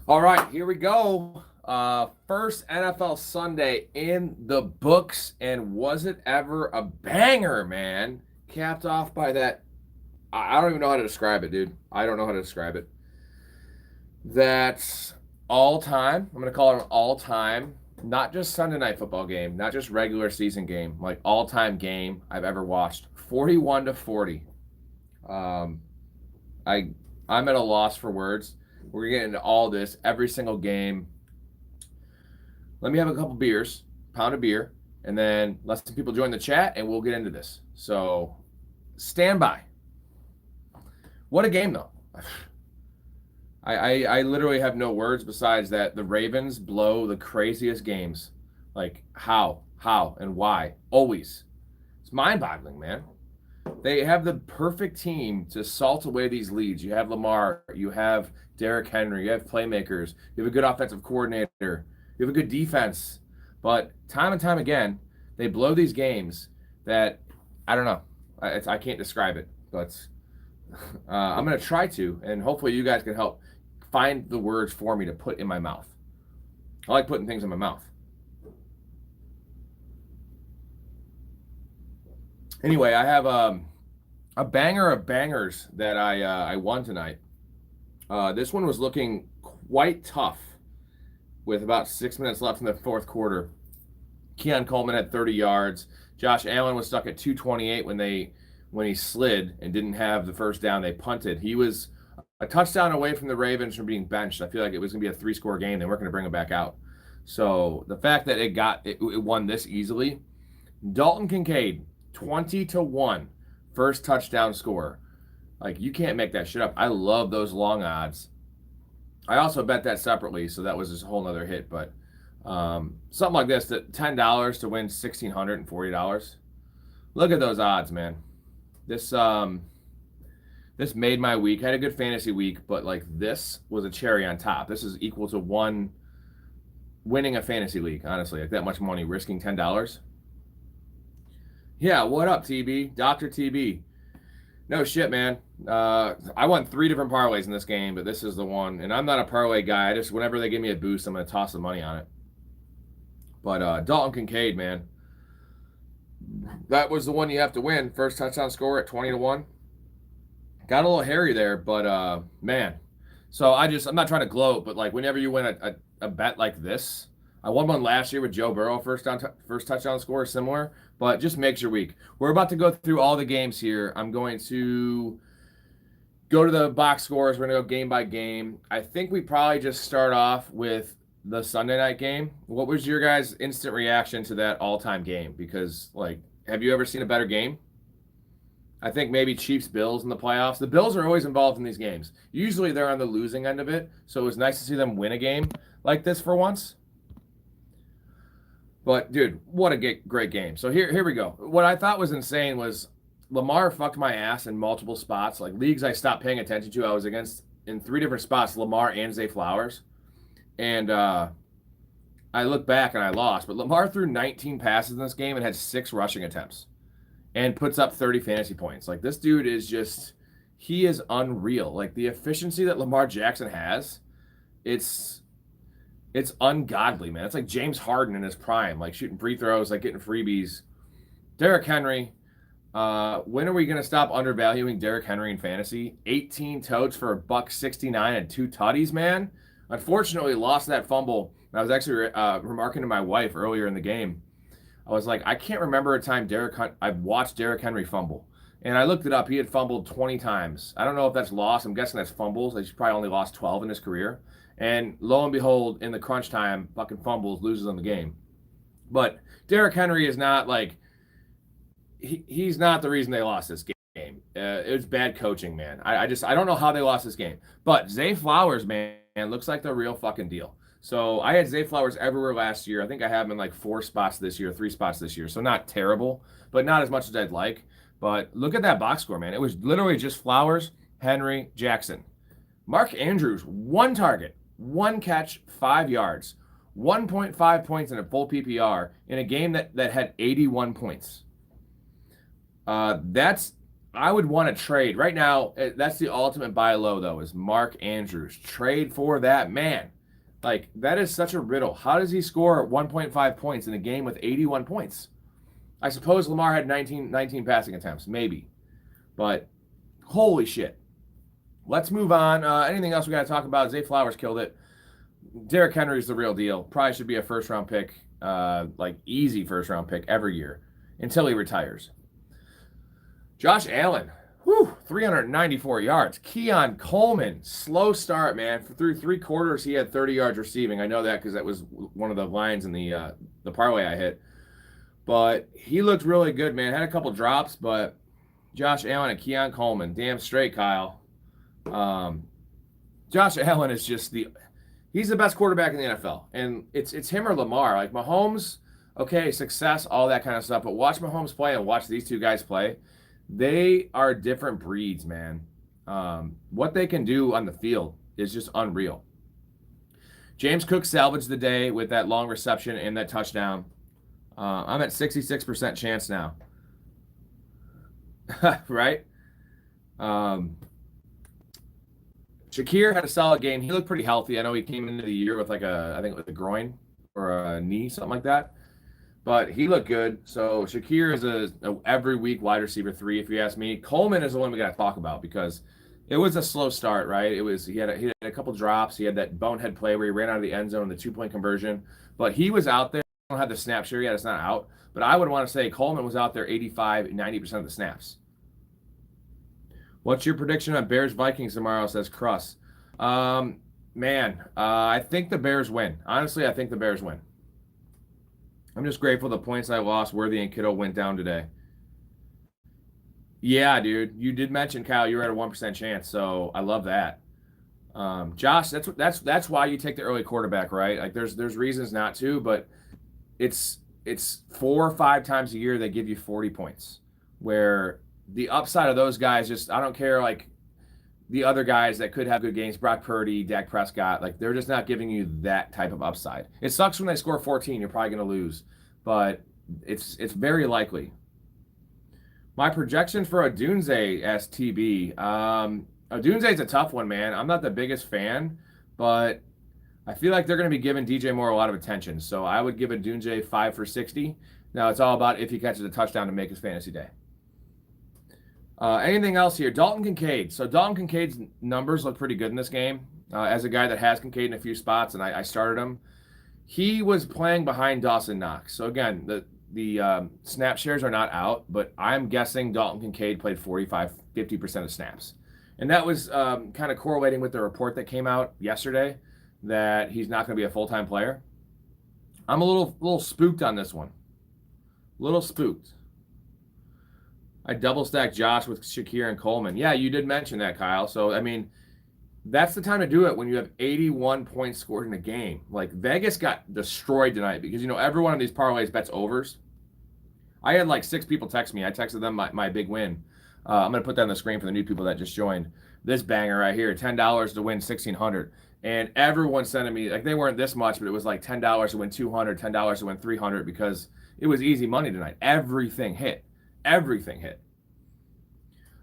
All right, here we go. First NFL Sunday in the books, and was it ever a banger, man? Capped off by that. I don't even know how to describe it, dude. I don't know how to describe it. That's all time. I'm going to call it an all time, not just Sunday night football game, not just regular season game, like all time game I've ever watched. 41-40. Um, I I'm at a loss for words. We're gonna get into all this every single game. Let me have a couple beers, pound of beer, and then let some people join the chat, and we'll get into this. So stand by. What a game, though. I literally have no words besides that the Ravens blow the craziest games. Like how, and why? Always. It's mind-boggling, man. They have the perfect team to salt away these leads. You have Lamar, you have Derrick Henry, you have playmakers, you have a good offensive coordinator, you have a good defense. But time and time again, they blow these games that I don't know. I can't describe it, but I'm going to try to, and hopefully you guys can help find the words for me to put in my mouth. I like putting things in my mouth. Anyway, I have a banger of bangers that I won tonight. This one was looking quite tough with about 6 minutes left in the fourth quarter. Keon Coleman had 30 yards. Josh Allen was stuck at 228 when he slid and didn't have the first down. They punted. He was a touchdown away from the Ravens from being benched. I feel like it was going to be a 3-score game. They weren't going to bring him back out. So the fact that it won this easily. Dalton Kincaid, 20-1, first touchdown score. Like, you can't make that shit up. I love those long odds. I also bet that separately, so that was just a whole nother hit. But something like this, that $10 to win $1,640. Look at those odds, man. This made my week. I had a good fantasy week, but like this was a cherry on top. This is equal to one winning a fantasy league, honestly. Like that much money, risking $10. Yeah, what up, TB? Dr. TB. No shit, man. I won 3 different parlays in this game, but this is the one. And I'm not a parlay guy. I just, whenever they give me a boost, I'm going to toss the money on it. But Dalton Kincaid, man. That was the one you have to win. First touchdown score at 20-1. Got a little hairy there, but man. So I'm not trying to gloat, but like whenever you win a bet like this, I won one last year with Joe Burrow, first touchdown score, similar, but just makes your week. We're about to go through all the games here. I'm going to go to the box scores. We're going to go game by game. I think we probably just start off with the Sunday night game. What was your guys' instant reaction to that all-time game? Because, like, have you ever seen a better game? I think maybe Chiefs-Bills in the playoffs. The Bills are always involved in these games. Usually they're on the losing end of it, so it was nice to see them win a game like this for once. But, dude, what a great game. So here we go. What I thought was insane was Lamar fucked my ass in multiple spots. Like, leagues I stopped paying attention to, I was against in 3 different spots, Lamar and Zay Flowers. And I look back and I lost. But Lamar threw 19 passes in this game and had 6 rushing attempts. And puts up 30 fantasy points. Like, this dude is just, he is unreal. Like, the efficiency that Lamar Jackson has, it's ungodly, man. It's like James Harden in his prime, like shooting free throws, like getting freebies. Derrick Henry, when are we going to stop undervaluing Derrick Henry in fantasy? 18 totes for $169 and 2 tutties, man. Unfortunately, lost that fumble. I was actually remarking to my wife earlier in the game. I was like, I can't remember a time I've watched Derrick Henry fumble. And I looked it up. He had fumbled 20 times. I don't know if that's lost. I'm guessing that's fumbles. He's probably only lost 12 in his career. And lo and behold, in the crunch time, fucking fumbles, loses on the game. But Derrick Henry is not like, he's not the reason they lost this game. It was bad coaching, man. I don't know how they lost this game. But Zay Flowers, man, looks like the real fucking deal. So I had Zay Flowers everywhere last year. I think I have him in like 4 spots this year, 3 spots this year. So not terrible, but not as much as I'd like. But look at that box score, man. It was literally just Flowers, Henry, Jackson. Mark Andrews, 1 target, 1 catch, 5 yards, 1.5 points in a full PPR in a game that had 81 points. I would want to trade. Right now, that's the ultimate buy low, though, is Mark Andrews. Trade for that man. Like, that is such a riddle. How does he score 1.5 points in a game with 81 points? I suppose Lamar had 19 passing attempts, maybe. But holy shit. Let's move on. Anything else we got to talk about? Zay Flowers killed it. Derrick Henry's the real deal. Probably should be a first-round pick, like easy first-round pick every year until he retires. Josh Allen, 394 yards. Keon Coleman, slow start, man. Through 3 quarters, he had 30 yards receiving. I know that because that was one of the lines in the parlay I hit. But he looked really good, man. Had a couple drops, but Josh Allen and Keon Coleman, damn straight, Kyle. Josh Allen is just he's the best quarterback in the NFL. And it's him or Lamar. Like Mahomes, okay, success, all that kind of stuff. But watch Mahomes play and watch these two guys play. They are different breeds, man. What they can do on the field is just unreal. James Cook salvaged the day with that long reception and that touchdown. I'm at 66% chance now. Right? Shakir had a solid game. He looked pretty healthy. I know he came into the year with I think with a groin or a knee, something like that. But he looked good. So Shakir is a every week wide receiver 3, if you ask me. Coleman is the one we got to talk about because it was a slow start, right? He had a couple drops. He had that bonehead play where he ran out of the end zone, the 2-point conversion. But he was out there. I don't have the snap share yet. It's not out. But I would want to say Coleman was out there 85, 90% of the snaps. What's your prediction on Bears-Vikings tomorrow, says Cruss. I think the Bears win. Honestly, I think the Bears win. I'm just grateful the points I lost, Worthy and Kittle went down today. Yeah, dude. You did mention, Kyle, you were at a 1% chance, so I love that. Josh, that's why you take the early quarterback, right? Like there's reasons not to, but it's 4 or 5 times a year they give you 40 points. Where the upside of those guys, just I don't care, like the other guys that could have good games, Brock Purdy, Dak Prescott, like they're just not giving you that type of upside. It sucks when they score 14, you're probably going to lose, but it's very likely. My projection for Odunze STB. Odunze is a tough one, man. I'm not the biggest fan, but I feel like they're going to be giving DJ Moore a lot of attention. So I would give Odunze 5 for 60. Now it's all about if he catches a touchdown to make his fantasy day. Anything else here? Dalton Kincaid. So Dalton Kincaid's numbers look pretty good in this game. As a guy that has Kincaid in a few spots, and I started him, he was playing behind Dawson Knox. So again, the snap shares are not out, but I'm guessing Dalton Kincaid played 45-50% of snaps. And that was kind of correlating with the report that came out yesterday that he's not going to be a full-time player. I'm a little spooked on this one. Little spooked. I double stacked Josh with Shakir and Coleman. Yeah, you did mention that, Kyle. So, I mean, that's the time to do it when you have 81 points scored in a game. Like, Vegas got destroyed tonight because, every one of these parlays bets overs. I had like 6 people text me. I texted them my big win. I'm going to put that on the screen for the new people that just joined. This banger right here, $10 to win $1,600. And everyone sending me, like they weren't this much, but it was like $10 to win $200, $10 to win $300 because it was easy money tonight. Everything hit. Everything hit.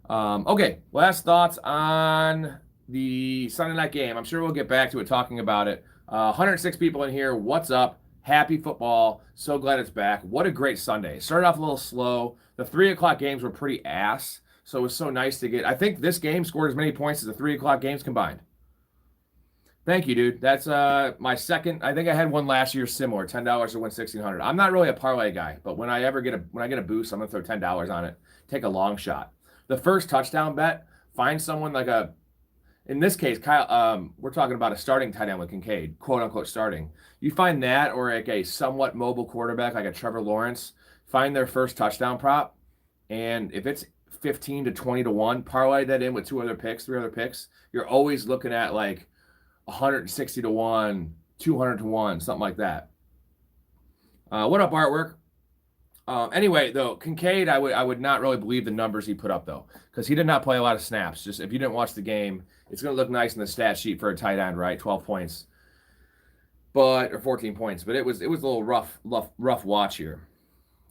Okay, last thoughts on the Sunday night game. I'm sure we'll get back to it, talking about it. 106 people in here. What's up? Happy football. So glad it's back. What a great Sunday. Started off a little slow. The 3 o'clock games were pretty ass, so it was so nice to get. I think this game scored as many points as the 3 o'clock games combined. Thank you, dude. That's my second. I think I had one last year similar, $10 to win $1,600. I'm not really a parlay guy, but when I get a boost, I'm gonna throw $10 on it. Take a long shot. The first touchdown bet, find someone like in this case, Kyle. We're talking about a starting tight end with Kincaid, quote unquote starting. You find that or like a somewhat mobile quarterback like a Trevor Lawrence. Find their first touchdown prop, and if it's 15 to 20 to 1, parlay that in with 3 other picks. You're always looking at like 160 to 1, 200 to 1, something like that. What up, artwork? Anyway, though, Kincaid, I would not really believe the numbers he put up, though, because he did not play a lot of snaps. Just if you didn't watch the game, it's going to look nice in the stat sheet for a tight end, right? 12 points, or 14 points. But it was a little rough watch here.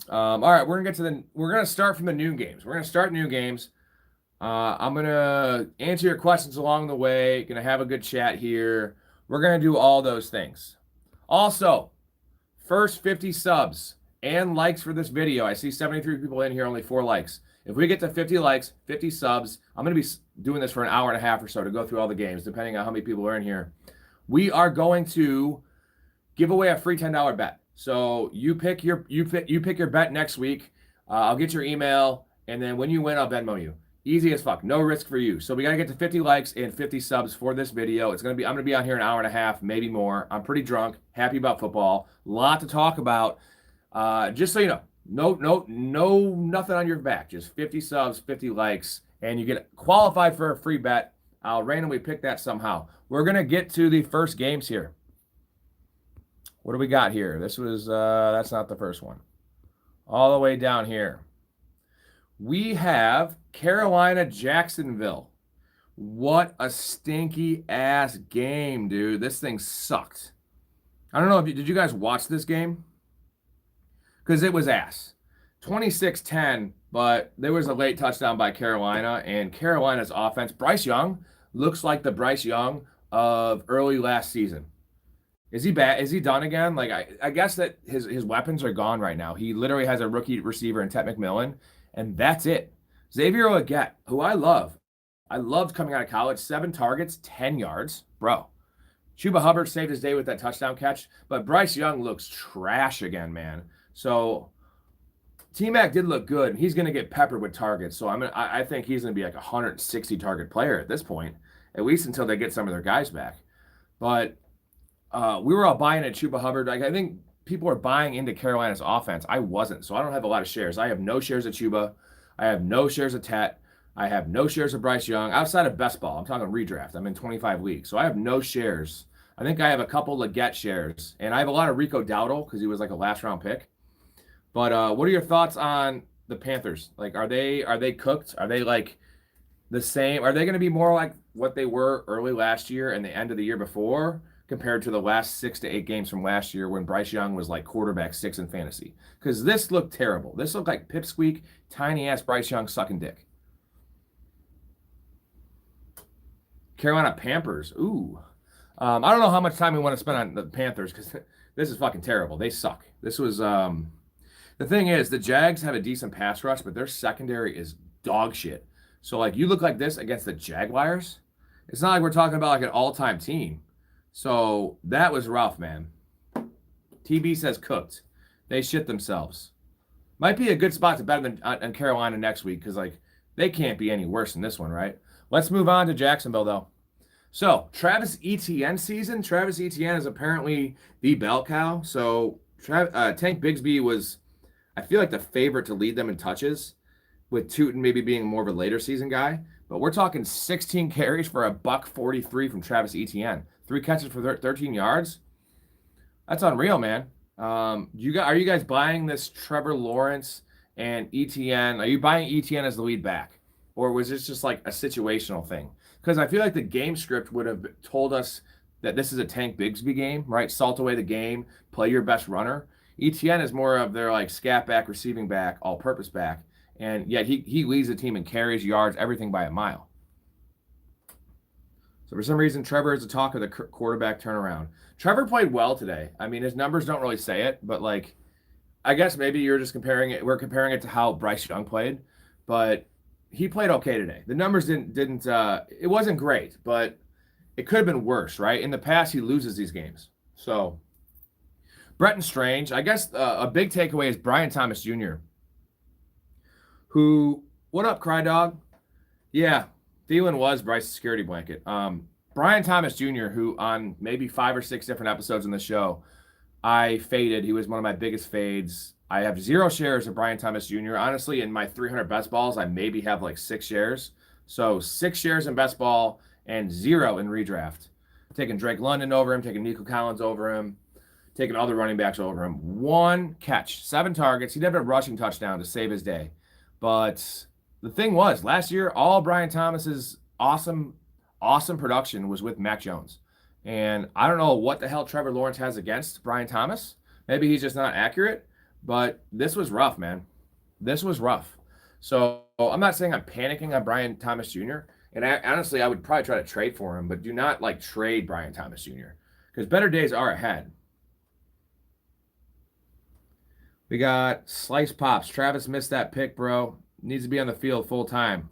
All right, we're gonna start from the noon games. We're gonna start new games. I'm going to answer your questions along the way. Going to have a good chat here. We're going to do all those things. Also, first 50 subs and likes for this video. I see 73 people in here, only 4 likes. If we get to 50 likes, 50 subs, I'm going to be doing this for an hour and a half or so to go through all the games, depending on how many people are in here. We are going to give away a free $10 bet. So you pick your bet next week. I'll get your email, and then when you win, I'll Venmo you. Easy as fuck. No risk for you. So we got to get to 50 likes and 50 subs for this video. I'm going to be on here an hour and a half, maybe more. I'm pretty drunk, happy about football. A lot to talk about. Just so you know, no, nothing on your back. Just 50 subs, 50 likes, and you get qualified for a free bet. I'll randomly pick that somehow. We're going to get to the first games here. What do we got here? This was, that's not the first one. All the way down here. We have Carolina, Jacksonville. What a stinky ass game, dude. This thing sucked. I don't know if did you guys watch this game? Because it was ass. 26-10, but there was a late touchdown by Carolina, and Carolina's offense, Bryce Young, looks like the Bryce Young of early last season. Is he bad? Is he done again? Like, I guess that his weapons are gone right now. He literally has a rookie receiver in Ted McMillan, and that's it. Xavier Legette, who I love. I loved coming out of college. 7 targets, 10 yards. Bro. Chuba Hubbard saved his day with that touchdown catch, but Bryce Young looks trash again, man. So T-Mac did look good. He's going to get peppered with targets. So I think he's going to be like a 160 target player at this point, at least until they get some of their guys back. But we were all buying at Chuba Hubbard. Like, I think people are buying into Carolina's offense. I wasn't, so I don't have a lot of shares. I have no shares of Chuba. I have no shares of Tet. I have no shares of Bryce Young outside of best ball. I'm talking redraft. I'm in 25 leagues, so I have no shares. I think I have a couple Legette shares, and I have a lot of Rico Dowdle because he was like a last round pick. But what are your thoughts on the Panthers? Like, are they cooked? Are they like the same? Are they going to be more like what they were early last year and the end of the year before, compared to the last 6 to 8 games from last year when Bryce Young was like quarterback 6 in fantasy? Because this looked terrible. This looked like pipsqueak, tiny-ass Bryce Young sucking dick. Carolina Pampers. Ooh. I don't know how much time we want to spend on the Panthers because this is fucking terrible. They suck. This was the thing is, the Jags have a decent pass rush, but their secondary is dog shit. So, like, you look like this against the Jaguars. It's not like we're talking about like an all-time team. So that was rough, man. TB says cooked. They shit themselves. Might be a good spot to bet on Carolina next week because, like, they can't be any worse than this one, right? Let's move on to Jacksonville, though. So, Travis Etienne season. Travis Etienne is apparently the bell cow. So, Tank Bigsby was, I feel like, the favorite to lead them in touches, with Tootin maybe being more of a later season guy. But we're talking 16 carries for $143 from Travis Etienne. 3 catches for 13 yards. That's unreal, man. Are you guys buying this Trevor Lawrence and Etienne? Are you buying Etienne as the lead back? Or was this just like a situational thing? Because I feel like the game script would have told us that this is a Tank Bigsby game, right? Salt away the game, play your best runner. Etienne is more of their like scat back, receiving back, all-purpose back. And yet he leads the team in carries, yards, everything by a mile. So for some reason, Trevor is the talk of the quarterback turnaround. Trevor played well today. I mean, his numbers don't really say it, but like, I guess maybe you're just comparing it. We're comparing it to how Bryce Young played, but he played okay today. The numbers didn't. It wasn't great, but it could have been worse, right? In the past, he loses these games. So Bretton Strange, I guess a big takeaway is Brian Thomas Jr., who, what up, Cry Dog? Yeah, Thielen was Bryce's security blanket. Brian Thomas Jr., who on maybe 5 or 6 different episodes in the show, I faded. He was one of my biggest fades. I have 0 shares of Brian Thomas Jr. Honestly, in my 300 best balls, I maybe have like 6 shares. So 6 shares in best ball and 0 in redraft. Taking Drake London over him, taking Nico Collins over him, taking other running backs over him. 1 catch, 7 targets. He did have a rushing touchdown to save his day. But the thing was, last year, all Brian Thomas's awesome production was with Mac Jones. And I don't know what the hell Trevor Lawrence has against Brian Thomas. Maybe he's just not accurate. But this was rough, man. This was rough. So I'm not saying I'm panicking on Brian Thomas Jr. And honestly, I would probably try to trade for him, but do not like trade Brian Thomas Jr. because better days are ahead. We got Slice Pops. Travis missed that pick, bro. Needs to be on the field full time.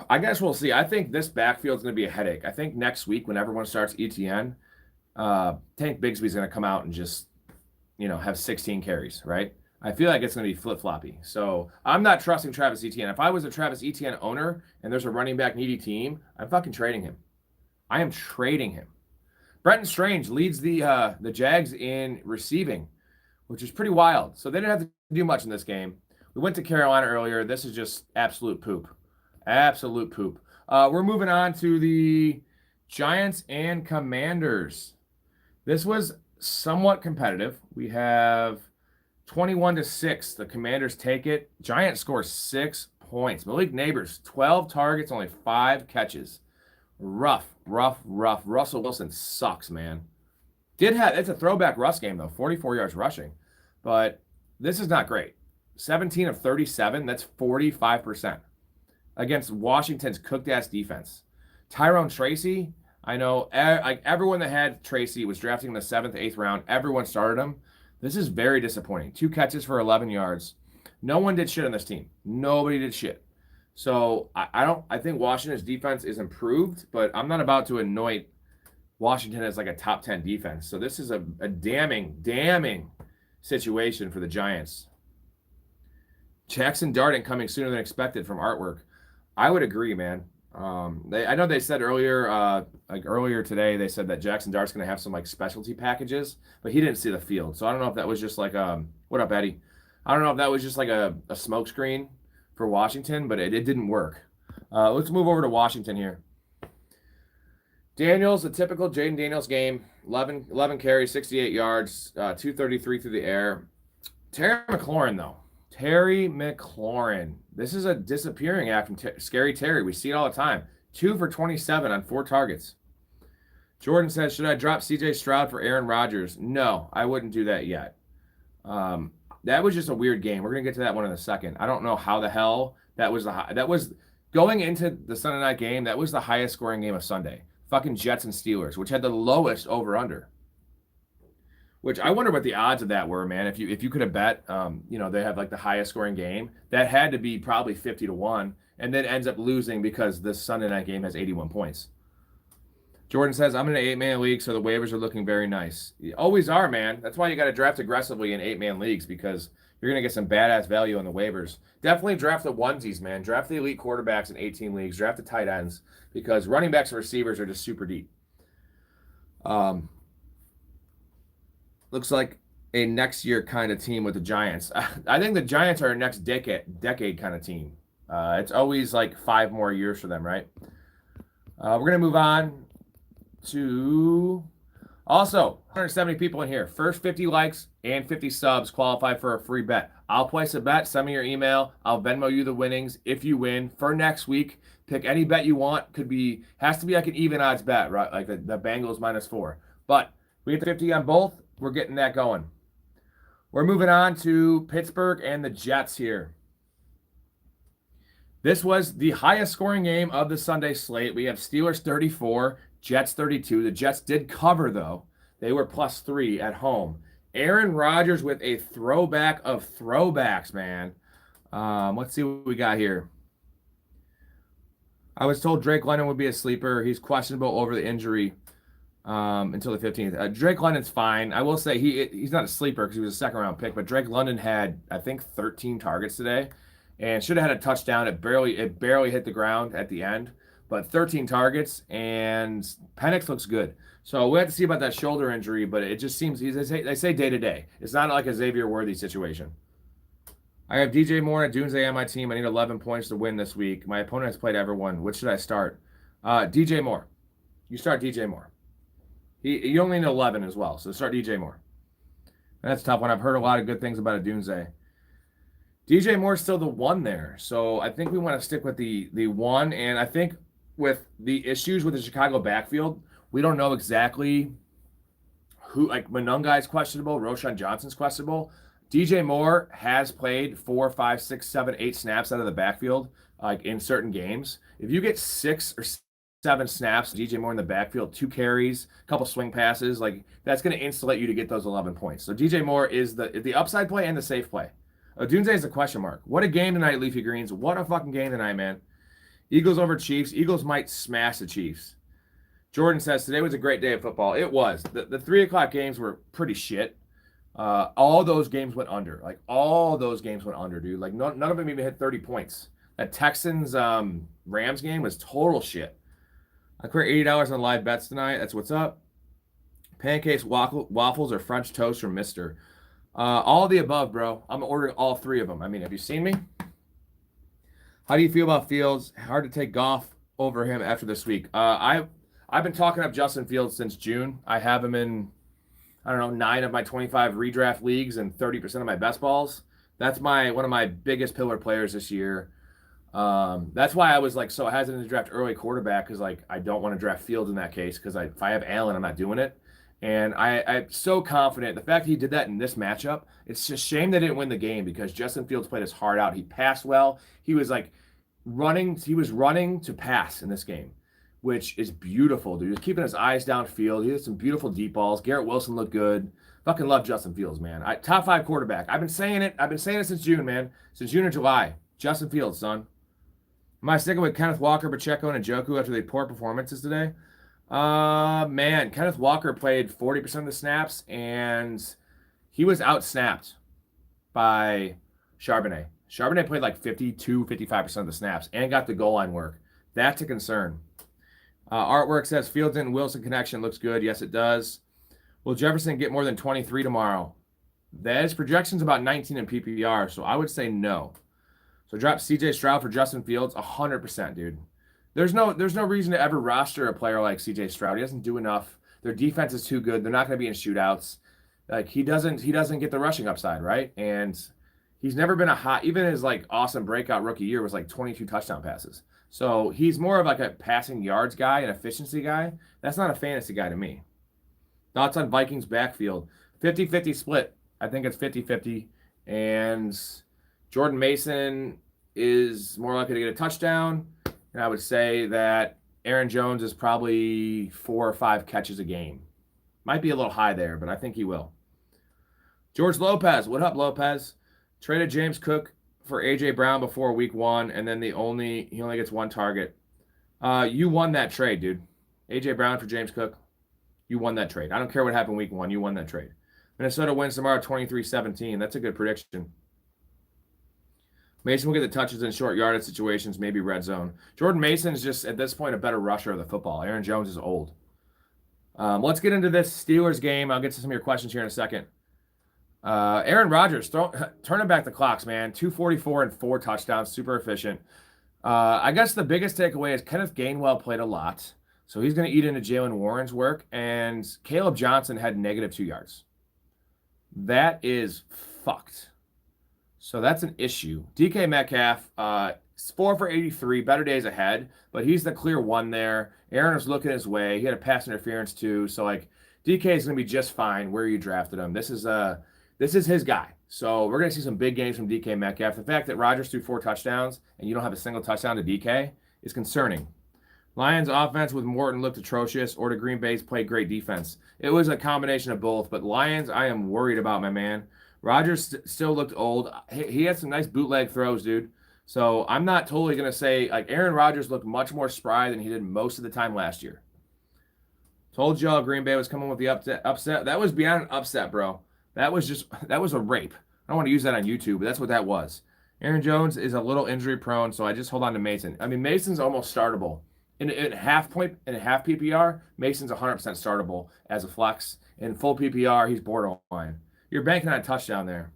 I guess we'll see. I think this backfield is going to be a headache. I think next week when everyone starts ETN, Tank Bigsby's going to come out and just, have 16 carries, right? I feel like it's going to be flip-floppy. So I'm not trusting Travis Etienne. If I was a Travis Etienne owner and there's a running back needy team, I'm fucking trading him. I am trading him. Brenton Strange leads the Jags in receiving, which is pretty wild. So they didn't have to do much in this game. We went to Carolina earlier. This is just absolute poop. Absolute poop. We're moving on to the Giants and Commanders. This was somewhat competitive. We have 21-6. The Commanders take it. Giants score 6 points. Malik Neighbors, 12 targets, only 5 catches. Rough. Russell Wilson sucks, man. It's a throwback Russ game, though. 44 yards rushing. But this is not great. 17 of 37, that's 45%. Against Washington's cooked-ass defense. Tyrone Tracy, I know everyone that had Tracy was drafting in the 7th, 8th round. Everyone started him. This is very disappointing. 2 catches for 11 yards. No one did shit on this team. Nobody did shit. So I think Washington's defense is improved, but I'm not about to anoint Washington as like a top 10 defense. So this is a damning situation for the Giants. Jackson Darden coming sooner than expected from Artwork. I would agree, man. I know they said earlier today, they said that Jackson Dart's going to have some like specialty packages, but he didn't see the field. So I don't know if that was just like, what up, Eddie? I don't know if that was just like a smoke screen for Washington, but it didn't work. Let's move over to Washington here. Daniels, the typical Jaden Daniels game, 11 carries, 68 yards, 233 through the air. Terry McLaurin, though. Terry McLaurin. This is a disappearing act from Scary Terry. We see it all the time. 2 for 27 on 4 targets. Jordan says, should I drop CJ Stroud for Aaron Rodgers? No, I wouldn't do that yet. That was just a weird game. We're going to get to that one in a second. I don't know how the hell that was going into the Sunday night game, that was the highest scoring game of Sunday. Fucking Jets and Steelers, which had the lowest over-under. Which I wonder what the odds of that were, man. If you could have bet, they have like the highest scoring game, that had to be probably 50-1, and then ends up losing because this Sunday night game has 81 points. Jordan says, I'm in an 8-man league, so the waivers are looking very nice. You always are, man. That's why you got to draft aggressively in 8-man leagues, because you're going to get some badass value on the waivers. Definitely draft the onesies, man. Draft the elite quarterbacks in 18 leagues. Draft the tight ends, because running backs and receivers are just super deep. Looks like a next year kind of team with the Giants. I think the Giants are a next decade kind of team. It's always like 5 more years for them, right? We're going to move on to also 170 people in here. First 50 likes and 50 subs qualify for a free bet. I'll place a bet. Send me your email. I'll Venmo you the winnings if you win for next week. Pick any bet you want. Has to be like an even odds bet, right? Like the Bengals -4. But we get the 50 on both. We're getting that going. We're moving on to Pittsburgh and the Jets here. This was the highest scoring game of the Sunday slate. We have Steelers 34, Jets 32. The Jets did cover, though. They were +3 at home. Aaron Rodgers with a throwback of throwbacks, man. Let's see what we got here. I was told Drake London would be a sleeper. He's questionable over the injury until the 15th. Drake London's fine. I will say he's not a sleeper because he was a second-round pick, but Drake London had, I think, 13 targets today and should have had a touchdown. It barely hit the ground at the end, but 13 targets, and Penix looks good. So we have to see about that shoulder injury, but it just seems, they say day-to-day. It's not like a Xavier Worthy situation. I have DJ Moore and Doomsday on my team. I need 11 points to win this week. My opponent has played everyone. Which should I start? DJ Moore. You start DJ Moore. You only need 11 as well, so start DJ Moore. That's a tough one. I've heard a lot of good things about a Doomsday. DJ Moore's still the one there, so I think we want to stick with the one, and I think with the issues with the Chicago backfield, we don't know exactly who, like Monungai's questionable, Roshan Johnson's questionable. DJ Moore has played 4, 5, 6, 7, 8 snaps out of the backfield, like in certain games. If you get 6 or 7 snaps, DJ Moore in the backfield, 2 carries, a couple swing passes, like that's going to insulate you to get those 11 points. So DJ Moore is the upside play and the safe play. Odunze is a question mark. What a game tonight, Leafy Greens. What a fucking game tonight, man. Eagles over Chiefs. Eagles might smash the Chiefs. Jordan says, today was a great day of football. It was. The 3 o'clock games were pretty shit. All those games went under. Like, all those games went under, dude. Like, none of them even hit 30 points. That Texans Rams game was total shit. I cleared $80 on live bets tonight. That's what's up. Pancakes, waffles, or French toast from Mister. All of the above, bro. I'm ordering all 3 of them. I mean, have you seen me? How do you feel about Fields? Hard to take Goff over him after this week. I've been talking up Justin Fields since June. I have him in, I don't know, 9 of my 25 redraft leagues and 30% of my best balls. That's one of my biggest pillar players this year. That's why I was like so hesitant to draft early quarterback, because like I don't want to draft Fields in that case, because if I have Allen, I'm not doing it. And I'm so confident. The fact that he did that in this matchup, it's just shame they didn't win the game, because Justin Fields played his heart out. He passed well. He was like running to pass in this game, which is beautiful, dude. He was keeping his eyes downfield. He had some beautiful deep balls. Garrett Wilson looked good. Fucking love Justin Fields, man. Top 5 quarterback. I've been saying it since June, man. Since June or July. Justin Fields, son. Am I sticking with Kenneth Walker, Pacheco, and Njoku after their poor performances today? Man, Kenneth Walker played 40% of the snaps, and he was out-snapped by Charbonnet. Charbonnet played like 52, 55% of the snaps and got the goal line work. That's a concern. Artwork says Fields and Wilson connection looks good. Yes, it does. Will Jefferson get more than 23 tomorrow? His projection's about 19 in PPR, so I would say no. So drop CJ Stroud for Justin Fields, 100%, dude. There's no reason to ever roster a player like CJ Stroud. He doesn't do enough. Their defense is too good. They're not going to be in shootouts. Like he doesn't get the rushing upside, right? And he's never been even his like awesome breakout rookie year was like 22 touchdown passes. So he's more of like a passing yards guy, an efficiency guy. That's not a fantasy guy to me. Thoughts on Vikings backfield? 50-50 split. I think it's 50-50. And Jordan Mason is more likely to get a touchdown. And I would say that Aaron Jones is probably 4 or 5 catches a game. Might be a little high there, but I think he will. George Lopez. What up, Lopez? Traded James Cook for A.J. Brown before week 1, and then he only gets 1 target. You won that trade, dude. A.J. Brown for James Cook. You won that trade. I don't care what happened week 1. You won that trade. Minnesota wins tomorrow 23-17. That's a good prediction. Mason will get the touches in short yardage situations, maybe red zone. Jordan Mason is just, at this point, a better rusher of the football. Aaron Jones is old. Let's get into this Steelers game. I'll get to some of your questions here in a second. Aaron Rodgers, turning back the clocks, man. 244 and 4 touchdowns, super efficient. I guess the biggest takeaway is Kenneth Gainwell played a lot, so he's going to eat into Jalen Warren's work, and Caleb Johnson had -2 yards. That is fucked. So that's an issue. DK Metcalf, 4 for 83, better days ahead, but he's the clear one there. Aaron was looking his way. He had a pass interference too, so like DK is going to be just fine where you drafted him. This is his guy. So we're going to see some big games from DK Metcalf. The fact that Rodgers threw 4 touchdowns and you don't have a single touchdown to DK is concerning. Lions offense with Morton looked atrocious, or did Green Bay's play great defense? It was a combination of both, but Lions I am worried about, my man. Rodgers still looked old. He had some nice bootleg throws, dude. So I'm not totally going to say, like, Aaron Rodgers looked much more spry than he did most of the time last year. Told y'all Green Bay was coming with the upset. That was beyond an upset, bro. That was a rape. I don't want to use that on YouTube, but that's what that was. Aaron Jones is a little injury prone, so I just hold on to Mason. I mean, Mason's almost startable. In half PPR, Mason's 100% startable as a flex. In full PPR, he's borderline. You're banking on a touchdown there.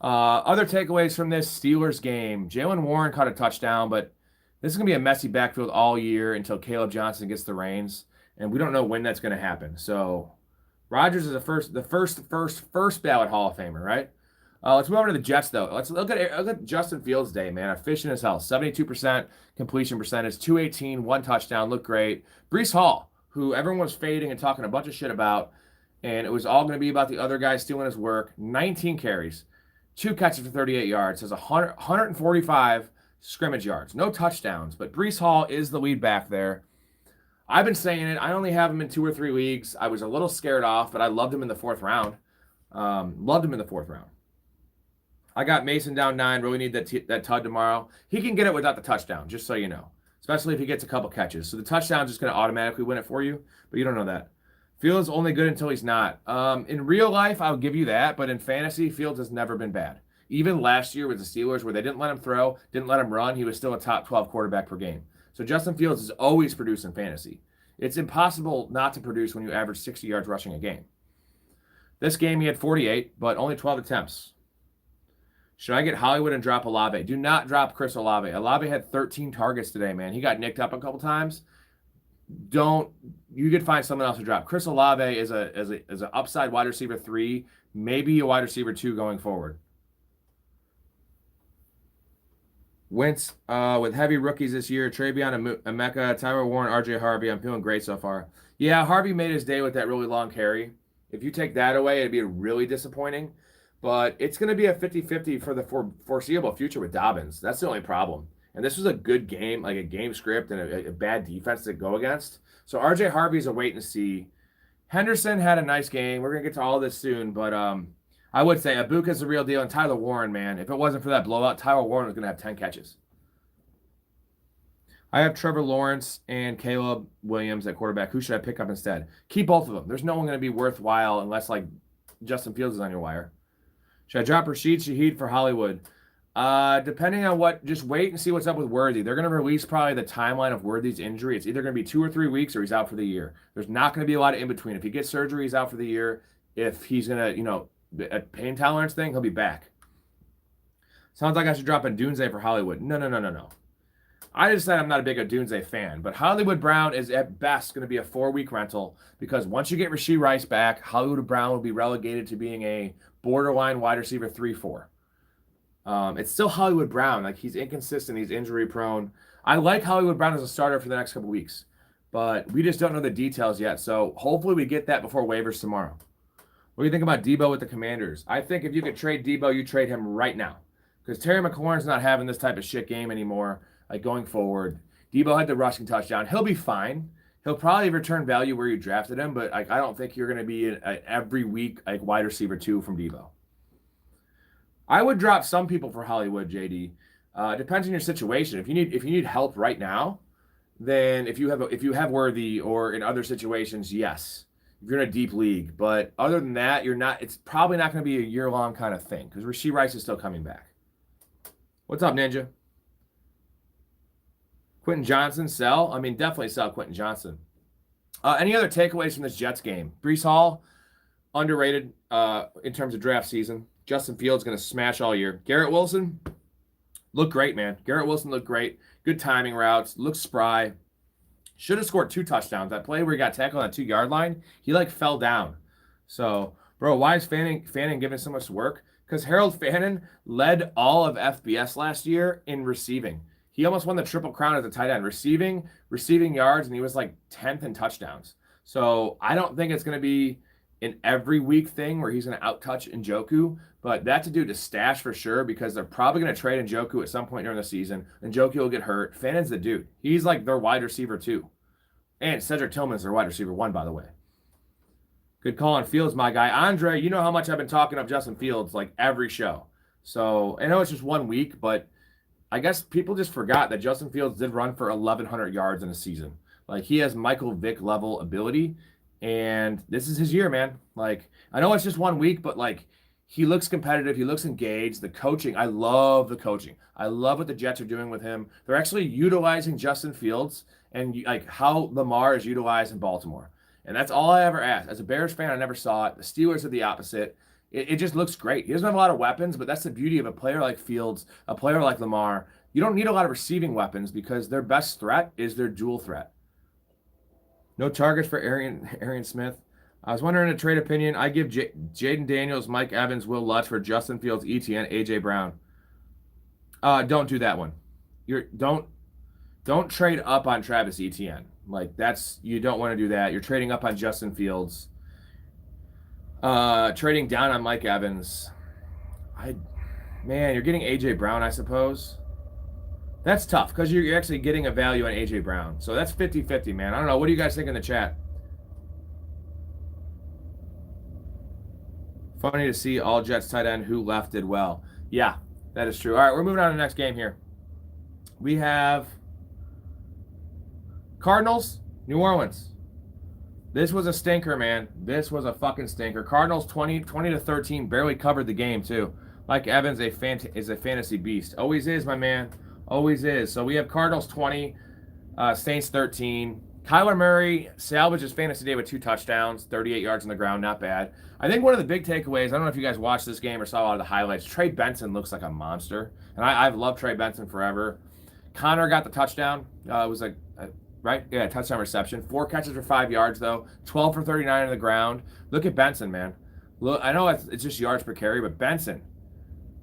Other takeaways from this Steelers game. Jalen Warren caught a touchdown, but this is going to be a messy backfield all year until Caleb Johnson gets the reins, and we don't know when that's going to happen. So Rodgers is the first ballot Hall of Famer, right? Let's move on to the Jets, though. Let's look at Justin Fields' day, man. Efficient as hell. 72% completion percentage, 218, 1 touchdown. Looked great. Breece Hall, who everyone was fading and talking a bunch of shit about, and it was all going to be about the other guy stealing his work. 19 carries, 2 catches for 38 yards, has 145 scrimmage yards, no touchdowns, but Breece Hall is the lead back there. I've been saying it. I only have him in 2 or 3 leagues. I was a little scared off, but I loved him in the 4th round. Loved him in the 4th round. I got Mason down 9. Really need that tud tomorrow. He can get it without the touchdown, just so you know. Especially if he gets a couple catches. So the touchdown's just going to automatically win it for you, but you don't know that. Fields only good until he's not. In real life, I'll give you that, but in fantasy, Fields has never been bad. Even last year with the Steelers, where they didn't let him throw, didn't let him run, he was still a top 12 quarterback per game. So Justin Fields is always producing fantasy. It's impossible not to produce when you average 60 yards rushing a game. This game, he had 48, but only 12 attempts. Should I get Hollywood and drop Olave? Do not drop Chris Olave. Olave had 13 targets today, man. He got nicked up a couple times. You could find someone else to drop. Chris Olave is an upside wide receiver 3, maybe a wide receiver 2 going forward. Wentz with heavy rookies this year, Travion Emeka, Tyler Warren, RJ Harvey. I'm feeling great so far. Yeah, Harvey made his day with that really long carry. If you take that away, it'd be really disappointing. But it's going to be a 50-50 for the foreseeable future with Dobbins. That's the only problem. And this was a good game, like a game script and a bad defense to go against. So RJ Harvey's a wait and see. Henderson had a nice game. We're going to get to all this soon, but I would say Ibuka's the real deal, and Tyler Warren, man. If it wasn't for that blowout, Tyler Warren was going to have 10 catches. I have Trevor Lawrence and Caleb Williams at quarterback. Who should I pick up instead? Keep both of them. There's no one going to be worthwhile unless, like, Justin Fields is on your wire. Should I drop Rashid Shaheed for Hollywood? Depending on what, just wait and see what's up with Worthy. They're going to release probably the timeline of Worthy's injury. It's either going to be 2 or 3 weeks or he's out for the year. There's not going to be a lot of in between. If he gets surgery, he's out for the year. If he's going to, a pain tolerance thing, he'll be back. Sounds like I should drop a Dunze for Hollywood. No. I just said I'm not a big Dunze fan, but Hollywood Brown is at best going to be a 4-week rental because once you get Rashee Rice back, Hollywood Brown will be relegated to being a borderline wide receiver 3-4. It's still Hollywood Brown. Like, he's inconsistent. He's injury prone. I like Hollywood Brown as a starter for the next couple weeks, but we just don't know the details yet. So hopefully we get that before waivers tomorrow. What do you think about Debo with the Commanders? I think if you could trade Debo, you trade him right now because Terry McLaurin's not having this type of shit game anymore. Like, going forward, Debo had the rushing touchdown. He'll be fine. He'll probably return value where you drafted him, but I don't think you're going to be an every week wide receiver 2 from Debo. I would drop some people for Hollywood, JD. Depends on your situation. If you need help right now, then if you have Worthy or in other situations, yes. If you're in a deep league, but other than that, you're not. It's probably not going to be a year-long kind of thing because Rashee Rice is still coming back. What's up, Ninja? Quentin Johnson, sell? I mean, definitely sell Quentin Johnson. Any other takeaways from this Jets game? Breece Hall, underrated in terms of draft season. Justin Fields going to smash all year. Garrett Wilson, looked great, man. Garrett Wilson looked great. Good timing routes. Looked spry. Should have scored 2 touchdowns. That play where he got tackled on the 2-yard line, he, fell down. So, bro, why is Fanning giving so much work? Because Harold Fanning led all of FBS last year in receiving. He almost won the Triple Crown as a tight end, receiving yards, and he was 10th in touchdowns. So I don't think it's going to be an every week thing where he's going to out-touch Njoku, but that's a dude to stash for sure because they're probably going to trade Njoku at some point during the season. Njoku will get hurt. Fannon's the dude. He's their wide receiver 2. And Cedric Tillman's their wide receiver 1, by the way. Good call on Fields, my guy. Andre, you know how much I've been talking of Justin Fields every show. So I know it's just 1 week, but I guess people just forgot that Justin Fields did run for 1,100 yards in a season. He has Michael Vick level ability, and this is his year, man. I know it's just 1 week, but he looks competitive. He looks engaged. The coaching, I love the coaching. I love what the Jets are doing with him. They're actually utilizing Justin Fields and how Lamar is utilized in Baltimore. And that's all I ever asked. As a Bears fan, I never saw it. The Steelers are the opposite. It just looks great. He doesn't have a lot of weapons, but that's the beauty of a player like Fields, a player like Lamar. You don't need a lot of receiving weapons because their best threat is their dual threat. No targets for Arian Smith. I was wondering a trade opinion. I give Jaden Daniels, Mike Evans, Will Lutz for Justin Fields, ETN, AJ Brown. Don't do that one. Don't trade up on Travis Etienne. You don't want to do that. You're trading up on Justin Fields. Trading down on Mike Evans. Man, you're getting A.J. Brown, I suppose. That's tough because you're actually getting a value on A.J. Brown. So that's 50-50, man. I don't know. What do you guys think in the chat? Funny to see all Jets tight end who left did well. Yeah, that is true. All right, we're moving on to the next game here. We have Cardinals, New Orleans. This was a stinker, man. This was a fucking stinker. Cardinals 20-13, barely covered the game, too. Mike Evans is a fantasy beast. Always is, my man. Always is. So we have Cardinals 20, Saints 13. Kyler Murray salvages fantasy day with 2 touchdowns, 38 yards on the ground, not bad. I think one of the big takeaways, I don't know if you guys watched this game or saw a lot of the highlights, Trey Benson looks like a monster. And I've loved Trey Benson forever. Connor got the touchdown. It was touchdown reception. 4 catches for 5 yards, though. 12 for 39 on the ground. Look at Benson, man. Look, I know it's just yards per carry, but Benson,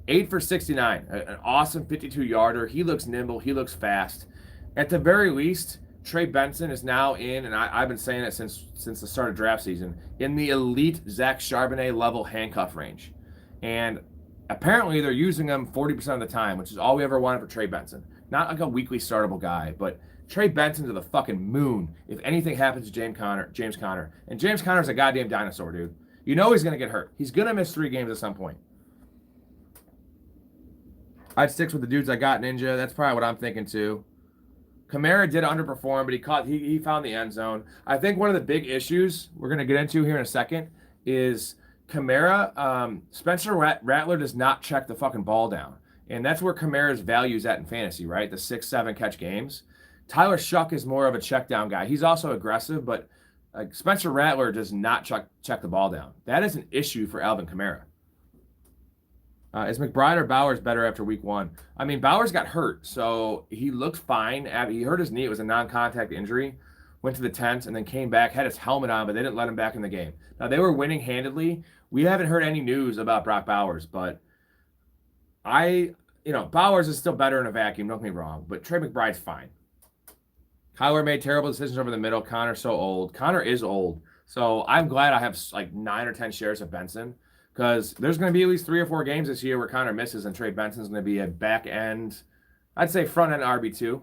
8 for 69. An awesome 52-yarder. He looks nimble. He looks fast. At the very least, Trey Benson is now in, and I've been saying it since the start of draft season, in the elite Zach Charbonnet level handcuff range. And apparently they're using him 40% of the time, which is all we ever wanted for Trey Benson. Not like a weekly startable guy, but Trey Benson to the fucking moon if anything happens to James Conner. And James Conner's a goddamn dinosaur, dude. You know he's going to get hurt. He's going to miss 3 games at some point. I'd stick with the dudes I got, Ninja. That's probably what I'm thinking, too. Kamara did underperform, but he found the end zone. I think one of the big issues we're going to get into here in a second is Kamara. Spencer Rattler does not check the fucking ball down. And that's where Kamara's value is at in fantasy, right? The 6-7 catch games. Tyler Shuck is more of a check down guy. He's also aggressive, but Spencer Rattler does not check the ball down. That is an issue for Alvin Kamara. Is McBride or Bowers better after week 1? I mean, Bowers got hurt, so he looked fine. He hurt his knee. It was a non-contact injury. Went to the tent and then came back, had his helmet on, but they didn't let him back in the game. Now, they were winning handedly. We haven't heard any news about Brock Bowers, but Bowers is still better in a vacuum, don't get me wrong, but Trey McBride's fine. Kyler made terrible decisions over the middle. Connor's so old. Connor is old. So I'm glad I have like 9 or 10 shares of Benson, because there's going to be at least 3 or 4 games this year where Connor misses and Trey Benson's going to be a back end, I'd say front end RB2.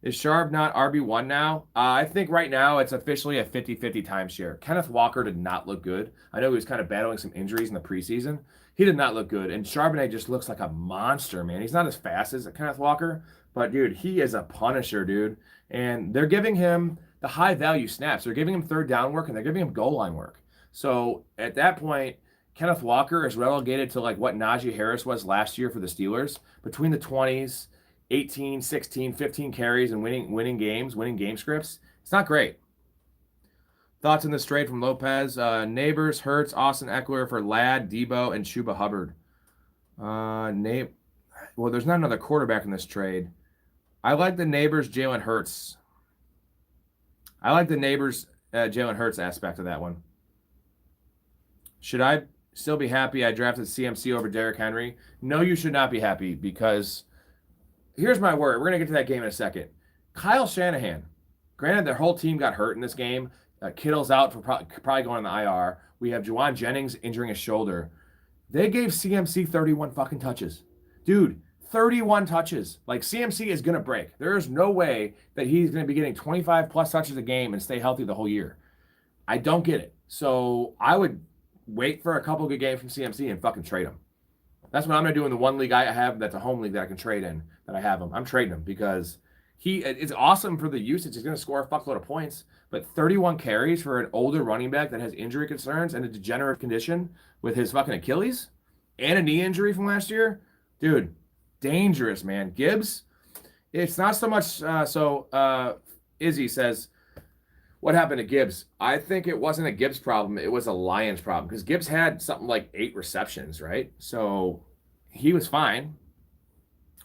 Is Sharp not RB1 now? I think right now it's officially a 50-50 timeshare. Kenneth Walker did not look good. I know he was kind of battling some injuries in the preseason. He did not look good. And Charbonnet just looks like a monster, man. He's not as fast as Kenneth Walker, but, dude, he is a punisher, dude. And they're giving him the high-value snaps. They're giving him third down work, and they're giving him goal line work. So at that point, Kenneth Walker is relegated to like what Najee Harris was last year for the Steelers, between the 20s, 18, 16, 15 carries and winning game scripts. It's not great. Thoughts on this trade from Lopez? Neighbors, Hurts, Austin Eckler for Ladd, Debo, and Chuba Hubbard. Well, there's not another quarterback in this trade. I like the Neighbors, Jalen Hurts. I like the Neighbors, Jalen Hurts aspect of that one. Should I still be happy I drafted CMC over Derrick Henry? No, you should not be happy, because here's my word. We're going to get to that game in a second. Kyle Shanahan. Granted, their whole team got hurt in this game. Kittle's out for probably going on the IR. We have Juwan Jennings injuring his shoulder. They gave CMC 31 fucking touches. Dude, 31 touches. Like, CMC is going to break. There is no way that he's going to be getting 25-plus touches a game and stay healthy the whole year. I don't get it. So I would wait for a couple good games from CMC and fucking trade him. That's what I'm going to do in the one league I have that's a home league that I can trade in, that I have him. I'm trading him because it's awesome for the usage. He's going to score a fuckload of points, but 31 carries for an older running back that has injury concerns and a degenerative condition with his fucking Achilles and a knee injury from last year. Dude, dangerous, man. Gibbs, it's not so much Izzy says, what happened to Gibbs? I think it wasn't a Gibbs problem. It was a Lions problem, because Gibbs had something like 8 receptions, right? So he was fine.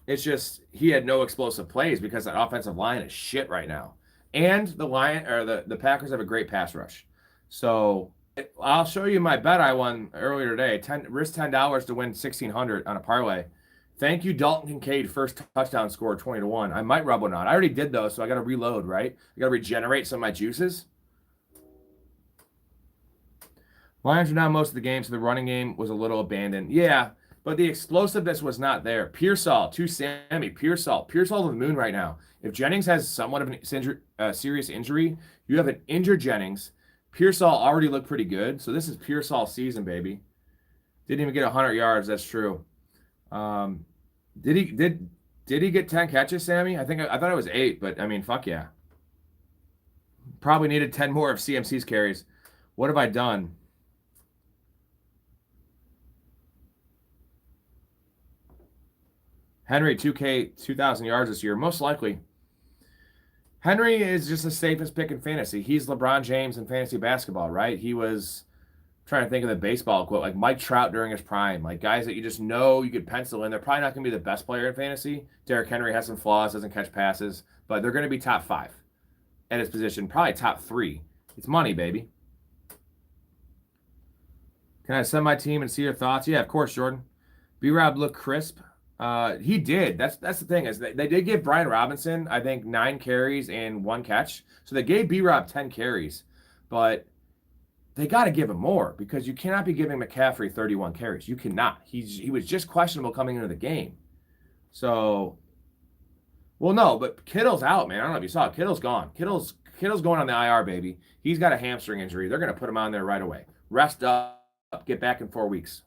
It's just he had no explosive plays because that offensive line is shit right now. And the Packers have a great pass rush. So I'll show you my bet I won earlier today. Risk $10 to win $1,600 on a parlay. Thank you, Dalton Kincaid, first touchdown score, 20-1. I might rub one on. I already did, though, so I got to reload, right? I got to regenerate some of my juices. Lions were down most of the game, so the running game was a little abandoned. Yeah, but the explosiveness was not there. Pearsall to Sammy. Pearsall to the moon right now. If Jennings has somewhat of a serious injury, you have an injured Jennings. Pearsall already looked pretty good, so this is Pearsall season, baby. Didn't even get 100 yards. That's true. Um, did he get 10 catches, Sammy? I thought it was 8, but I mean, fuck yeah. Probably needed 10 more of CMC's carries. What have I done? Henry, 2K, 2,000 yards this year. Most likely. Henry is just the safest pick in fantasy. He's LeBron James in fantasy basketball, right? He was trying to think of the baseball quote, like Mike Trout during his prime, like guys that you just know you could pencil in. They're probably not going to be the best player in fantasy. Derrick Henry has some flaws, doesn't catch passes, but they're going to be top 5 at his position, probably top 3. It's money, baby. Can I send my team and see your thoughts? Yeah, of course, Jordan. B-Rob looked crisp. He did. That's the thing is they did give Brian Robinson, I think, 9 carries and 1 catch. So they gave B-Rob 10 carries, but they got to give him more because you cannot be giving McCaffrey 31 carries. You cannot. He was just questionable coming into the game. So, well, no, but Kittle's out, man. I don't know if you saw it. Kittle's gone. Kittle's going on the IR, baby. He's got a hamstring injury. They're going to put him on there right away. Rest up, get back in 4 weeks.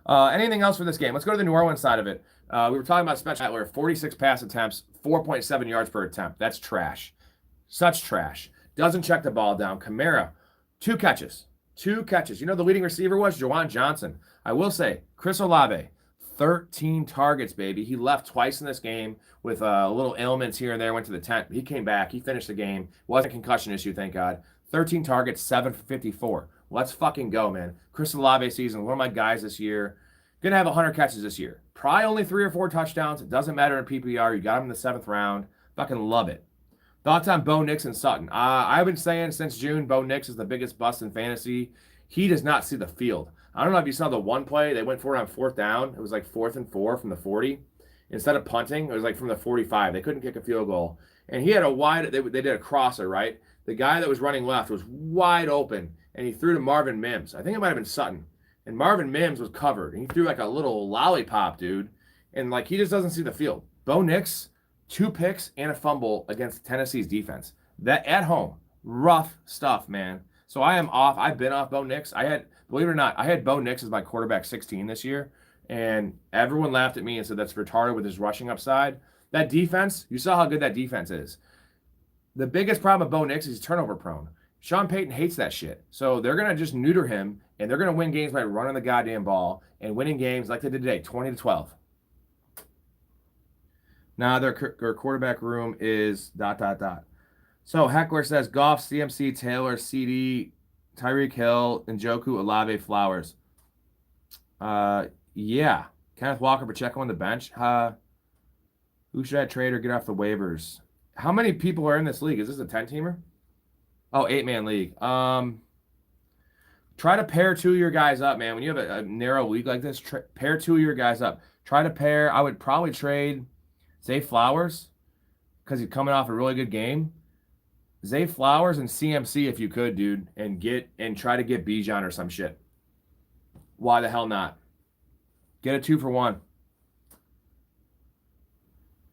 Anything else for this game? Let's go to the New Orleans side of it. We were talking about Spencer Rattler, 46 pass attempts, 4.7 yards per attempt. That's trash. Such trash. Doesn't check the ball down. Kamara, 2 catches. 2 catches. You know the leading receiver was Juwan Johnson. I will say, Chris Olave, 13 targets, baby. He left twice in this game with little ailments here and there, went to the tent. He came back. He finished the game. Wasn't a concussion issue, thank God. 13 targets, 7 for 54. Let's fucking go, man. Chris Olave season, one of my guys this year. Gonna have 100 catches this year. Probably only 3 or 4 touchdowns. It doesn't matter in PPR. You got him in the 7th round. Fucking love it. Thoughts on Bo Nix and Sutton? I've been saying since June, Bo Nix is the biggest bust in fantasy. He does not see the field. I don't know if you saw the one play. They went for it on 4th down. It was like 4th and 4 from the 40. Instead of punting, it was like from the 45. They couldn't kick a field goal. And he had a wide, they did a crosser, right? The guy that was running left was wide open, and he threw to Marvin Mims. I think it might have been Sutton. And Marvin Mims was covered. And he threw like a little lollipop, dude. And like he just doesn't see the field. Bo Nix, 2 picks and a fumble against Tennessee's defense. That at home, rough stuff, man. So I am off. I've been off Bo Nix. Believe it or not, I had Bo Nix as my quarterback 16 this year. And everyone laughed at me and said that's retarded with his rushing upside. That defense, you saw how good that defense is. The biggest problem with Bo Nix is he's turnover prone. Sean Payton hates that shit. So they're going to just neuter him, and they're going to win games by running the goddamn ball and winning games like they did today, 20-12. Now their quarterback room is ... So Heckler says Goff, CMC, Taylor, CD, Tyreek Hill, Njoku, Olave, Flowers. Yeah. Kenneth Walker, Pacheco on the bench. Who should I trade or get off the waivers? How many people are in this league? Is this a 10-teamer? Oh, 8-man league. Try to pair 2 of your guys up, man. When you have a narrow league like this, pair 2 of your guys up. Try to pair. I would probably trade Zay Flowers because he's coming off a really good game. Zay Flowers and CMC if you could, dude, and try to get Bijan or some shit. Why the hell not? Get a 2-for-1.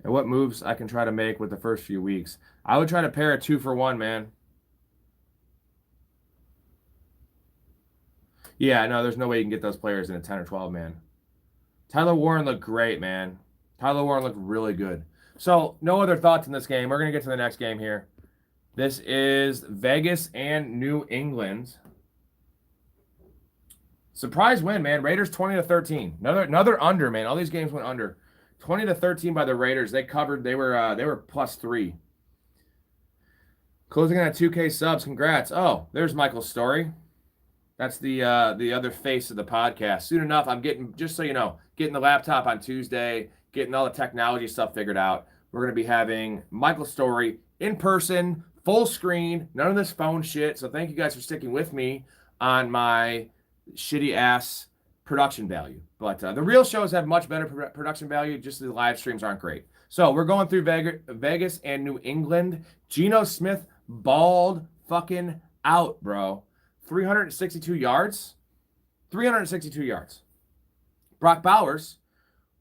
And what moves I can try to make with the first few weeks? I would try to pair a 2-for-1, man. Yeah, no, there's no way you can get those players in a 10 or 12, man. Tyler Warren looked great, man. Tyler Warren looked really good. So, no other thoughts in this game. We're going to get to the next game here. This is Vegas and New England. Surprise win, man. Raiders 20-13. Another under, man. All these games went under. 20-13 by the Raiders. They covered. They were +3. Closing on 2K subs. Congrats. Oh, there's Michael's story. That's the other face of the podcast. Soon enough, I'm getting, just so you know, getting the laptop on Tuesday, getting all the technology stuff figured out. We're going to be having Michael's story in person, full screen, none of this phone shit. So thank you guys for sticking with me on my shitty ass production value. But the real shows have much better production value. Just the live streams aren't great. So we're going through Vegas and New England. Geno Smith balled fucking out, bro. 362 yards. 362 yards. Brock Bowers,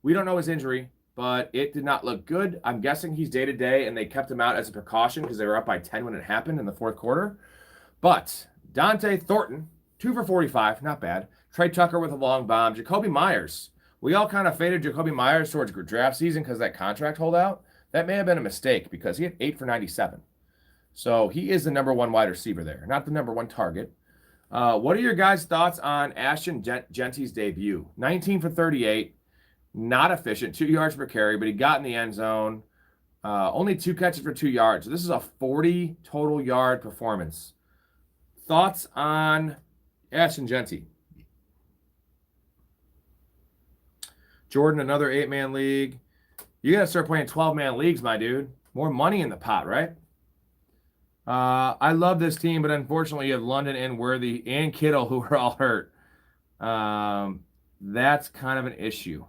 we don't know his injury, but it did not look good. I'm guessing he's day-to-day, and they kept him out as a precaution because they were up by 10 when it happened in the fourth quarter. But Dante Thornton, 2 for 45, not bad. Trey Tucker with a long bomb. Jacoby Myers. We all kind of faded Jacoby Myers towards draft season because of that contract holdout. That may have been a mistake because he had 8 for 97. So he is the number one wide receiver there, not the number one target. What are your guys' thoughts on Ashton Genty's debut? 19 for 38, not efficient, 2 yards per carry, but he got in the end zone. Only 2 catches for 2 yards. This is a 40 total yard performance. Thoughts on Ashton Genty? Jordan, another 8-man league. You got to start playing 12-man leagues, my dude. More money in the pot, right? I love this team, but unfortunately you have London and Worthy and Kittle who are all hurt. That's kind of an issue.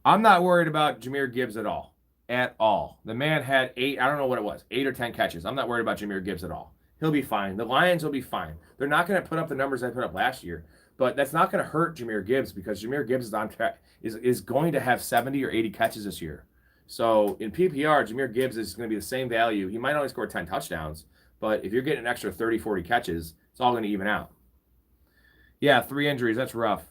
I'm not worried about Jahmyr Gibbs at all. At all. The man had 8, I don't know what it was, 8 or 10 catches. I'm not worried about Jahmyr Gibbs at all. He'll be fine. The Lions will be fine. They're not going to put up the numbers they put up last year, but that's not going to hurt Jahmyr Gibbs because Jahmyr Gibbs is on track, is going to have 70 or 80 catches this year. So in PPR, Jahmyr Gibbs is going to be the same value. He might only score 10 touchdowns, but if you're getting an extra 30, 40 catches, it's all going to even out. Yeah, 3 injuries. That's rough.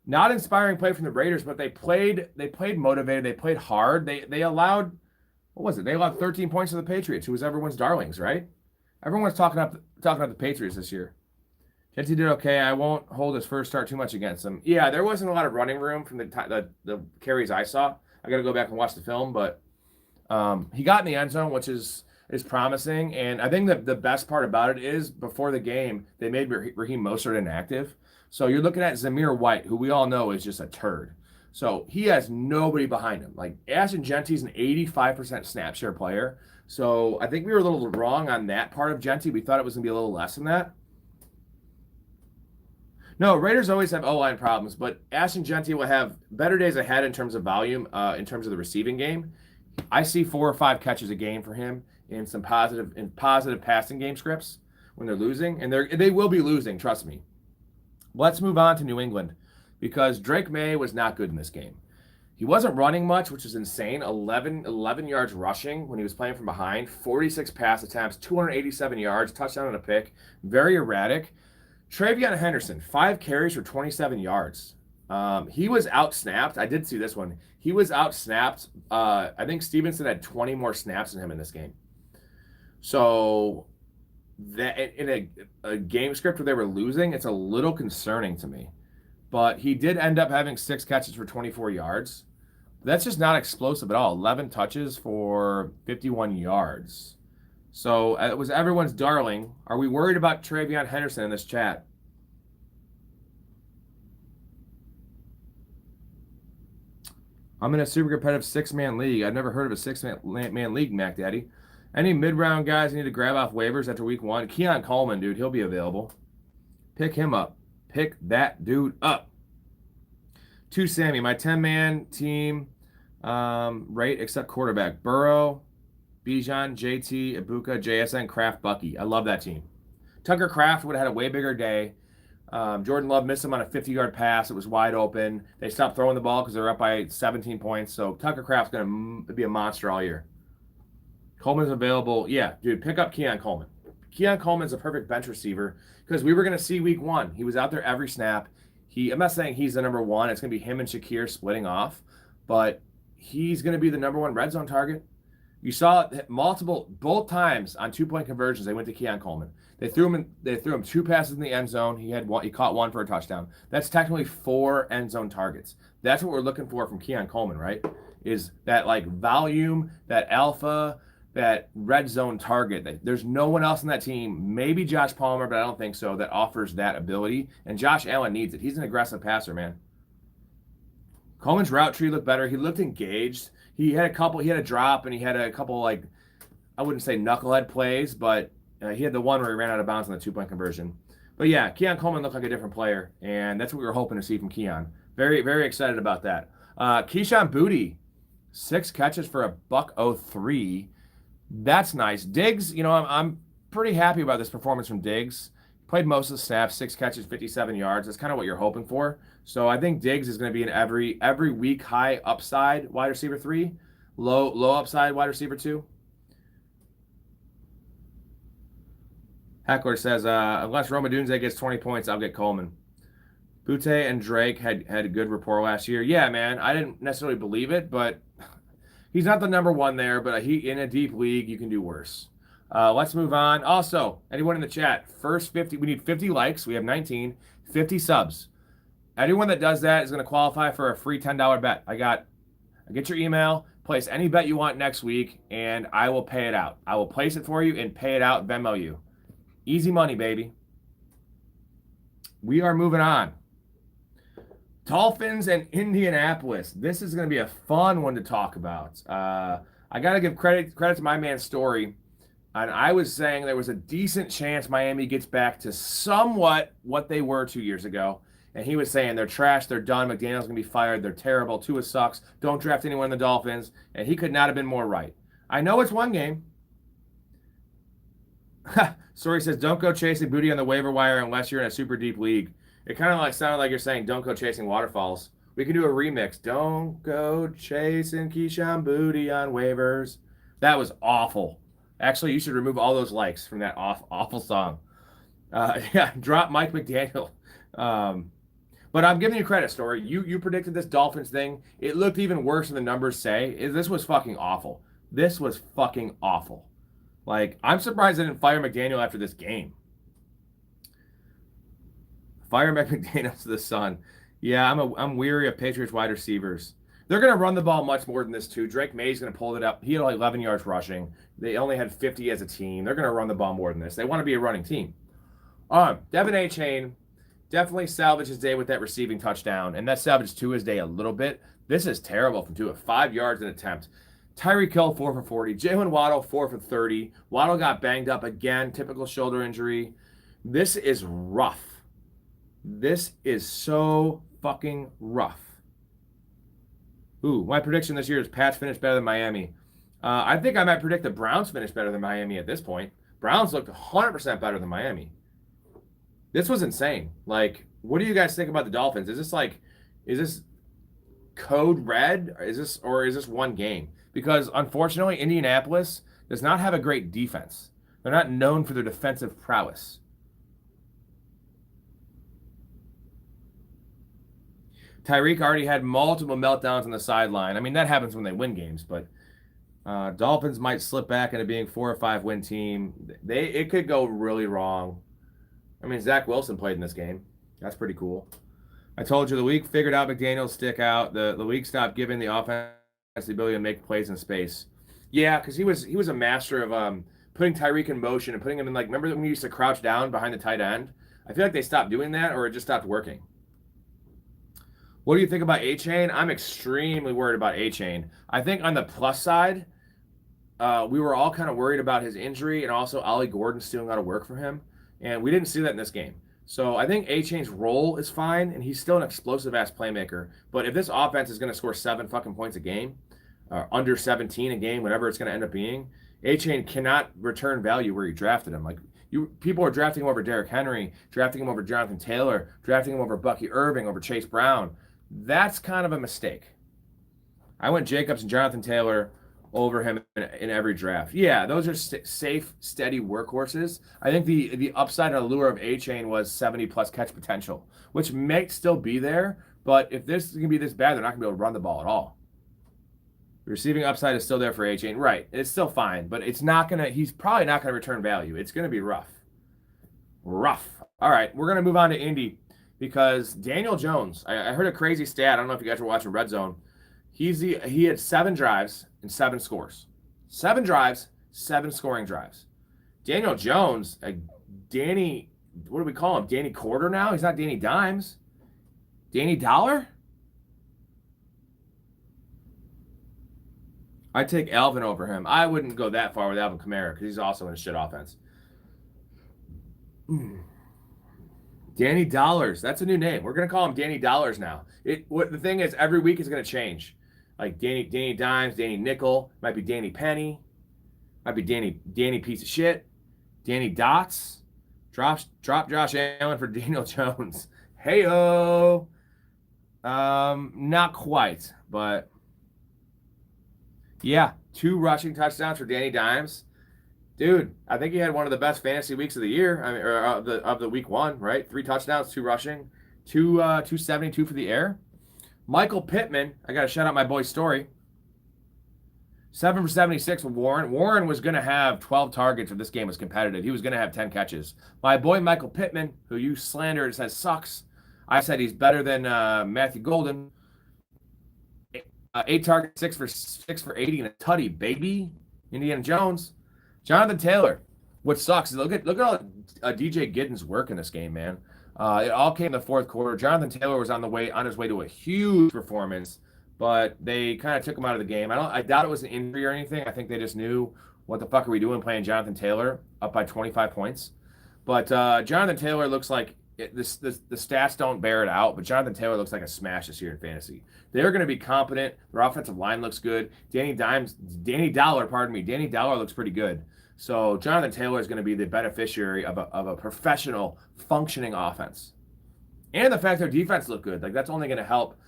Not inspiring play from the Raiders, but they played motivated. They played hard. They allowed, what was it? They allowed 13 points to the Patriots, who was everyone's darlings, right? Everyone's talking about the Patriots this year. Genty did okay. I won't hold his first start too much against them. Yeah, there wasn't a lot of running room from the carries I saw. I got to go back and watch the film, but he got in the end zone, which is promising. And I think that the best part about it is before the game, they made Raheem Mostert inactive. So you're looking at Zamir White, who we all know is just a turd. So he has nobody behind him. Like Ashton Genty's an 85% snap share player. So I think we were a little wrong on that part of Genty. We thought it was going to be a little less than that. No, Raiders always have O-line problems, but Ashton Genty will have better days ahead in terms of volume, in terms of the receiving game. I see 4 or 5 catches a game for him in some positive passing game scripts when they're losing, and they will be losing, trust me. Let's move on to New England because Drake May was not good in this game. He wasn't running much, which is insane. 11 yards rushing when he was playing from behind, 46 pass attempts, 287 yards, touchdown and a pick. Very erratic. Travion Henderson, 5 carries for 27 yards. He was out-snapped. I did see this one. He was out-snapped. I think Stevenson had 20 more snaps than him in this game. So that in a game script where they were losing, it's a little concerning to me. But he did end up having 6 catches for 24 yards. That's just not explosive at all. 11 touches for 51 yards. So it was everyone's darling. Are we worried about Travion Henderson in this chat? I'm in a super competitive 6-man league. I've never heard of a 6-man league, Mac Daddy. Any mid-round guys need to grab off waivers after week 1? Keon Coleman, dude, he'll be available. Pick him up. Pick that dude up. To Sammy, my 10-man team, right, except quarterback. Burrow, Bijan, JT, Ibuka, JSN, Kraft, Bucky. I love that team. Tucker Kraft would have had a way bigger day. Jordan Love missed him on a 50-yard pass. It was wide open. They stopped throwing the ball because they're up by 17 points. So Tucker Kraft's going to be a monster all year. Coleman's available. Yeah, dude, pick up Keon Coleman. Keon Coleman's a perfect bench receiver because we were going to see week 1. He was out there every snap. I'm not saying he's the number 1. It's going to be him and Shakir splitting off, but he's going to be the number 1 red zone target. You saw both times on 2-point conversions, they went to Keon Coleman. They threw him 2 passes in the end zone. He caught 1 for a touchdown. That's technically 4 end zone targets. That's what we're looking for from Keon Coleman, right? Is that like volume, that alpha, that red zone target. There's no one else in that team, maybe Josh Palmer, but I don't think so, that offers that ability. And Josh Allen needs it. He's an aggressive passer, man. Coleman's route tree looked better. He looked engaged. He had a drop, and he had a couple, like, I wouldn't say knucklehead plays, but he had the one where he ran out of bounds on the 2-point conversion. But yeah, Keon Coleman looked like a different player, and that's what we were hoping to see from Keon. Very, very excited about that. Keyshawn Booty, 6 catches for $103. That's nice. Diggs, I'm pretty happy about this performance from Diggs. Played most of the snaps, 6 catches, 57 yards. That's kind of what you're hoping for. So I think Diggs is going to be an every week high upside wide receiver 3, low upside wide receiver 2. Heckler says, unless Roma Dunze gets 20 points, I'll get Coleman. Butte and Drake had a good rapport last year. Yeah, man, I didn't necessarily believe it, but he's not the number one there. But he in a deep league, you can do worse. Let's move on. Also, anyone in the chat, first 50, we need 50 likes. We have 19, 50 subs. Anyone that does that is going to qualify for a free $10 bet. I get your email, place any bet you want next week, and I will pay it out. I will place it for you and pay it out, Venmo you. Easy money, baby. We are moving on. Dolphins and Indianapolis. This is going to be a fun one to talk about. I got to give credit to my man Story. And I was saying there was a decent chance Miami gets back to somewhat what they were 2 years ago. And he was saying they're trash, they're done, McDaniel's going to be fired, they're terrible, Tua sucks, don't draft anyone in the Dolphins. And he could not have been more right. I know it's one game. Story says, don't go chasing booty on the waiver wire unless you're in a super deep league. It kind of sounded like you're saying, don't go chasing waterfalls. We can do a remix. Don't go chasing Keyshawn booty on waivers. That was awful. Actually, you should remove all those likes from that awful song. Yeah, drop Mike McDaniel. But I'm giving you credit, Story. You predicted this Dolphins thing. It looked even worse than the numbers say. This was fucking awful. This was fucking awful. Like, I'm surprised they didn't fire McDaniel after this game. Fire McDaniel to the sun. Yeah, I'm weary of Patriots wide receivers. They're going to run the ball much more than this, too. Drake May's going to pull it up. He had like 11 yards rushing. They only had 50 as a team. They're going to run the ball more than this. They want to be a running team. Devin A-Chain definitely salvaged his day with that receiving touchdown, and that salvaged Tua's day a little bit. This is terrible from Tua. 5 yards an attempt. Tyreek Hill, 4 for 40. Jalen Waddle, 4 for 30. Waddle got banged up again. Typical shoulder injury. This is rough. This is so fucking rough. Ooh, my prediction this year is Pats finish better than Miami. I think I might predict the Browns finish better than Miami at this point. Browns looked 100% better than Miami. This was insane. Like, what do you guys think about the Dolphins? Is this code red? Or is this one game? Because unfortunately, Indianapolis does not have a great defense. They're not known for their defensive prowess. Tyreek already had multiple meltdowns on the sideline. I mean, that happens when they win games, but Dolphins might slip back into being 4 or 5 win team. It could go really wrong. I mean, Zach Wilson played in this game. That's pretty cool. I told you the league figured out McDaniel's stick out. The league stopped giving the offense the ability to make plays in space. Yeah, because he was a master of putting Tyreek in motion and putting him in, like, remember when we used to crouch down behind the tight end? I feel like they stopped doing that, or it just stopped working. What do you think about A-Chain? I'm extremely worried about A-Chain. I think on the plus side, we were all kind of worried about his injury and also Ollie Gordon stealing out of work for him. And we didn't see that in this game. So I think A-Chain's role is fine, and he's still an explosive-ass playmaker. But if this offense is going to score 7 fucking points a game, under 17 a game, whatever it's going to end up being, A-Chain cannot return value where you drafted him. Like, people are drafting him over Derrick Henry, drafting him over Jonathan Taylor, drafting him over Bucky Irving, over Chase Brown. That's kind of a mistake. I went Jacobs and Jonathan Taylor over him in every draft. Yeah, those are safe, steady workhorses. I think the upside and allure of A-Chain was 70-plus catch potential, which may still be there, but if this is going to be this bad, they're not going to be able to run the ball at all. The receiving upside is still there for A-Chain. Right, it's still fine, but it's not going to, he's probably not going to return value. It's going to be rough. Rough. All right, we're going to move on to Indy because Daniel Jones, I heard a crazy stat. I don't know if you guys were watching Red Zone. He had 7 drives and 7 scores. 7 drives, 7 scoring drives. Daniel Jones, Danny, what do we call him? Danny Quarter now? He's not Danny Dimes. Danny Dollar? I'd take Alvin over him. I wouldn't go that far with Alvin Kamara because he's also in a shit offense. Danny Dollars. That's a new name. We're going to call him Danny Dollars now. The thing is, every week is going to change. Like Danny Dimes, Danny Nickel, might be Danny Penny, might be Danny piece of shit, Danny Dots. Drop Josh Allen for Daniel Jones. Hey-o. Not quite, but yeah, 2 rushing touchdowns for Danny Dimes. Dude, I think he had one of the best fantasy weeks of the year. I mean, or of the week 1, right? 3 touchdowns, 2 rushing, 272 for the air. Michael Pittman, I got to shout out my boy Story. 7 for 76 with Warren. Warren was going to have 12 targets if this game was competitive. He was going to have 10 catches. My boy Michael Pittman, who you slandered and says sucks, I said he's better than Matthew Golden. 8 targets, 6 for 80 and a tutty, baby. Indiana Jones. Jonathan Taylor. What sucks is look at all DJ Giddens' work in this game, man. It all came in the fourth quarter. Jonathan Taylor was on his way to a huge performance, but they kind of took him out of the game. I doubt it was an injury or anything. I think they just knew, what the fuck are we doing playing Jonathan Taylor up by 25 points. But Jonathan Taylor looks like the stats don't bear it out, but Jonathan Taylor looks like a smash this year in fantasy. They're going to be competent. Their offensive line looks good. Danny Dollar looks pretty good. So Jonathan Taylor is going to be the beneficiary of a professional functioning offense. And the fact their defense looked good. Like, that's only going to help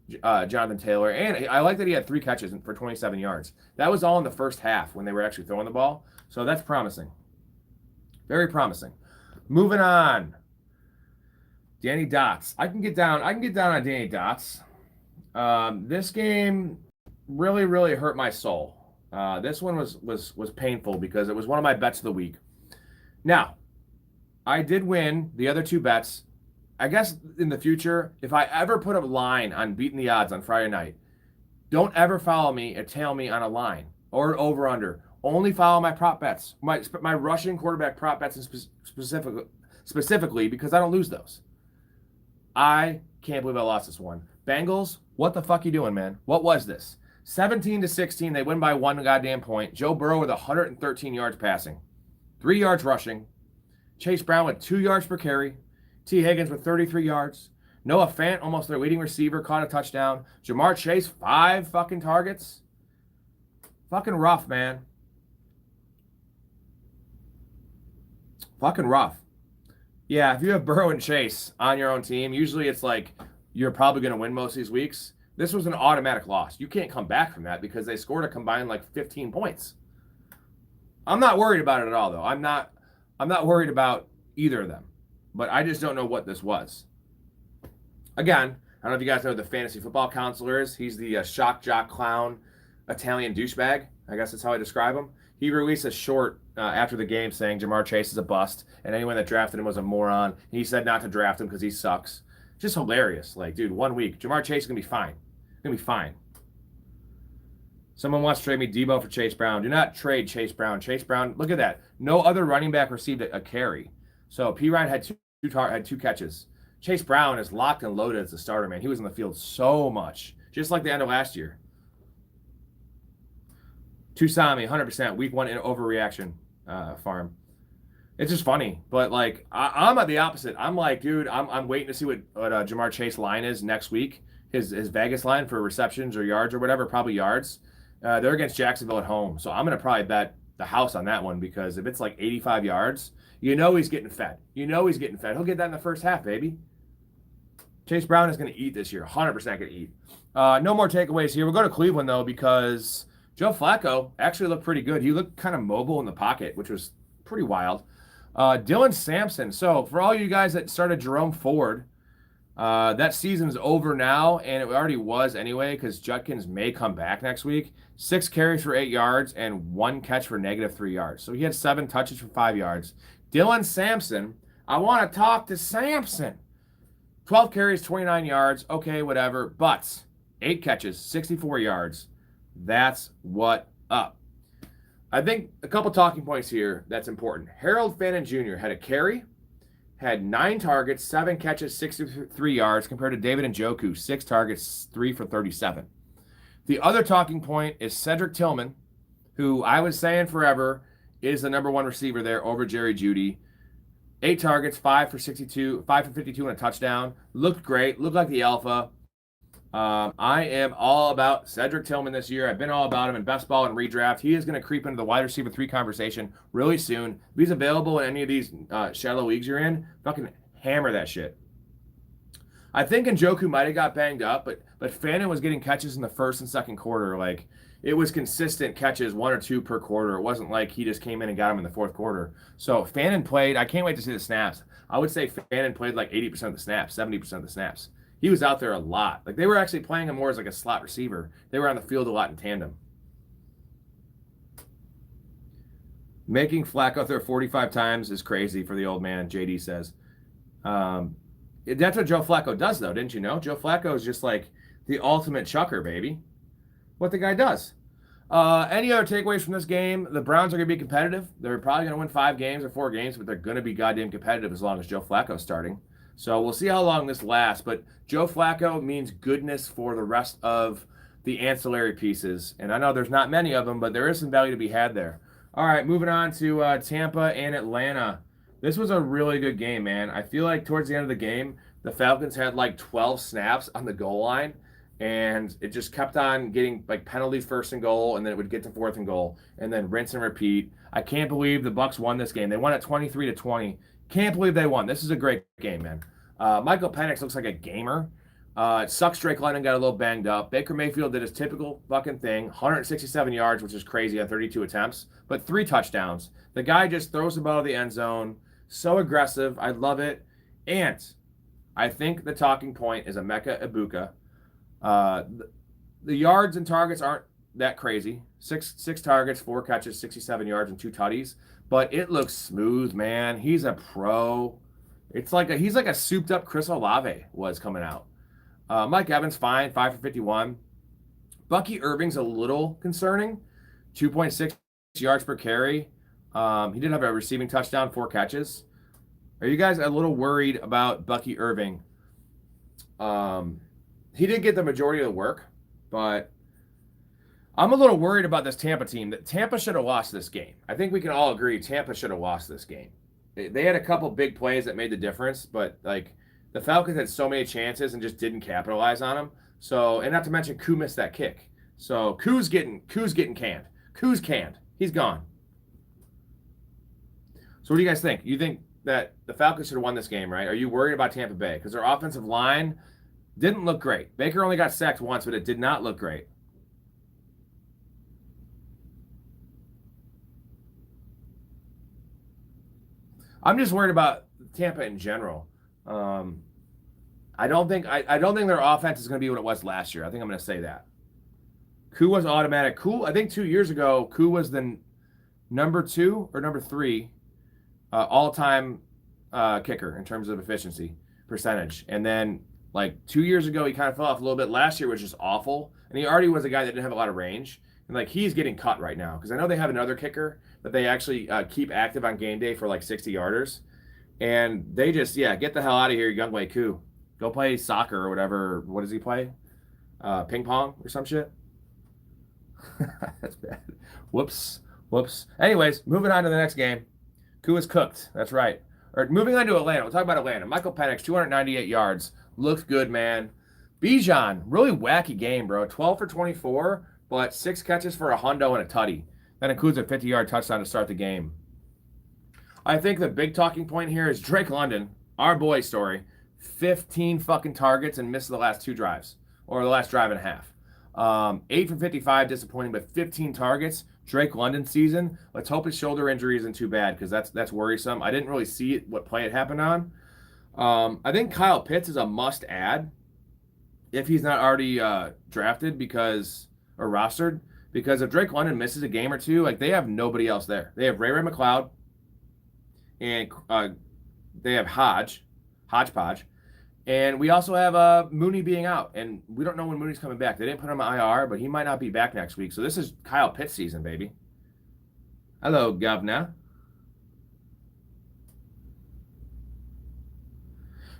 Jonathan Taylor. And I like that he had 3 catches for 27 yards. That was all in the first half when they were actually throwing the ball. So that's promising. Very promising. Moving on. Danny Dots. I can get down on Danny Dots. This game really, really hurt my soul. This one was painful because it was one of my bets of the week. Now, I did win the other 2 bets. I guess in the future, if I ever put a line on beating the odds on Friday night, don't ever follow me or tail me on a line or over under. Only follow my prop bets, my rushing quarterback prop bets specifically because I don't lose those. I can't believe I lost this one. Bengals, what the fuck you doing, man? What was this? 17-16, they win by 1 goddamn point. Joe Burrow with 113 yards passing, 3 yards rushing. Chase Brown with 2 yards per carry. T. Higgins with 33 yards. Noah Fant, almost their leading receiver, caught a touchdown. Jamar Chase, 5 fucking targets. Fucking rough, man. Fucking rough. Yeah, if you have Burrow and Chase on your own team, usually it's like you're probably going to win most of these weeks. This was an automatic loss. You can't come back from that because they scored a combined like 15 points. I'm not worried about it at all, though. I'm not worried about either of them. But I just don't know what this was. Again, I don't know if you guys know who the fantasy football counselor is. He's the shock jock clown Italian douchebag. I guess that's how I describe him. He released a short after the game saying Jamar Chase is a bust and anyone that drafted him was a moron. He said not to draft him because he sucks. Just hilarious. Like, dude, 1 week. Jamar Chase is going to be fine. Going to be fine. Someone wants to trade me Debo for Chase Brown. Do not trade Chase Brown. Chase Brown, look at that. No other running back received a carry. So P. Ryan had two catches. Chase Brown is locked and loaded as a starter, man. He was in the field so much, just like the end of last year. Tusami, 100%. Week 1 in overreaction farm. It's just funny, but like I'm at the opposite. I'm like, dude, I'm waiting to see what Jamar Chase line is next week. His Vegas line for receptions or yards or whatever, probably yards. They're against Jacksonville at home, so I'm gonna probably bet the house on that one because if it's like 85 yards, you know he's getting fed. He'll get that in the first half, baby. Chase Brown is gonna eat this year, 100% gonna eat. No more takeaways here. We'll go to Cleveland though because Joe Flacco actually looked pretty good. He looked kind of mobile in the pocket, which was pretty wild. Dylan Sampson. So for all you guys that started Jerome Ford, that season's over now, and it already was anyway because Judkins may come back next week. 6 carries for 8 yards and 1 catch for -3 yards. So he had 7 touches for 5 yards. Dylan Sampson, I want to talk to Sampson. 12 carries, 29 yards. Okay, whatever. But 8 catches, 64 yards. That's what up. I think a couple talking points here that's important. Harold Fannin Jr. had a carry, had 9 targets, 7 catches, 63 yards, compared to David Njoku, 6 targets, 3 for 37. The other talking point is Cedric Tillman, who I was saying forever is the number 1 receiver there over Jerry Jeudy. 8 targets, 5 for 52 and a touchdown. Looked great, looked like the alpha. I am all about Cedric Tillman this year. I've been all about him in best ball and redraft. He is going to creep into the wide receiver 3 conversation really soon. If he's available in any of these shallow leagues you're in, fucking hammer that shit. I think Njoku might have got banged up, but Fannin was getting catches in the first and second quarter. Like, it was consistent catches, 1 or 2 per quarter. It wasn't like he just came in and got him in the fourth quarter. So Fannin played. I can't wait to see the snaps. I would say Fannin played like 80% of the snaps, 70% of the snaps. He was out there a lot. Like, they were actually playing him more as like a slot receiver. They were on the field a lot in tandem. Making Flacco throw 45 times is crazy for the old man, JD says. That's what Joe Flacco does, though, didn't you know? Joe Flacco is just like the ultimate chucker, baby. What the guy does. Any other takeaways from this game? The Browns are going to be competitive. They're probably going to win 5 games or 4 games, but they're going to be goddamn competitive as long as Joe Flacco's starting. So we'll see how long this lasts. But Joe Flacco means goodness for the rest of the ancillary pieces. And I know there's not many of them, but there is some value to be had there. All right, moving on to Tampa and Atlanta. This was a really good game, man. I feel like towards the end of the game, the Falcons had like 12 snaps on the goal line, and it just kept on getting like penalties first and goal, and then it would get to 4th and goal, and then rinse and repeat. I can't believe the Bucs won this game. They won at 23-20. Can't believe they won. This is a great game, man. Michael Penix looks like a gamer. It sucks Drake London got a little banged up. Baker Mayfield did his typical fucking thing, 167 yards, which is crazy on 32 attempts, but 3 touchdowns. The guy just throws the ball to the end zone. So aggressive. I love it. And I think the talking point is Emeka Egbuka. The yards and targets aren't that crazy. Six targets, 4 catches, 67 yards, and 2 tutties. But it looks smooth, man. He's a pro. He's like a souped up Chris Olave was coming out. Mike Evans, fine, 5 for 51. Bucky Irving's a little concerning, 2.6 yards per carry. He did have a receiving touchdown, 4 catches. Are you guys a little worried about Bucky Irving? He did get the majority of the work, but I'm a little worried about this Tampa team. That Tampa should have lost this game. I think we can all agree Tampa should have lost this game. They had a couple big plays that made the difference, but like the Falcons had so many chances and just didn't capitalize on them. So, and not to mention Koo missed that kick. So Koo's getting canned. Koo's canned. He's gone. So what do you guys think? You think that the Falcons should have won this game, right? Are you worried about Tampa Bay? Because their offensive line didn't look great. Baker only got sacked once, but it did not look great. I'm just worried about Tampa in general. I don't think their offense is going to be what it was last year. I think I'm going to say that. Koo was automatic. Koo, I think 2 years ago, Koo was the number 2 or number 3 all-time kicker in terms of efficiency percentage. And then like 2 years ago, he kind of fell off a little bit. Last year was just awful. And he already was a guy that didn't have a lot of range. And like he's getting cut right now because I know they have another kicker that they actually keep active on game day for like 60-yarders. And they just, get the hell out of here, Younghoe Koo. Go play soccer or whatever. What does he play? Ping pong or some shit? That's bad. Whoops. Anyways, moving on to the next game. Koo is cooked. That's right. Or moving on to Atlanta. We'll talk about Atlanta. Michael Penix, 298 yards. Looked good, man. Bijan, really wacky game, bro. 12 for 24, but 6 catches for a hundo and a tutty. That includes a 50-yard touchdown to start the game. I think the big talking point here is Drake London, our boy story. 15 fucking targets and missed the last 2 drives, or the last drive and a half. 8 for 55, disappointing, but 15 targets. Drake London season. Let's hope his shoulder injury isn't too bad because that's worrisome. I didn't really see what play it happened on. I think Kyle Pitts is a must add if he's not already drafted or rostered, because if Drake London misses a game or 2, like they have nobody else there. They have Ray McLeod and they have Hodgepodge. And we also have Mooney being out, and we don't know when Mooney's coming back. They didn't put him on IR, but he might not be back next week. So this is Kyle Pitts season, baby. Hello, governor.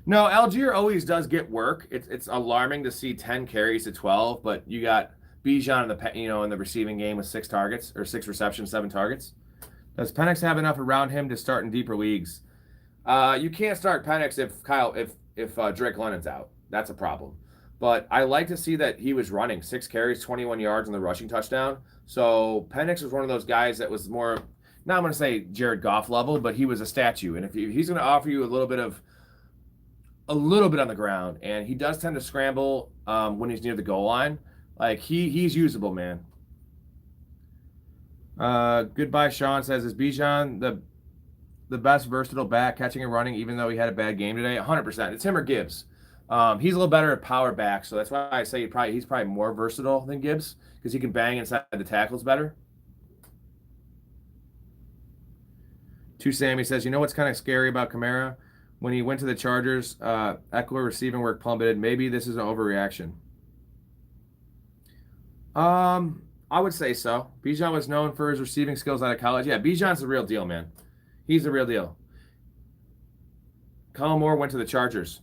No, Algier always does get work. It's alarming to see 10 carries to 12, but you got Bijan in the receiving game with 6 targets or 6 receptions, 7 targets. Does Penix have enough around him to start in deeper leagues? You can't start Penix if Drake London's out. That's a problem. But I like to see that he was running 6 carries, 21 yards on the rushing touchdown. So Penix was one of those guys that was more, not I'm going to say Jared Goff level, but he was a statue. And if he's going to offer you a little bit on the ground, and he does tend to scramble when he's near the goal line, like he's usable, man. Goodbye, Sean says, is Bijan the best versatile back catching and running, even though he had a bad game today? 100%. It's him or Gibbs. He's a little better at power back, so that's why I say he's probably more versatile than Gibbs because he can bang inside the tackles better. To Sammy says, you know what's kind of scary about Kamara? When he went to the Chargers, Eckler receiving work plummeted. Maybe this is an overreaction. I would say so. Bijan was known for his receiving skills out of college. Yeah, Bijan's the real deal, man. He's the real deal. Colin Moore went to the Chargers.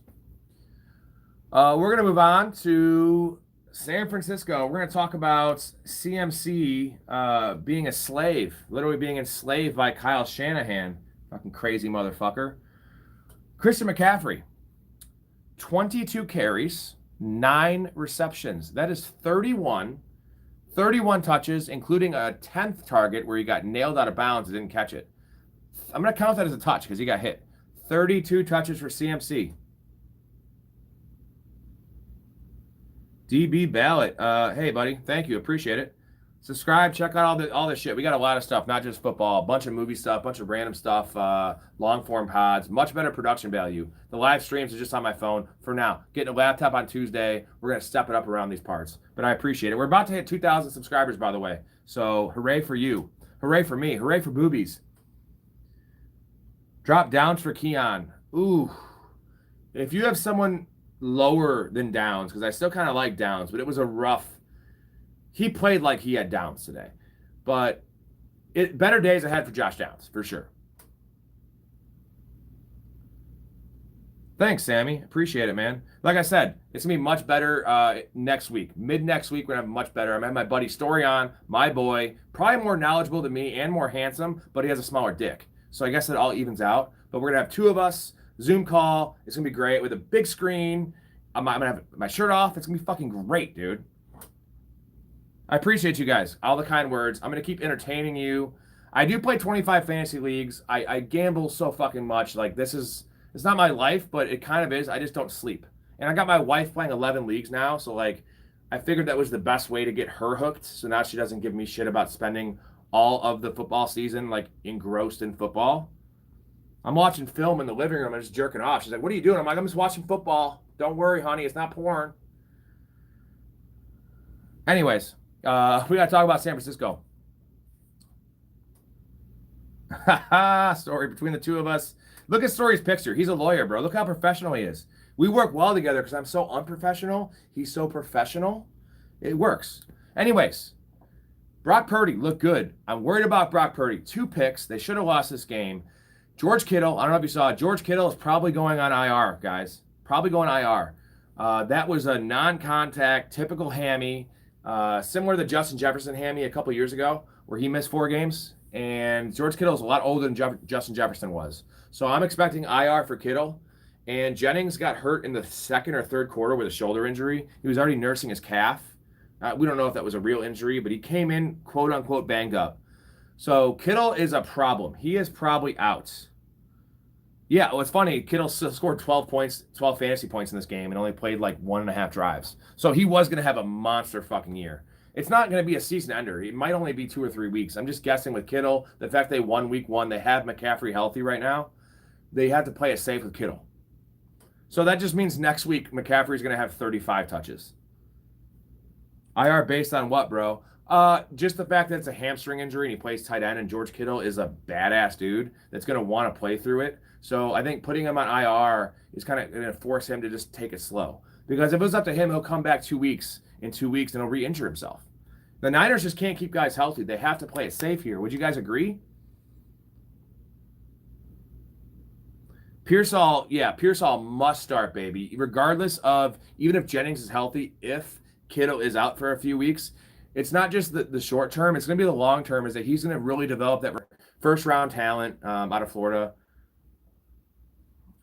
We're going to move on to San Francisco. We're going to talk about CMC being a slave, literally being enslaved by Kyle Shanahan. Fucking crazy motherfucker. Christian McCaffrey, 22 carries, 9 receptions. That is 31 touches, including a 10th target where he got nailed out of bounds and didn't catch it. I'm going to count that as a touch because he got hit. 32 touches for CMC. DB Ballot. Hey, buddy. Thank you. Appreciate it. Subscribe. Check out all this shit. We got a lot of stuff, not just football. A bunch of movie stuff, a bunch of random stuff, long-form pods, much better production value. The live streams are just on my phone for now. Getting a laptop on Tuesday. We're going to step it up around these parts. But I appreciate it. We're about to hit 2,000 subscribers, by the way. So hooray for you. Hooray for me. Hooray for boobies. Drop downs for Keon. Ooh. If you have someone lower than Downs, because I still kind of like Downs, but it was a rough. He played like he had Downs today, but better days ahead for Josh Downs for sure. Thanks, Sammy. Appreciate it, man. Like I said, it's gonna be much better next week. Mid next week, we're gonna have much better. I'm having my buddy Story on, my boy, probably more knowledgeable than me and more handsome, but he has a smaller dick. So I guess it all evens out. But we're gonna have 2 of us. Zoom call. It's going to be great with a big screen. I'm going to have my shirt off. It's going to be fucking great, dude. I appreciate you guys. All the kind words. I'm going to keep entertaining you. I do play 25 fantasy leagues. I gamble so fucking much. Like, it's not my life, but it kind of is. I just don't sleep. And I got my wife playing 11 leagues now. So, like, I figured that was the best way to get her hooked. So now she doesn't give me shit about spending all of the football season, like, engrossed in football. I'm watching film in the living room and just jerking off. She's like, what are you doing? I'm like, I'm just watching football. Don't worry, honey. It's not porn. Anyways, we got to talk about San Francisco. Story between the 2 of us. Look at Story's picture. He's a lawyer, bro. Look how professional he is. We work well together because I'm so unprofessional. He's so professional. It works. Anyways, Brock Purdy looked good. I'm worried about Brock Purdy. 2 picks. They should have lost this game. George Kittle, I don't know if you saw it. George Kittle is probably going on IR, guys. Probably going IR. That was a non-contact, typical hammy, similar to the Justin Jefferson hammy a couple years ago, where he missed 4 games. And George Kittle is a lot older than Justin Jefferson was. So I'm expecting IR for Kittle. And Jennings got hurt in the 2nd or 3rd quarter with a shoulder injury. He was already nursing his calf. We don't know if that was a real injury, but he came in, quote-unquote, banged up. So Kittle is a problem. He is probably out. Yeah, well, it's funny. Kittle scored 12 fantasy points in this game and only played like 1.5 drives. So he was going to have a monster fucking year. It's not going to be a season ender. It might only be 2 or 3 weeks. I'm just guessing with Kittle, the fact they won week 1, they have McCaffrey healthy right now. They have to play it safe with Kittle. So that just means next week McCaffrey's going to have 35 touches. IR based on what, bro? Just the fact that it's a hamstring injury and he plays tight end, and George Kittle is a badass dude that's going to want to play through it. So I think putting him on IR is kind of going to force him to just take it slow. Because if it was up to him, he'll come back 2 weeks, and he'll re-injure himself. The Niners just can't keep guys healthy. They have to play it safe here. Would you guys agree? Pearsall must start, baby. Regardless of, even if Jennings is healthy, if Kittle is out for a few weeks, it's not just the short term. It's going to be the long term, is that he's going to really develop that first-round talent out of Florida.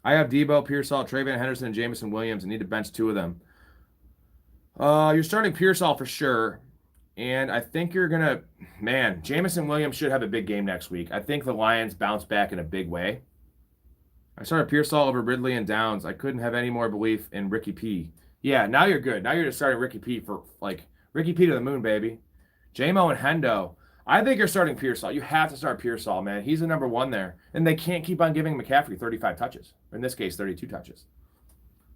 I have Debo, Pearsall, Travion Henderson, and Jameson Williams, and need to bench 2 of them. You're starting Pearsall for sure. And I think you're going to, man, Jamison Williams should have a big game next week. I think the Lions bounce back in a big way. I started Pearsall over Ridley and Downs. I couldn't have any more belief in Ricky P. Yeah, now you're good. Now you're just starting Ricky P for, like, Ricky P to the moon, baby. J-Mo and Hendo. I think you're starting Pearsall. You have to start Pearsall, man. He's the number one there. And they can't keep on giving McCaffrey 35 touches. In this case, 32 touches.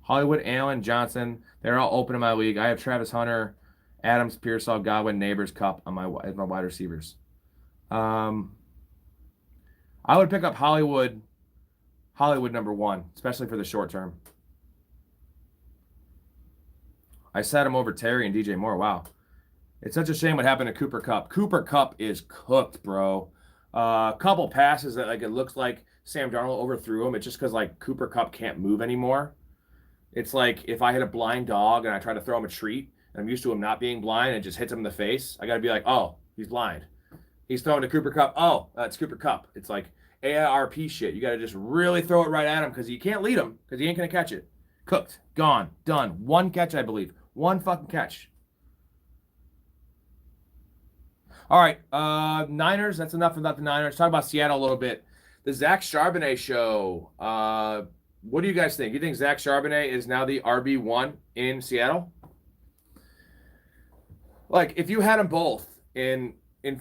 Hollywood, Allen, Johnson. They're all open in my league. I have Travis Hunter, Adams, Pearsall, Godwin, Neighbors, Cup on my wide receivers. I would pick up Hollywood number one, especially for the short term. I set him over Terry and DJ Moore. Wow. It's such a shame what happened to Cooper Kupp. Cooper Kupp is cooked, bro. A couple passes that, like, it looks like Sam Darnold overthrew him. It's just because, like, Cooper Kupp can't move anymore. It's like if I hit a blind dog and I try to throw him a treat, and I'm used to him not being blind, and it just hits him in the face, I got to be like, oh, he's blind. He's throwing to Cooper Kupp. Oh, that's Cooper Kupp. It's like AARP shit. You got to just really throw it right at him because you can't lead him because he ain't going to catch it. Cooked. Gone. Done. One catch, I believe. One fucking catch. All right, Niners. That's enough about the Niners. Talk about Seattle a little bit. The Zach Charbonnet show. What do you guys think? You think Zach Charbonnet is now the RB1 in Seattle? Like, if you had them both in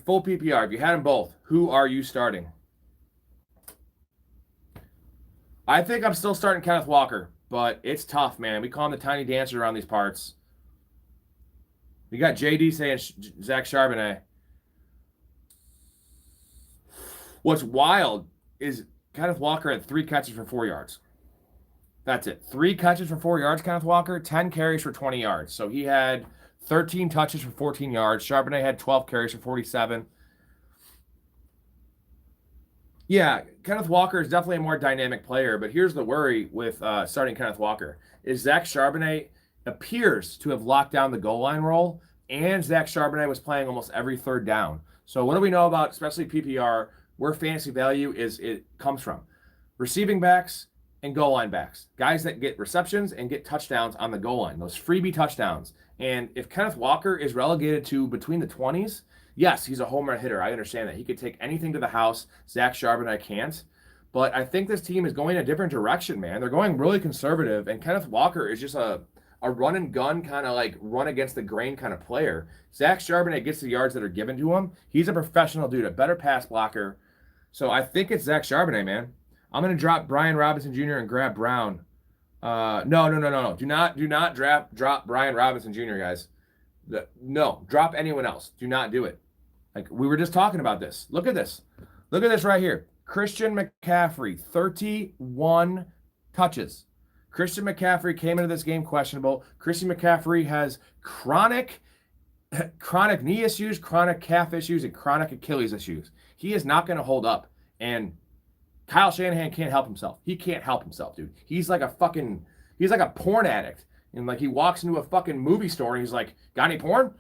full PPR, if you had them both, who are you starting? I think I'm still starting Kenneth Walker, but it's tough, man. We call him the tiny dancer around these parts. We got JD saying Zach Charbonnet. What's wild is Kenneth Walker had 3 catches for 4 yards. That's it. 3 catches for 4 yards, Kenneth Walker, 10 carries for 20 yards. So he had 13 touches for 14 yards. Charbonnet had 12 carries for 47. Yeah, Kenneth Walker is definitely a more dynamic player, but here's the worry with starting Kenneth Walker is Zach Charbonnet appears to have locked down the goal line role, and Zach Charbonnet was playing almost every third down. So what do we know about, especially PPR, where fantasy value comes from? Receiving backs and goal line backs. Guys that get receptions and get touchdowns on the goal line, those freebie touchdowns. And if Kenneth Walker is relegated to between the 20s, yes, he's a home run hitter. I understand that. He could take anything to the house. Zach Charbonnet can't. But I think this team is going a different direction, man. They're going really conservative, and Kenneth Walker is just a run and gun kind of like run against the grain kind of player. Zach Charbonnet gets the yards that are given to him. He's a professional dude, a better pass blocker. So I think it's Zach Charbonnet, man. I'm going to drop Brian Robinson Jr. and grab Brown. No. Do not drop Brian Robinson Jr., guys. No, drop anyone else. Do not do it. Like, we were just talking about this. Look at this. Look at this right here. Christian McCaffrey, 31 touches. Christian McCaffrey came into this game questionable. Christian McCaffrey has chronic knee issues, chronic calf issues, and chronic Achilles issues. He is not going to hold up. And Kyle Shanahan can't help himself. He can't help himself, dude. He's like a porn addict. And like he walks into a fucking movie store and he's like, got any porn?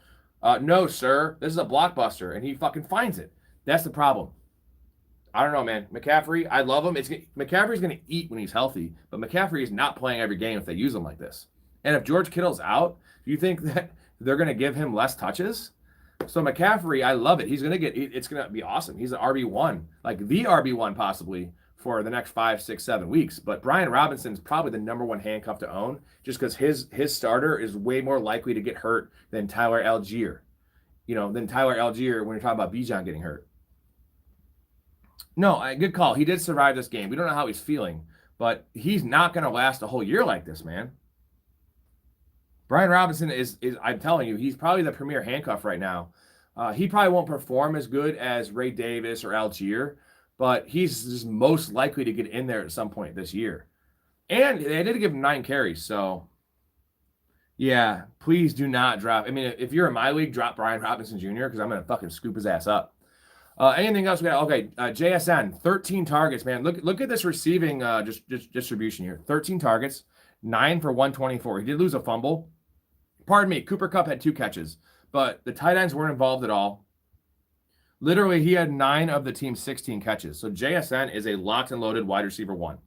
No, sir. This is a Blockbuster. And he fucking finds it. That's the problem. I don't know, man. McCaffrey, I love him. McCaffrey's going to eat when he's healthy, but McCaffrey is not playing every game if they use him like this. And if George Kittle's out, do you think that they're going to give him less touches? So McCaffrey, I love it. It's going to be awesome. He's an RB1, like the RB1 possibly for the next 5, 6, 7 weeks. But Brian Robinson's probably the number one handcuff to own just because his starter is way more likely to get hurt than Tyler Algier. Than Tyler Algier when you're talking about Bijan getting hurt. No, good call. He did survive this game. We don't know how he's feeling, but he's not going to last a whole year like this, man. Brian Robinson is I'm telling you, he's probably the premier handcuff right now. He probably won't perform as good as Ray Davis or Algier, but he's just most likely to get in there at some point this year. And they did give him 9 carries, so yeah, please do not drop. I mean, if you're in my league, drop Brian Robinson Jr. because I'm going to fucking scoop his ass up. Anything else we got? Okay, JSN, 13 targets, man. Look at this receiving just distribution here. 13 targets, 9 for 124. He did lose a fumble. Pardon me, Cooper Kupp had 2 catches, but the tight ends weren't involved at all. Literally, he had 9 of the team's 16 catches. So JSN is a locked and loaded wide receiver 1.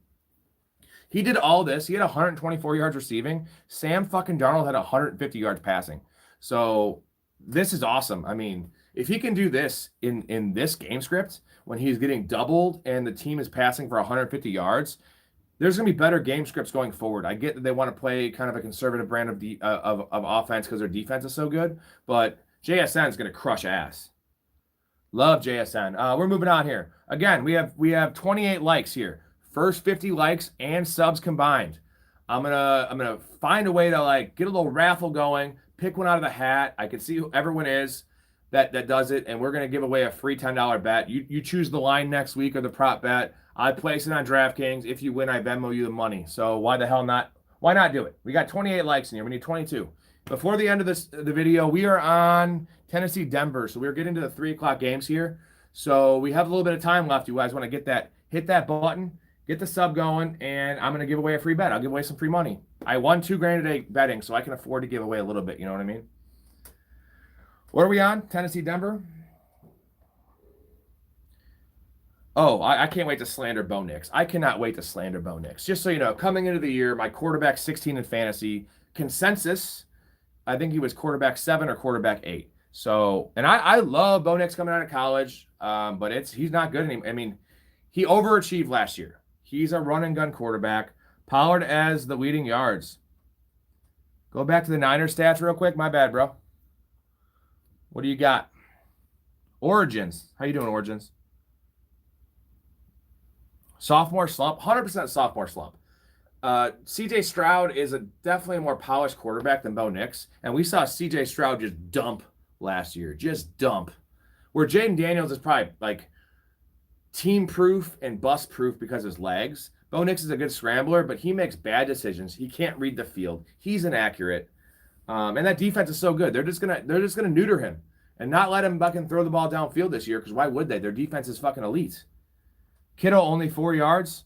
He did all this. He had 124 yards receiving. Sam fucking Darnold had 150 yards passing. So this is awesome. I mean, if he can do this in this game script when he's getting doubled and the team is passing for 150 yards, there's going to be better game scripts going forward. I get that they want to play kind of a conservative brand of offense because their defense is so good, but JSN is going to crush ass. Love JSN. We're moving on here. Again, we have 28 likes here. First 50 likes and subs combined. I'm gonna find a way to like get a little raffle going, pick one out of the hat. I can see who everyone is that does it, and we're gonna give away a free $10 bet. You choose the line next week or the prop bet. I place it on DraftKings. If you win, I Venmo you the money. So why the hell not? Why not do it? We got 28 likes in here. We need 22. Before the end of the video, we are on Tennessee, Denver. So we're getting to the 3 o'clock games here. So we have a little bit of time left. You guys want to hit that button, get the sub going, and I'm going to give away a free bet. I'll give away some free money. I won $2,000 a day betting, so I can afford to give away a little bit. You know what I mean? What are we on? Tennessee, Denver? Oh, I can't wait to slander Bo Nix. I cannot wait to slander Bo Nix. Just so you know, coming into the year, my quarterback 16 in fantasy. Consensus, I think he was quarterback 7 or quarterback 8. So, and I love Bo Nix coming out of college, but he's not good anymore. I mean, he overachieved last year. He's a run and gun quarterback. Pollard as the leading yards. Go back to the Niners stats real quick. My bad, bro. What do you got? Origins. How you doing, Origins? Sophomore slump. 100% sophomore slump. CJ Stroud is definitely a more polished quarterback than Bo Nix. And we saw CJ Stroud just dump last year. Just dump. Where Jaden Daniels is probably like team-proof and bust-proof because of his legs. Bo Nix is a good scrambler, but he makes bad decisions. He can't read the field. He's inaccurate. And that defense is so good. They're just gonna neuter him and not let him fucking throw the ball downfield this year, because why would they? Their defense is fucking elite. Kittle only 4 yards.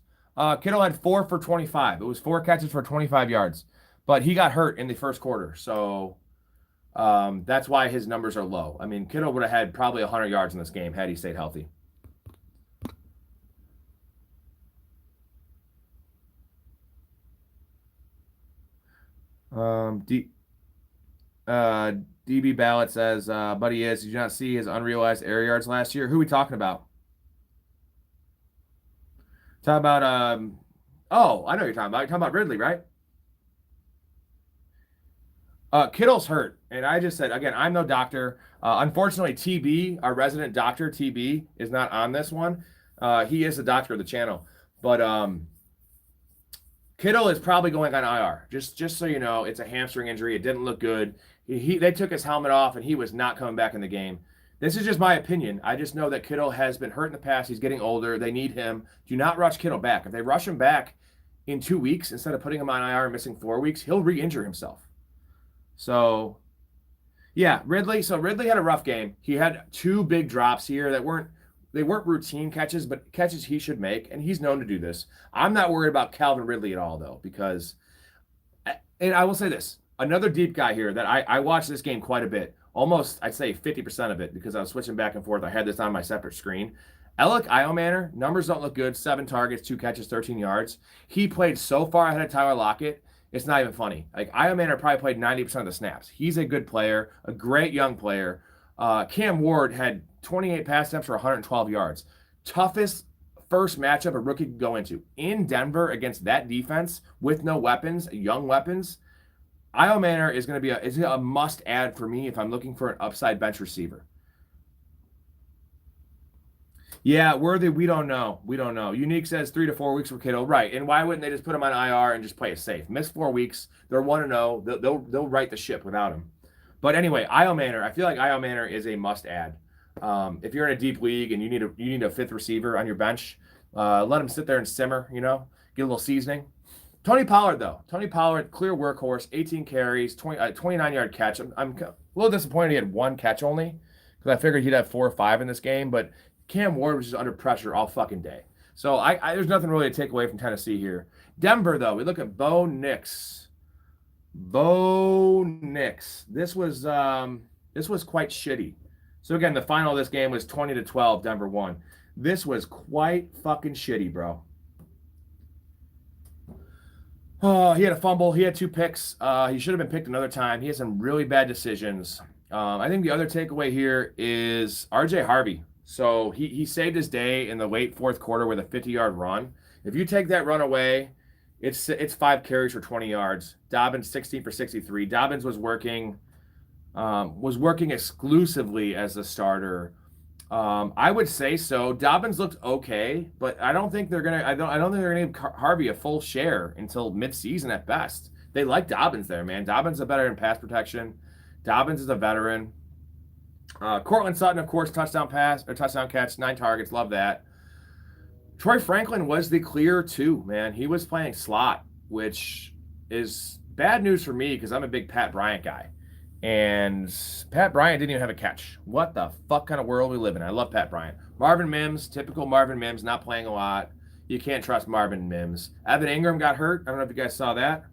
Kittle had 4 for 25. It was 4 catches for 25 yards. But he got hurt in the first quarter. So that's why his numbers are low. I mean, Kittle would have had probably 100 yards in this game had he stayed healthy. DB Ballot says, Buddy did you not see his unrealized air yards last year? Who are we talking about? Talk about, oh, I know what you're talking about. You're talking about Ridley, right? Kittle's hurt. And I just said, again, I'm no doctor. Unfortunately, TB, our resident doctor, TB, is not on this one. He is the doctor of the channel. But Kittle is probably going on IR. Just so you know, it's a hamstring injury. It didn't look good. They took his helmet off, and he was not coming back in the game. This is just my opinion. I just know that Kittle has been hurt in the past. He's getting older. They need him. Do not rush Kittle back. If they rush him back in 2 weeks instead of putting him on IR and missing 4 weeks, he'll re-injure himself. So, yeah, Ridley. So Ridley had a rough game. He had 2 big drops here that weren't routine catches, but catches he should make, and he's known to do this. I'm not worried about Calvin Ridley at all, though, because, and I will say this, another deep guy here that I watched this game quite a bit. Almost, I'd say 50% of it, because I was switching back and forth. I had this on my separate screen. Alec Iomanner, numbers don't look good. 7 targets, 2 catches, 13 yards. He played so far ahead of Tyler Lockett, it's not even funny. Like, Iomanner probably played 90% of the snaps. He's a good player, a great young player. Cam Ward had 28 pass attempts for 112 yards. Toughest first matchup a rookie could go into. In Denver against that defense with no weapons, young weapons, Iomanner is going to be a must-add for me if I'm looking for an upside bench receiver. Yeah, Worthy, we don't know. We don't know. Unique says 3 to 4 weeks for Kittle. Right, and why wouldn't they just put him on IR and just play it safe? Miss 4 weeks. They're 1-0. They'll right the ship without him. But anyway, Iomanner, I feel like Iomanner is a must-add. If you're in a deep league and you need a 5th receiver on your bench, let him sit there and simmer, get a little seasoning. Tony Pollard, though. Tony Pollard, clear workhorse, 18 carries, 29-yard catch. I'm a little disappointed he had 1 catch only, because I figured he'd have 4 or 5 in this game, but Cam Ward was just under pressure all fucking day. So there's nothing really to take away from Tennessee here. Denver, though, we look at Bo Nix. Bo Nix. This was quite shitty. So again, the final of this game was 20-12, Denver won. This was quite fucking shitty, bro. Oh, he had a fumble. He had 2 picks. He should have been picked another time. He had some really bad decisions. I think the other takeaway here is RJ Harvey. So he saved his day in the late fourth quarter with a 50-yard run. If you take that run away, it's 5 carries for 20 yards. Dobbins 16 for 63. Dobbins was working exclusively as a starter. I would say so. Dobbins looked okay, but I don't think they're gonna. I don't think they're gonna give Harvey a full share until midseason at best. They like Dobbins there, man. Dobbins is better in pass protection. Dobbins is a veteran. Cortland Sutton, of course, touchdown catch, 9 targets. Love that. Troy Franklin was the clear 2, man. He was playing slot, which is bad news for me because I'm a big Pat Bryant guy. And Pat Bryant didn't even have a catch. What the fuck kind of world we live in? I love Pat Bryant. Marvin Mims, typical Marvin Mims, not playing a lot. You can't trust Marvin Mims. Evan Ingram got hurt. I don't know if you guys saw that.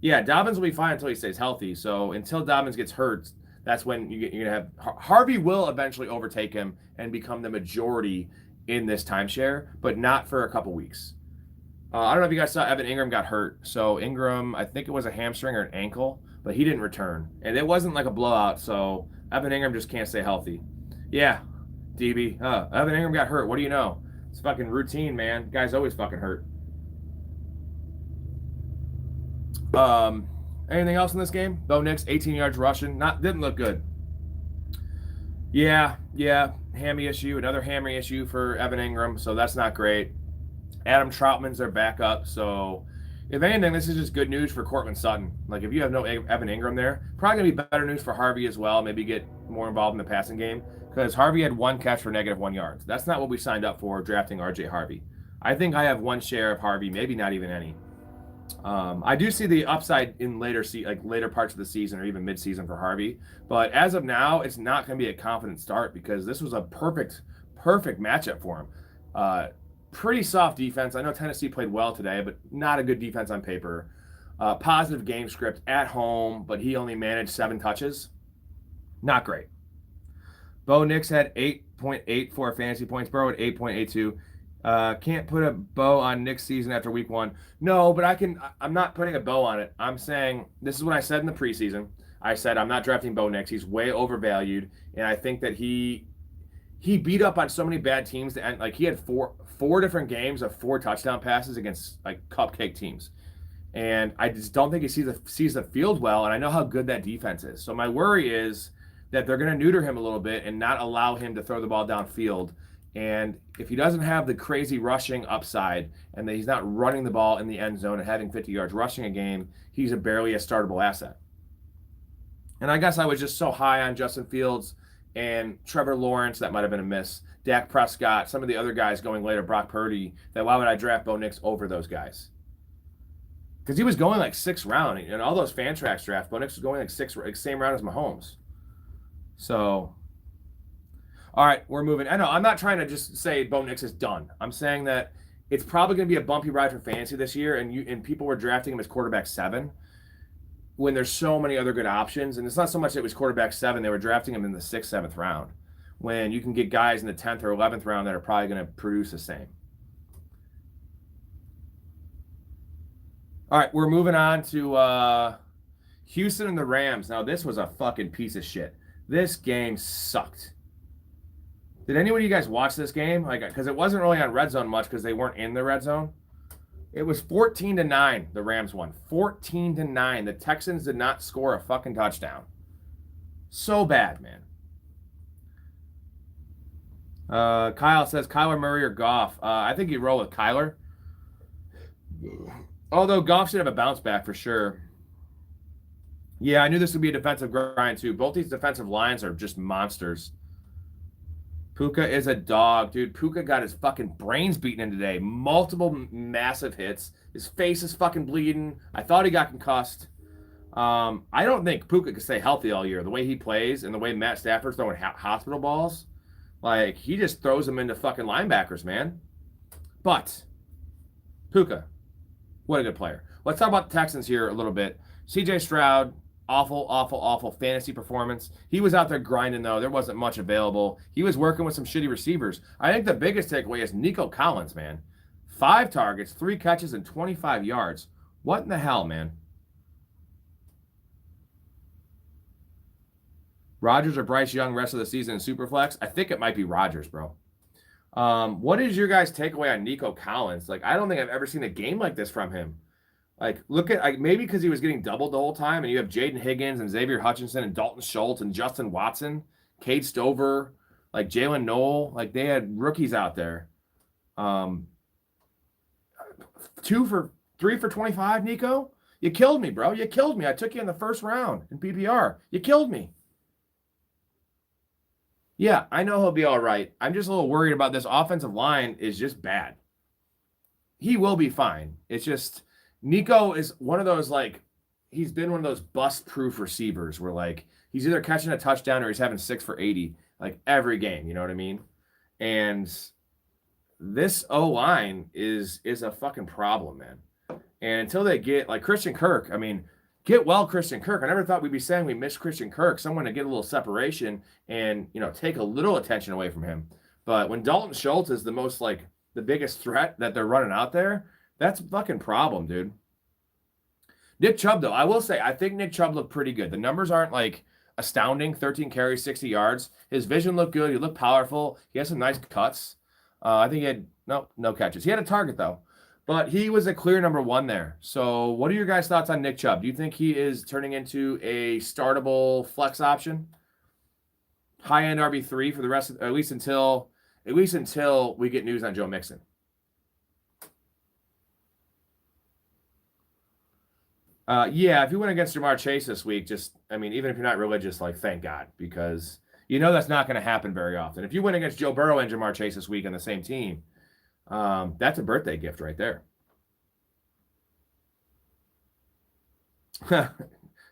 Yeah, Dobbins will be fine until he stays healthy. So until Dobbins gets hurt, that's when you're going to have Harvey will eventually overtake him and become the majority in this timeshare, but not for a couple weeks. I don't know if you guys saw Evan Ingram got hurt. So Ingram, I think it was a hamstring or an ankle, but he didn't return. And it wasn't like a blowout, so Evan Ingram just can't stay healthy. Yeah, DB. Evan Ingram got hurt. What do you know? It's fucking routine, man. Guy's always fucking hurt. Anything else in this game? Bo Nix, 18 yards rushing. Didn't look good. Yeah. Hammy issue. Another hammy issue for Evan Ingram, so that's not great. Adam Troutman's their backup, so if anything, this is just good news for Cortland Sutton. Like, if you have no Evan Ingram there, probably going to be better news for Harvey as well. Maybe get more involved in the passing game because Harvey had 1 catch for -1 yards. That's not what we signed up for drafting RJ Harvey. I think I have 1 share of Harvey, maybe not even any. I do see the upside in later parts of the season or even mid-season for Harvey. But as of now, it's not going to be a confident start because this was a perfect matchup for him. Pretty soft defense. I know Tennessee played well today, but not a good defense on paper. Positive game script at home, but he only managed 7 touches. Not great. Bo Nix had 8.84 fantasy points. Burrow at 8.82. Can't put a bow on Nick's season after week 1. No, but I'm not putting a bow on it. I'm saying, this is what I said in the preseason. I said, I'm not drafting Bo Nix. He's way overvalued. And I think that he beat up on so many bad teams that, like, he had four different games of 4 touchdown passes against like cupcake teams. And I just don't think he sees the field well. And I know how good that defense is. So my worry is that they're going to neuter him a little bit and not allow him to throw the ball downfield. And if he doesn't have the crazy rushing upside and that he's not running the ball in the end zone and having 50 yards rushing a game, he's barely a startable asset. And I guess I was just so high on Justin Fields and Trevor Lawrence, that might have been a miss. Dak Prescott, some of the other guys going later, Brock Purdy, that why would I draft Bo Nix over those guys? Because he was going like 6th round. And all those Fantrax drafts, Bo Nix was going like same round as Mahomes. So, all right, we're moving. I know, I'm not trying to just say Bo Nix is done. I'm saying that it's probably going to be a bumpy ride for fantasy this year, and people were drafting him as quarterback 7 when there's so many other good options. And it's not so much that it was quarterback 7, they were drafting him in the 6th, 7th round, when you can get guys in the 10th or 11th round that are probably going to produce the same. All right, we're moving on to Houston and the Rams. Now, this was a fucking piece of shit. This game sucked. Did anyone of you guys watch this game? Like, because it wasn't really on Red Zone much because they weren't in the Red Zone. It was 14-9. The Rams won 14-9. The Texans did not score a fucking touchdown. So bad, man. Kyle says Kyler Murray or Goff. I think you roll with Kyler. Although Goff should have a bounce back for sure. Yeah, I knew this would be a defensive grind too. Both these defensive lines are just monsters. Puka is a dog, dude. Puka got his fucking brains beaten in today. Multiple massive hits. His face is fucking bleeding. I thought he got concussed. I don't think Puka can stay healthy all year. The way he plays and the way Matt Stafford's throwing hospital balls, like, he just throws them into fucking linebackers, man. But Puka, what a good player. Let's talk about the Texans here a little bit. CJ Stroud, awful fantasy performance. He was out there grinding, though. There wasn't much available. He was working with some shitty receivers. I think the biggest takeaway is Nico Collins, man. 5 targets, 3 catches, and 25 yards. What in the hell, man? Rodgers or Bryce Young rest of the season in Superflex? I think it might be Rodgers, bro. What is your guys' takeaway on Nico Collins? Like, I don't think I've ever seen a game like this from him. Like, look at like maybe because he was getting doubled the whole time, and you have Jaden Higgins and Xavier Hutchinson and Dalton Schultz and Justin Watson, Cade Stover, like Jalen Noel, like they had rookies out there. Um, 3 for 25, Nico. You killed me, bro. You killed me. I took you in the first round in PPR. You killed me. Yeah, I know he'll be all right. I'm just a little worried about this offensive line is just bad. He will be fine. It's just Nico is one of those like he's been one of those bust-proof receivers where like he's either catching a touchdown or he's having 6 for 80 like every game, you know what I mean? And this O-line is a fucking problem, man. And until they get like Christian Kirk, I mean, get well Christian Kirk. I never thought we'd be saying we missed Christian Kirk, someone to get a little separation and, you know, take a little attention away from him. But when Dalton Schultz is the most like the biggest threat that they're running out there, that's a fucking problem, dude. Nick Chubb, though, I will say, I think Nick Chubb looked pretty good. The numbers aren't like astounding. 13 carries, 60 yards. His vision looked good. He looked powerful. He has some nice cuts. I think he had no catches. He had a target, though. But he was a clear number one there. So what are your guys' thoughts on Nick Chubb? Do you think he is turning into a startable flex option? High-end RB3 for the rest of, at least until we get news on Joe Mixon. Yeah, if you went against Jamar Chase this week, even if you're not religious, like, thank God, because you know that's not going to happen very often. If you went against Joe Burrow and Jamar Chase this week on the same team, that's a birthday gift right there.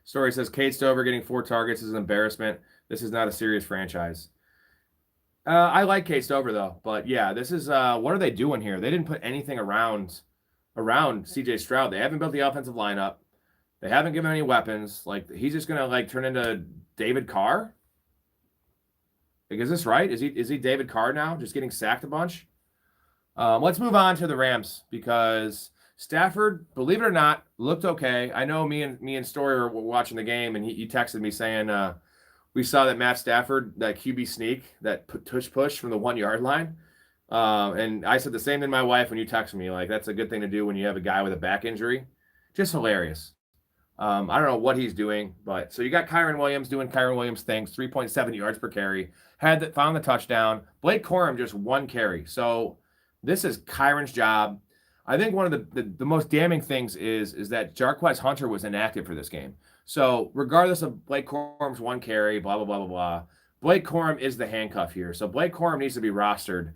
Story says, Cade Stover getting 4 targets is an embarrassment. This is not a serious franchise. I like Cade Stover, though. But, yeah, this is what are they doing here? They didn't put anything around C.J. Stroud. They haven't built the offensive lineup. They haven't given any weapons. Like, he's just going to, like, turn into David Carr? Like, is this right? Is he David Carr now, just getting sacked a bunch? Let's move on to the Rams because Stafford, believe it or not, looked okay. I know me and Story were watching the game, and he texted me saying we saw that Matt Stafford, that QB sneak, that push from the 1 yard line. And I said the same thing to my wife when you texted me. Like, that's a good thing to do when you have a guy with a back injury. Just hilarious. I don't know what he's doing, but so you got Kyren Williams doing Kyren Williams things, 3.7 yards per carry, found the touchdown. Blake Corum just 1 carry. So this is Kyren's job. I think one of the most damning things is that Jarquez Hunter was inactive for this game. So regardless of Blake Corum's 1 carry, blah, blah, blah, blah, blah, Blake Corum is the handcuff here. So Blake Corum needs to be rostered,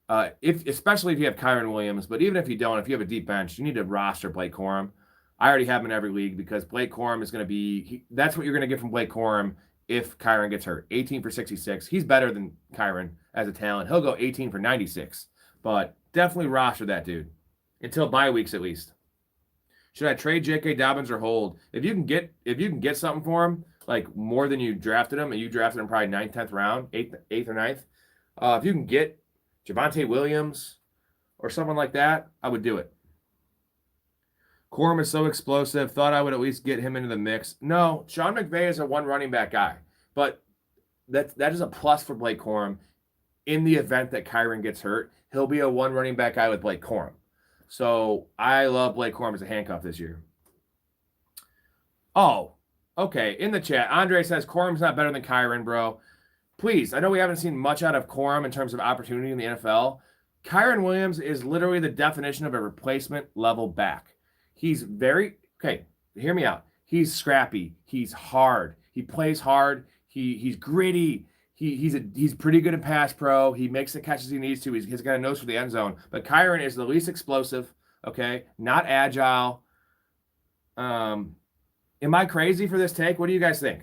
especially if you have Kyren Williams. But even if you don't, if you have a deep bench, you need to roster Blake Corum. I already have him in every league because Blake Corum is going to be that's what you're going to get from Blake Corum if Kyren gets hurt. 18 for 66. He's better than Kyren as a talent. He'll go 18 for 96. But definitely roster that dude until bye weeks at least. Should I trade J.K. Dobbins or hold? If you can get something for him, like more than you drafted him, and you drafted him probably 9th, 10th round, 8th or 9th, if you can get Javonte Williams or someone like that, I would do it. Corum is so explosive. Thought I would at least get him into the mix. No, Sean McVay is a 1 running back guy, but that is a plus for Blake Corum. In the event that Kyren gets hurt, he'll be a 1 running back guy with Blake Corum. So I love Blake Corum as a handcuff this year. Oh, okay. In the chat, Andre says Corum's not better than Kyren, bro. Please, I know we haven't seen much out of Corum in terms of opportunity in the NFL. Kyren Williams is literally the definition of a replacement level back. He's hear me out. He's scrappy. He's hard. He plays hard. He's gritty. He's pretty good at pass pro. He makes the catches he needs to. He's got a nose for the end zone. But Kyren is the least explosive, okay? Not agile. Am I crazy for this take? What do you guys think?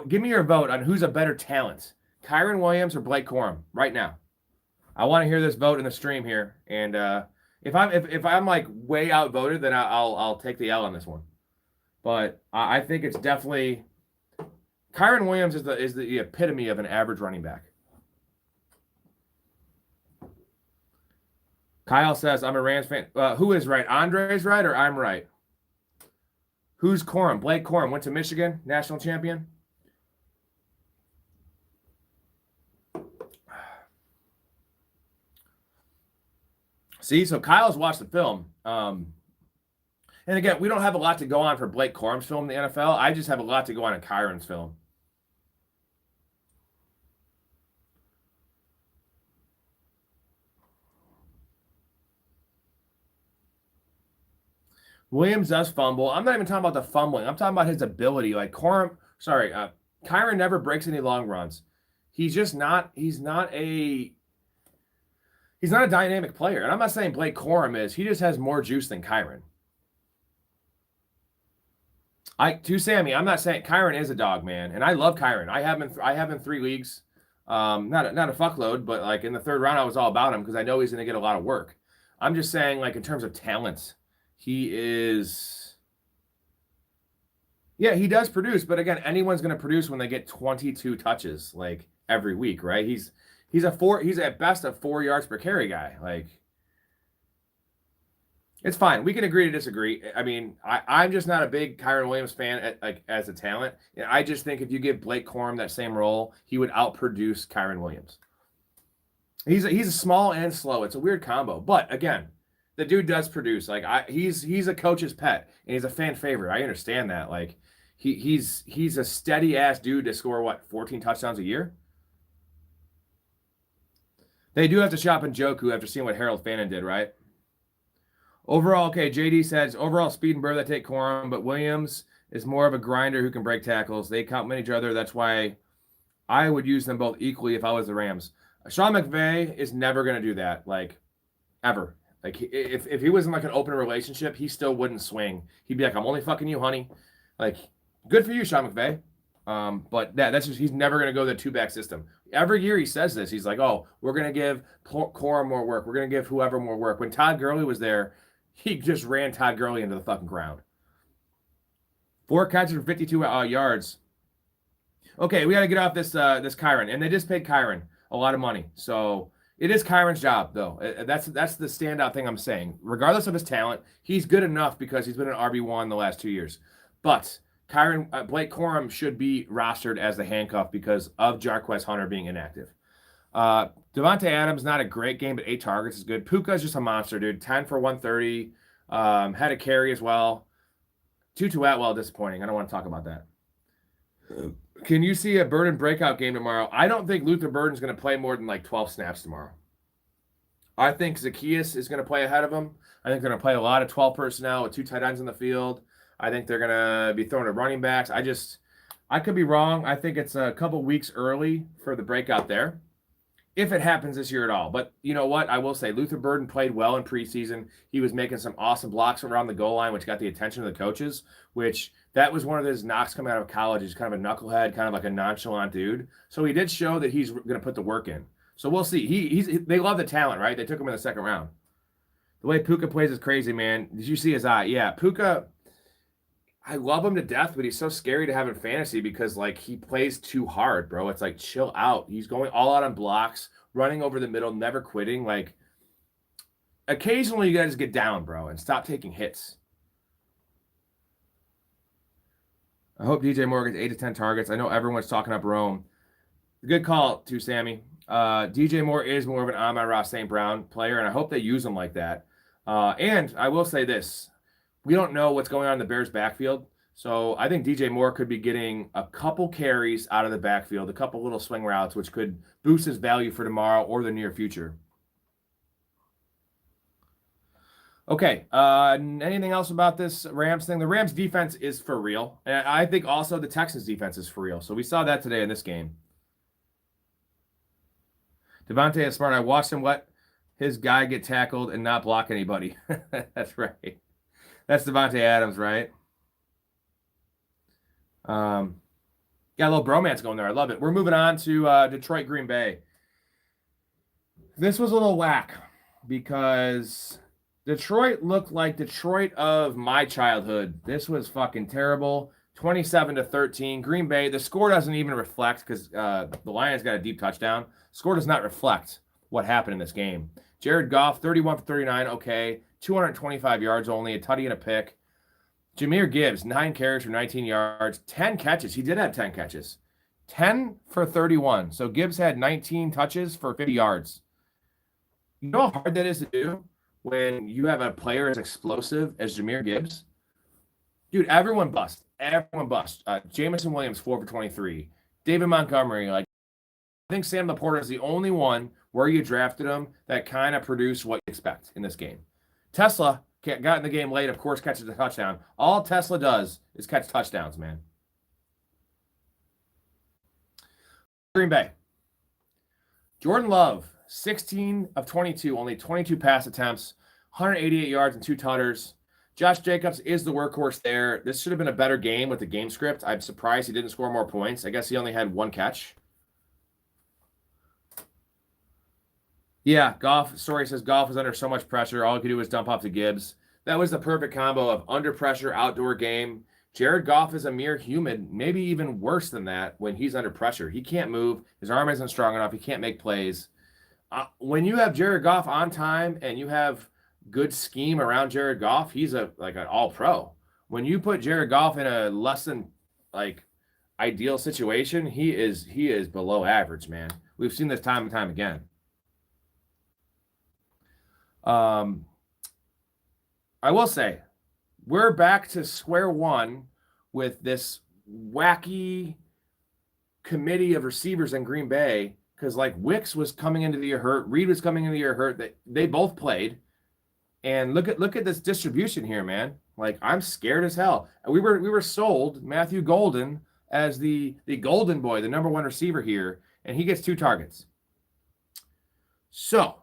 Give me your vote on who's a better talent, Kyren Williams or Blake Corum right now. I want to hear this vote in the stream here. And if I'm like way outvoted, then I'll take the L on this one. But I think it's definitely Kyren Williams is the epitome of an average running back. Kyle says I'm a Rams fan. Who is right? Andre's right or I'm right? Who's Corum? Blake Corum went to Michigan, national champion. See, so Kyle's watched the film. And again, we don't have a lot to go on for Blake Corum's film in the NFL. I just have a lot to go on in Kyron's film. Williams does fumble. I'm not even talking about the fumbling. I'm talking about his ability. Like Kyron never breaks any long runs. He's not a dynamic player. And I'm not saying Blake Corum is. He just has more juice than Kyron. To Sammy, I'm not saying Kyron is a dog, man. And I love Kyron. I have him in 3 leagues. Not a fuckload, but like in the third round, I was all about him because I know he's going to get a lot of work. I'm just saying, like, in terms of talent, he does produce, but again, anyone's going to produce when they get 22 touches like every week, right? He's at best a 4 yards per carry guy. Like, it's fine. We can agree to disagree. I mean, I'm just not a big Kyron Williams fan as a talent. I just think if you give Blake Corum that same role, he would outproduce Kyron Williams. He's small and slow. It's a weird combo, but again, the dude does produce. Like he's a coach's pet and he's a fan favorite. I understand that. Like he's a steady ass dude to score 14 touchdowns a year. They do have to shop in Njoku after seeing what Harold Fannin did, right? Overall, okay, JD says overall speed and burr that take Corum, but Williams is more of a grinder who can break tackles. They complement each other. That's why I would use them both equally if I was the Rams. Sean McVay is never going to do that, like, ever. Like, if he was in, like, an open relationship, he still wouldn't swing. He'd be like, I'm only fucking you, honey. Like, good for you, Sean McVay. But that's just, he's never going to go the two-back system. Every year he says this. He's like, oh, we're going to give Corum more work. We're going to give whoever more work. When Todd Gurley was there, he just ran Todd Gurley into the fucking ground. 4 catches for 52 yards. Okay, we got to get off this Kyron. And they just paid Kyron a lot of money. So it is Kyron's job, though. That's the standout thing I'm saying. Regardless of his talent, he's good enough because he's been an RB1 the last 2 years. But Blake Corum should be rostered as the handcuff because of Jarquez Hunter being inactive. Devontae Adams, not a great game, but 8 targets is good. Puka's just a monster, dude. 10 for 130. Had a carry as well. Tutu Atwell, disappointing. I don't want to talk about that. Can you see a Burden breakout game tomorrow? I don't think Luther Burden's going to play more than like 12 snaps tomorrow. I think Zacchaeus is going to play ahead of him. I think they're going to play a lot of 12 personnel with 2 tight ends in the field. I think they're going to be throwing to running backs. I could be wrong. I think it's a couple weeks early for the breakout there, if it happens this year at all. But you know what? I will say Luther Burden played well in preseason. He was making some awesome blocks around the goal line, which got the attention of the coaches, which that was one of his knocks coming out of college. He's kind of a knucklehead, kind of like a nonchalant dude. So he did show that he's going to put the work in. So we'll see. They love the talent, right? They took him in the second round. The way Puka plays is crazy, man. Did you see his eye? Yeah, Puka, I love him to death, but he's so scary to have in fantasy because, like, he plays too hard, bro. It's like, chill out. He's going all out on blocks, running over the middle, never quitting. Like, occasionally you guys get down, bro, and stop taking hits. I hope DJ Moore gets 8 to 10 targets. I know everyone's talking up Rome. Good call, too, Sammy. DJ Moore is more of an Amon-Ra St. Brown player, and I hope they use him like that. And I will say this. We don't know what's going on in the Bears' backfield. So I think DJ Moore could be getting a couple carries out of the backfield, a couple little swing routes, which could boost his value for tomorrow or the near future. Okay, anything else about this Rams thing? The Rams defense is for real. And I think also the Texans defense is for real. So we saw that today in this game. Devontae is smart. I watched him let his guy get tackled and not block anybody. That's right. That's Devontae Adams, right? Got a little bromance going there. I love it. We're moving on to Detroit, Green Bay. This was a little whack because Detroit looked like Detroit of my childhood. This was fucking terrible. 27-13. Green Bay, the score doesn't even reflect because the Lions got a deep touchdown. Score does not reflect what happened in this game. Jared Goff, 31 for 39, okay. 225 yards only, a tutty and a pick. Jahmyr Gibbs, 9 carries for 19 yards, 10 catches. He did have 10 catches. 10 for 31. So Gibbs had 19 touches for 50 yards. You know how hard that is to do when you have a player as explosive as Jahmyr Gibbs? Dude, everyone bust. Everyone bust. Jameson Williams, 4 for 23. David Montgomery, like, I think Sam Laporta is the only one where you drafted him that kind of produced what you expect in this game. Tesla got in the game late, of course, catches a touchdown. All Tesla does is catch touchdowns, man. Green Bay. Jordan Love, 16 of 22, only 22 pass attempts, 188 yards and 2 tutters. Josh Jacobs is the workhorse there. This should have been a better game with the game script. I'm surprised he didn't score more points. I guess he only had 1 catch. Yeah, Goff, story says Goff was under so much pressure. All he could do was dump off to Gibbs. That was the perfect combo of under pressure, outdoor game. Jared Goff is a mere human, maybe even worse than that when he's under pressure. He can't move. His arm isn't strong enough. He can't make plays. When you have Jared Goff on time and you have good scheme around Jared Goff, he's like an all-pro. When you put Jared Goff in a less than ideal situation, he is below average, man. We've seen this time and time again. I will say, we're back to square one with this wacky committee of receivers in Green Bay because Wicks was coming into the year hurt, Reed was coming into the year hurt. They both played, and look at this distribution here, man. I'm scared as hell. We were sold Matthew Golden as the golden boy, the number 1 receiver here, and he gets 2 targets. So.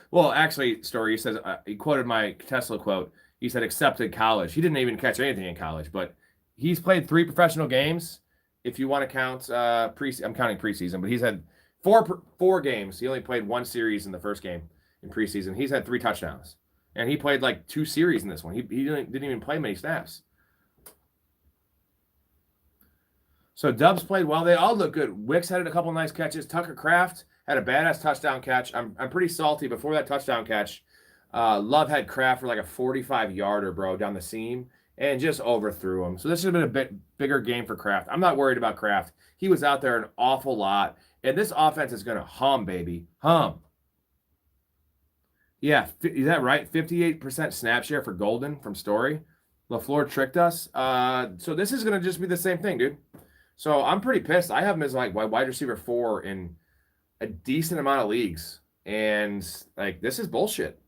Well, actually, Story says he quoted my Tesla quote. He said, "Accepted college." He didn't even catch anything in college, but he's played 3 professional games. If you want to count I'm counting preseason, but he's had four games. He only played 1 series in the first game in preseason. He's had 3 touchdowns, and he played 2 series in this one. He didn't even play many snaps. So Dubs played well. They all look good. Wicks had a couple nice catches. Tucker Kraft had a badass touchdown catch. I'm pretty salty before that touchdown catch. Love had Kraft for a 45-yarder, bro, down the seam and just overthrew him. So this should have been a bit bigger game for Kraft. I'm not worried about Kraft. He was out there an awful lot. And this offense is going to hum, baby. Hum. Yeah, is that right? 58% snap share for Golden from Story. LaFleur tricked us. So this is going to just be the same thing, dude. So I'm pretty pissed. I have him as wide receiver 4 in a decent amount of leagues, and this is bullshit.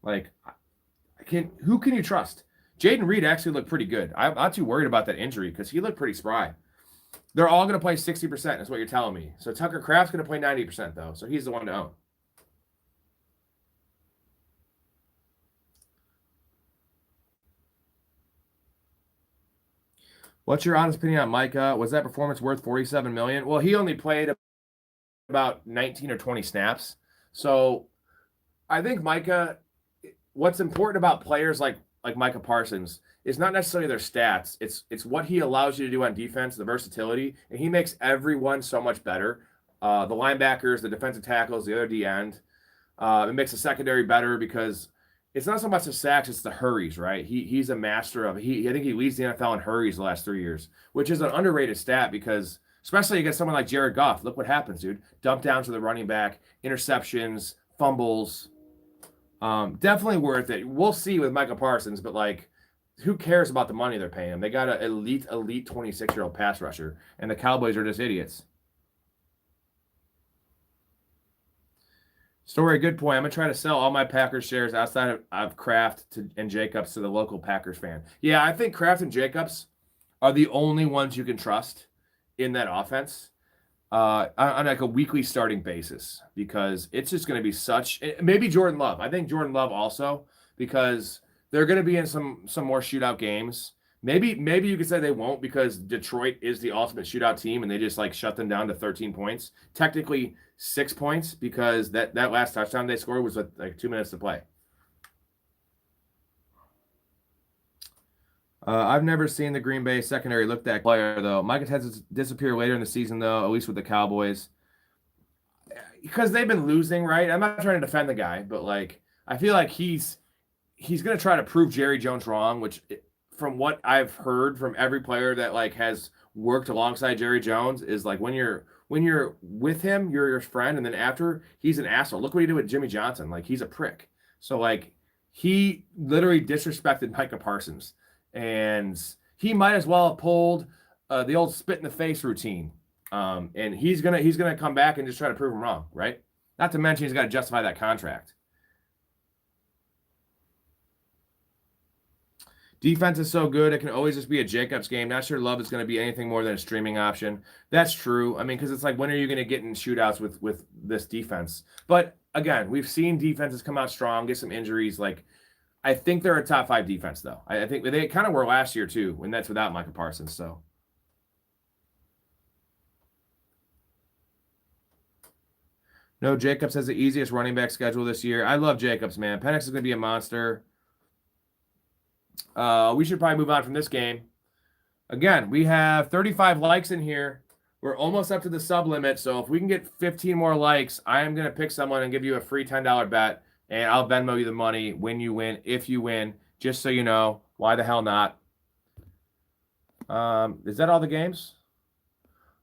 Who can you trust? Jaden Reed actually looked pretty good. I'm not too worried about that injury because he looked pretty spry. They're all going to play 60%, is what you're telling me. So Tucker Kraft's going to play 90% though, so he's the one to own. What's your honest opinion on Micah? Was that performance worth $47 million? Well, he only played about 19 or 20 snaps. So I think Micah, what's important about players like Micah Parsons is not necessarily their stats. It's what he allows you to do on defense, the versatility, and he makes everyone so much better. The linebackers, the defensive tackles, the other D end. It makes the secondary better because it's not so much the sacks, it's the hurries, right? He's a master of I think he leads the NFL in hurries the last 3 years, which is an underrated stat because especially against someone like Jared Goff. Look what happens, dude. Dump down to the running back, interceptions, fumbles. Definitely worth it. We'll see with Micah Parsons, but who cares about the money they're paying him? They got an elite 26-year-old pass rusher, and the Cowboys are just idiots. Story, good point. I'm going to try to sell all my Packers shares outside of Kraft and Jacobs to the local Packers fan. Yeah, I think Kraft and Jacobs are the only ones you can trust in that offense on a weekly starting basis because it's just going to be maybe Jordan Love. I think Jordan Love also because they're going to be in some more shootout games. Maybe you could say they won't because Detroit is the ultimate shootout team and they just shut them down to 13 points. Technically 6 points because that last touchdown they scored was with 2 minutes to play. I've never seen the Green Bay secondary look that player though. Micah tends to disappear later in the season though, at least with the Cowboys. Because they've been losing, right? I'm not trying to defend the guy, but I feel like he's he's going to try to prove Jerry Jones wrong, which from what I've heard from every player that like has worked alongside Jerry Jones is like when you're with him, you're your friend, and then after he's an asshole. Look what he did with Jimmy Johnson. Like he's a prick. So like he literally disrespected Micah Parsons, and he might as well have pulled the old spit in the face routine. And he's gonna come back and just try to prove him wrong, right? Not to mention he's got to justify that contract. Defense is so good, it can always just be a Jacobs game. Not sure Love is going to be anything more than a streaming option. That's true. I mean, because it's like, when are you going to get in shootouts with this defense? But again, we've seen defenses come out strong, get some injuries. Like, I think they're a top 5 defense, though. I think they kind of were last year, too, when that's without Micah Parsons. So, no, Jacobs has the easiest running back schedule this year. I love Jacobs, man. Penix is going to be a monster. We should probably move on from this game. Again, we have 35 likes in here. We're almost up to the sub limit. So if we can get 15 more likes, I am going to pick someone and give you a free $10 bet. And I'll Venmo you the money when you win, if you win, just so you know. Why the hell not? Is that all the games?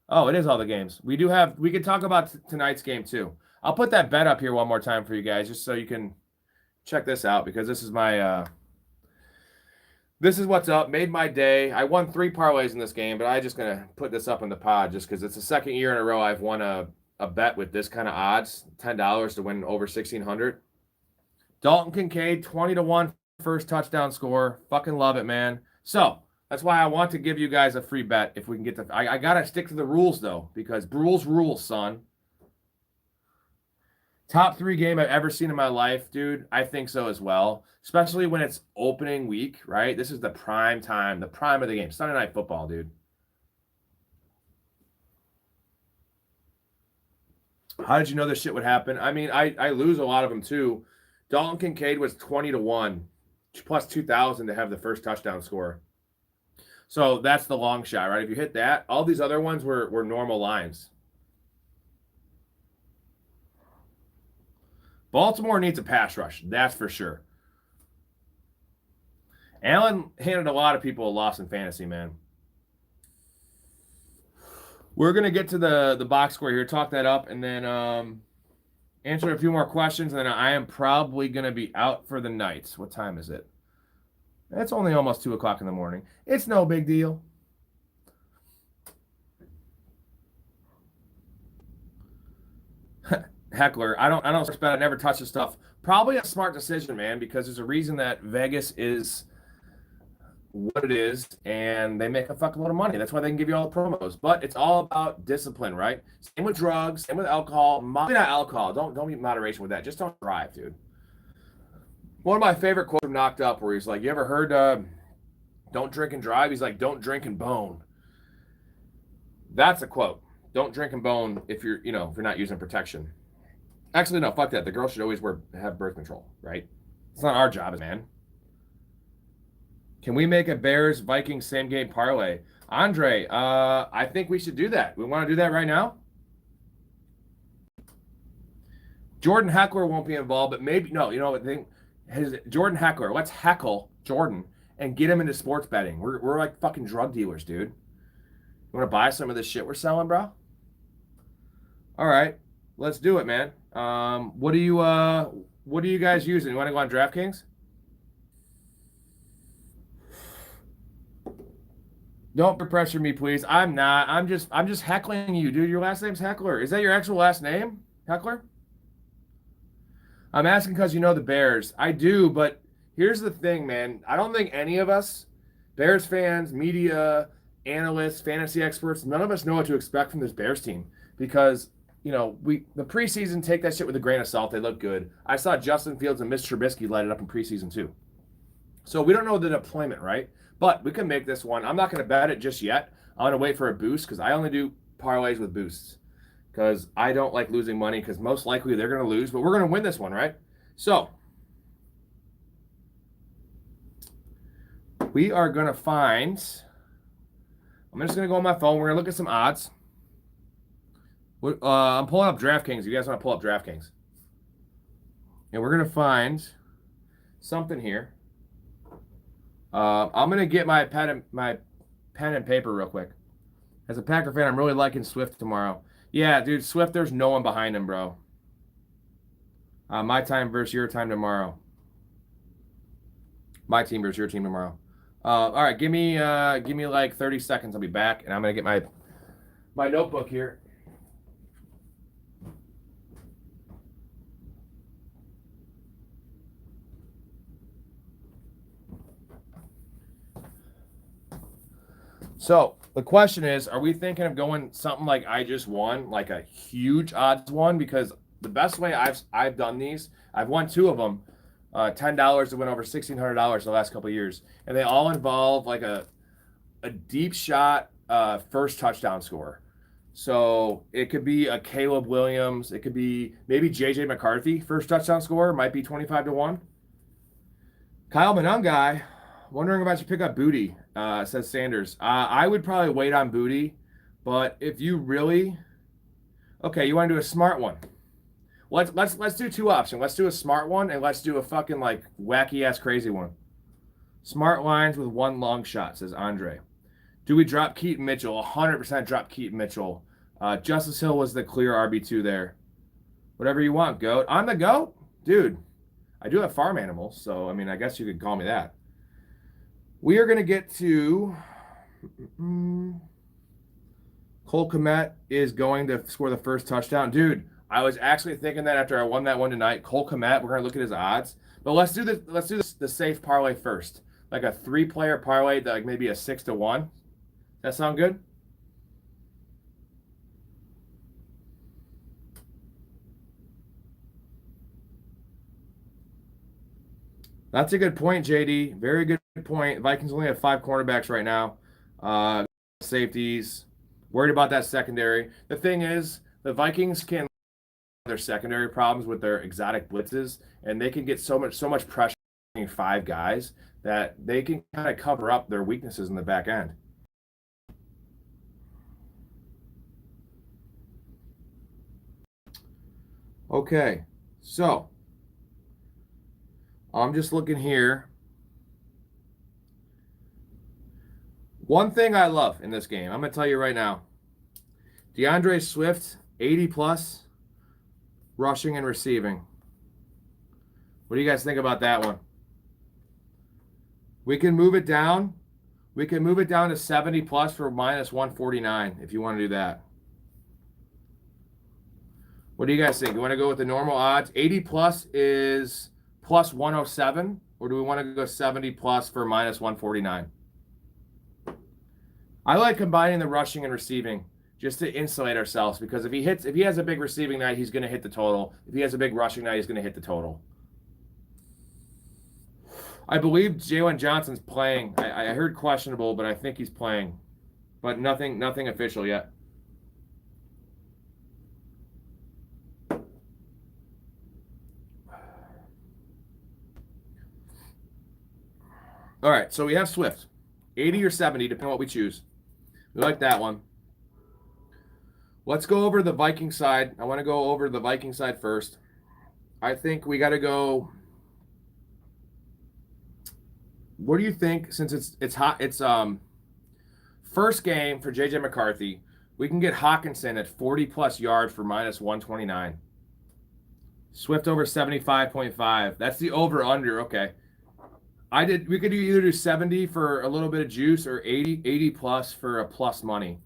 Oh, it is all the games. We can talk about tonight's game too. I'll put that bet up here one more time for you guys, just so you can check this out, because this is my, this is what's up. Made my day. I won 3 parlays in this game, but I'm just going to put this up in the pod just because it's the second year in a row I've won a bet with this kind of odds, $10 to win over 1,600. Dalton Kincaid, 20-1 first touchdown score. Fucking love it, man. So that's why I want to give you guys a free bet if we can get the. I got to stick to the rules, though, because rules, son. Top 3 game I've ever seen in my life, dude. I think so as well. Especially when it's opening week, right? This is the prime time, the prime of the game. Sunday Night Football, dude. How did you know this shit would happen? I mean, I lose a lot of them too. Dalton Kincaid was 20-1, plus 2,000 to have the first touchdown score. So that's the long shot, right? If you hit that, all these other ones were normal lines. Baltimore needs a pass rush, that's for sure. Allen handed a lot of people a loss in fantasy, man. We're going to get to the box score here, talk that up, and then answer a few more questions, and then I am probably going to be out for the night. What time is it? It's only almost 2 o'clock in the morning. It's no big deal. Heckler, I don't expect I never touch this stuff. Probably a smart decision, man, because there's a reason that Vegas is what it is, and they make a fucking load of money. That's why they can give you all the promos. But it's all about discipline, right? Same with drugs, same with alcohol. Maybe not alcohol. Don't be in moderation with that. Just don't drive, dude. One of my favorite quotes from Knocked Up, where he's like, "You ever heard don't drink and drive?" He's like, "Don't drink and bone." That's a quote. Don't drink and bone if you're not using protection. Actually, no, fuck that. The girl should always have birth control, right? It's not our job, man. Can we make a Bears-Vikings same-game parlay? Andre, I think we should do that. We want to do that right now? Jordan Heckler won't be involved, but maybe, no, you know what? Jordan Heckler, let's heckle Jordan and get him into sports betting. We're like fucking drug dealers, dude. You want to buy some of this shit we're selling, bro? All right, let's do it, man. What are you guys using? You want to go on DraftKings? Don't pressure me, please. I'm not. I'm just heckling you, dude. Your last name's Heckler. Is that your actual last name, Heckler? I'm asking because you know the Bears. I do, but here's the thing, man. I don't think any of us, Bears fans, media, analysts, fantasy experts, none of us know what to expect from this Bears team because, the preseason, take that shit with a grain of salt. They look good. I saw Justin Fields and Mitch Trubisky light it up in preseason too. So we don't know the deployment, right? But we can make this one. I'm not going to bet it just yet. I'm going to wait for a boost because I only do parlays with boosts because I don't like losing money because most likely they're going to lose, but we're going to win this one, right? So we are going to find, I'm just going to go on my phone. We're going to look at some odds. I'm pulling up DraftKings. You guys want to pull up DraftKings? And we're going to find something here. I'm gonna get my pen and paper real quick. As a Packer fan, I'm really liking Swift tomorrow. Yeah, dude, Swift, there's no one behind him, bro. My time versus your time tomorrow. My team versus your team tomorrow. All right, give me like 30 seconds. I'll be back, and I'm gonna get my notebook here. So the question is, are we thinking of going something like I just won, like a huge odds one? Because the best way I've done these, I've won 2 of them, $10 to win over $1,600 the last couple of years, and they all involve like a deep shot first touchdown score. So it could be a Caleb Williams, it could be maybe JJ McCarthy first touchdown score, might be 25-1. Kyle Monungai, wondering about your pickup Booty, says Sanders. I would probably wait on Booty, but if you really, okay, you want to do a smart one. Let's do 2 options. Let's do a smart one and let's do a fucking like wacky ass crazy one. Smart lines with 1 long shot, says Andre. Do we drop Keaton Mitchell? 100% drop Keaton Mitchell. Justice Hill was the clear RB2 there. Whatever you want, GOAT. On the GOAT? Dude, I do have farm animals, so I mean, I guess you could call me that. We are going to get to Cole Kmet is going to score the first touchdown. Dude, I was actually thinking that after I won that one tonight. Cole Kmet, we're going to look at his odds. But let's do the safe parlay first. Like a 3-player parlay, like maybe a 6-1. That sound good? That's a good point, JD. Very good point. Vikings only have 5 cornerbacks right now. Safeties. Worried about that secondary. The thing is, the Vikings can their secondary problems with their exotic blitzes, and they can get so much pressure on 5 guys that they can kind of cover up their weaknesses in the back end. Okay, so I'm just looking here. One thing I love in this game, I'm going to tell you right now. DeAndre Swift, 80 plus, rushing and receiving. What do you guys think about that one? We can move it down. We can move it down to 70 plus for minus 149 if you want to do that. What do you guys think? You want to go with the normal odds? 80 plus is plus 107, or do we want to go 70 plus for minus 149? I like combining the rushing and receiving just to insulate ourselves, because if he has a big receiving night, he's going to hit the total. If he has a big rushing night, he's going to hit the total. I believe Jalen Johnson's playing. I heard questionable, but I think he's playing. But nothing official yet. All right, so we have Swift. 80 or 70, depending on what we choose. We like that one. Let's go over the Viking side. I want to go over the Viking side first. I think we got to go. What do you think? Since it's hot, it's first game for JJ McCarthy. We can get Hawkinson at 40 plus yards for minus 129. Swift over 75.5. That's the over under. Okay. We could either do 70 for a little bit of juice or 80 plus for a plus money.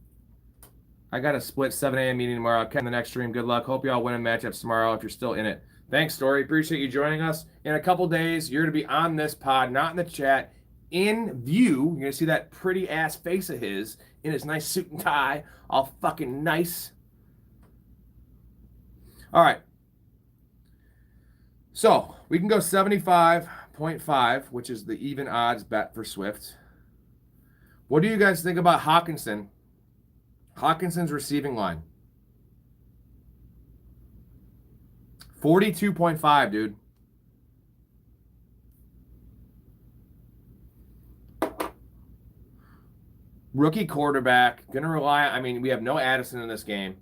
I got a split 7 a.m. meeting tomorrow. I'll catch the next stream. Good luck. Hope y'all win matchups tomorrow if you're still in it. Thanks, Story. Appreciate you joining us. In a couple days, you're going to be on this pod, not in the chat, in view. You're going to see that pretty ass face of his in his nice suit and tie, all fucking nice. All right. So we can go 75.5, which is the even odds bet for Swift. What do you guys think about Hawkinson? Hawkinson's receiving line. 42.5, dude. Rookie quarterback. Gonna rely, I mean, we have no Addison in this game.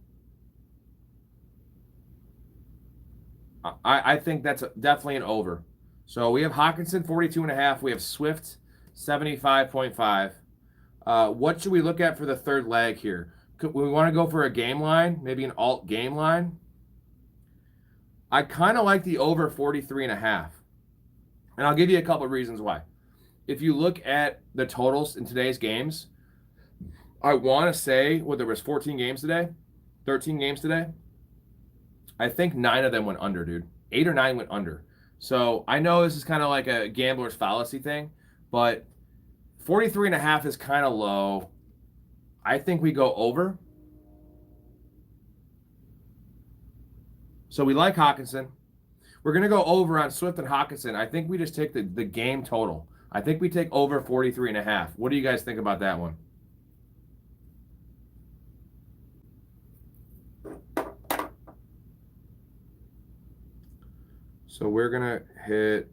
I think that's definitely an over. So we have Hawkinson 42.5. We have Swift 75.5. What should we look at for the third leg here? We want to go for a game line, maybe an alt game line. I kind of like the over 43.5. And I'll give you a couple of reasons why. If you look at the totals in today's games, I want to say, well, there was 14 games today, 13 games today. I think 9 of them went under, dude. 8 or 9 went under. So I know this is kind of like a gambler's fallacy thing, but 43.5 is kind of low. I think we go over. So we like Hawkinson. We're going to go over on Swift and Hawkinson. I think we just take the game total. I think we take over 43.5. What do you guys think about that one? So we're going to hit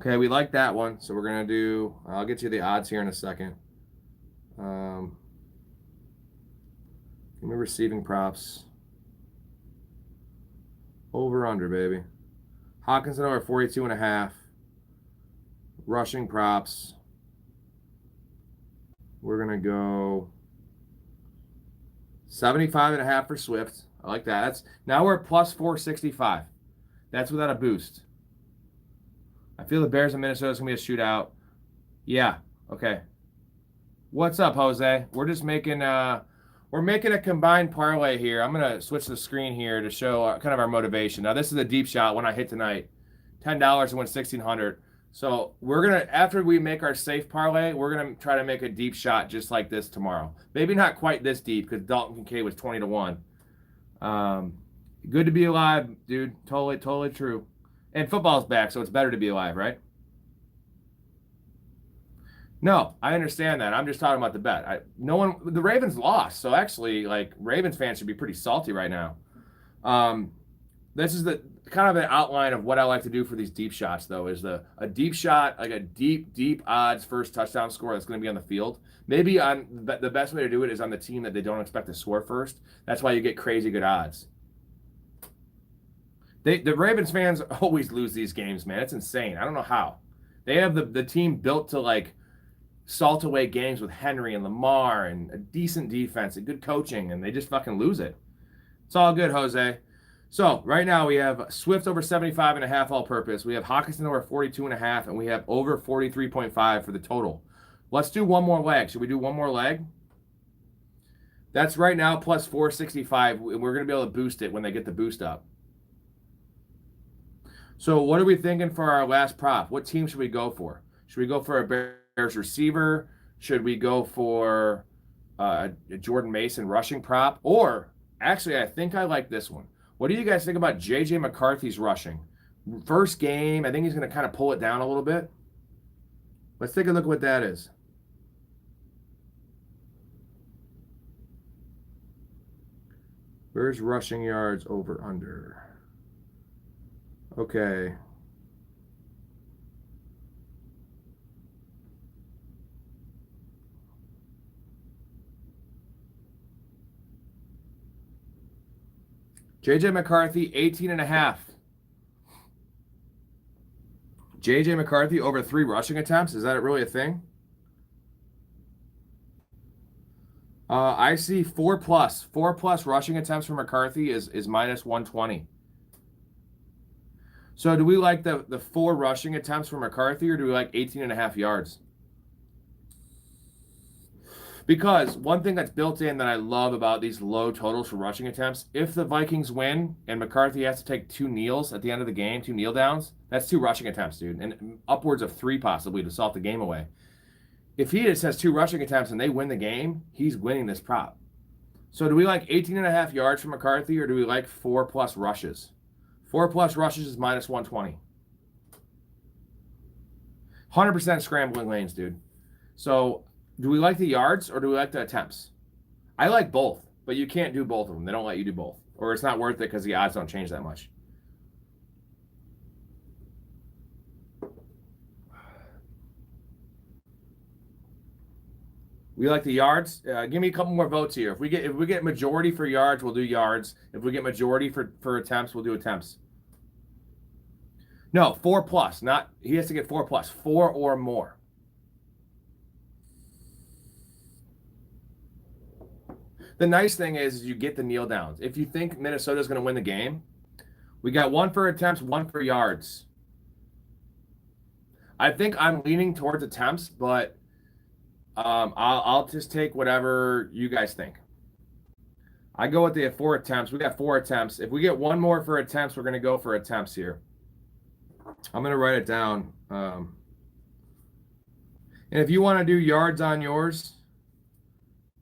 okay, we like that one. So we're going to do, I'll get you the odds here in a second. Give me receiving props. Over under, baby. Hawkinson over 42.5. Rushing props. We're going to go 75.5 for Swift. I like that. Now we're at plus 465. That's without a boost. I feel the Bears in Minnesota is going to be a shootout. Yeah. Okay. What's up, Jose? We're just making we're making a combined parlay here. I'm going to switch the screen here to show kind of our motivation. Now, this is a deep shot one I hit tonight. $10 and win $1,600. So we're going to, after we make our safe parlay, we're going to try to make a deep shot just like this tomorrow. Maybe not quite this deep because Dalton Kincaid was 20-1. Good to be alive, dude. Totally true. And football's back, so it's better to be alive, right? No, I understand that. I'm just talking about the bet. The Ravens lost, so actually, like, Ravens fans should be pretty salty right now. This is the kind of an outline of what I like to do for these deep shots, though, is a deep shot, like a deep odds first touchdown score that's going to be on the field. Maybe the best way to do it is on the team that they don't expect to score first. That's why you get crazy good odds. The Ravens fans always lose these games, man. It's insane. I don't know how. They have the team built to, like, salt away games with Henry and Lamar and a decent defense and good coaching, and they just fucking lose it. It's all good, Jose. So right now we have Swift over 75.5 all-purpose. We have Hawkinson over 42.5, and we have over 43.5 for the total. Let's do one more leg. Should we do one more leg? That's right now plus 465. We're going to be able to boost it when they get the boost up. So what are we thinking for our last prop? What team should we go for? Should we go for a Bears receiver? Should we go for a Jordan Mason rushing prop? Or, actually, I think I like this one. What do you guys think about J.J. McCarthy's rushing? First game, I think he's going to kind of pull it down a little bit. Let's take a look at what that is. Where's rushing yards over under? Okay. J.J. McCarthy, 18.5. J.J. McCarthy over 3 rushing attempts. Is that really a thing? I see 4+. 4+ rushing attempts for McCarthy is minus 120. So do we like the 4 rushing attempts for McCarthy, or do we like 18.5 yards? Because one thing that's built in that I love about these low totals for rushing attempts, if the Vikings win and McCarthy has to take 2 kneels at the end of the game, 2 kneel downs, that's 2 rushing attempts, dude, and upwards of 3 possibly to salt the game away. If he just has 2 rushing attempts and they win the game, he's winning this prop. So do we like 18.5 yards for McCarthy, or do we like 4+ rushes? 4+ rushes is minus 120. 100% scrambling lanes, dude. So do we like the yards or do we like the attempts? I like both, but you can't do both of them. They don't let you do both. Or it's not worth it because the odds don't change that much. We like the yards. Give me a couple more votes here. If we get majority for yards, we'll do yards. If we get majority for attempts, we'll do attempts. No, 4 plus. Not he has to get 4 plus. 4 or more. The nice thing is you get the kneel downs. If you think Minnesota's going to win the game, we got 1 for attempts, 1 for yards. I think I'm leaning towards attempts, but I'll just take whatever you guys think. I go with the 4 attempts. We got 4 attempts. If we get 1 more for attempts, we're going to go for attempts here. I'm going to write it down. And if you want to do yards on yours,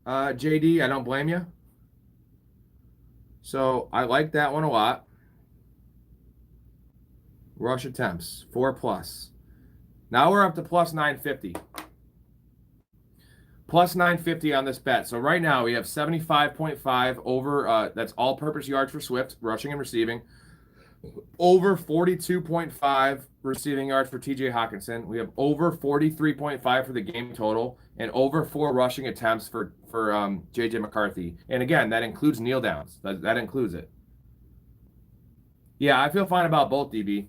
JD, I don't blame you. So I like that one a lot. Rush attempts, 4 plus. Now we're up to plus 950. Plus 950 on this bet. So right now we have 75.5 over, that's all-purpose yards for Swift, rushing and receiving. Over 42.5 receiving yards for TJ Hawkinson. We have over 43.5 for the game total and over 4 rushing attempts for JJ McCarthy. And again, that includes kneel downs. That includes it. Yeah, I feel fine about both, DB.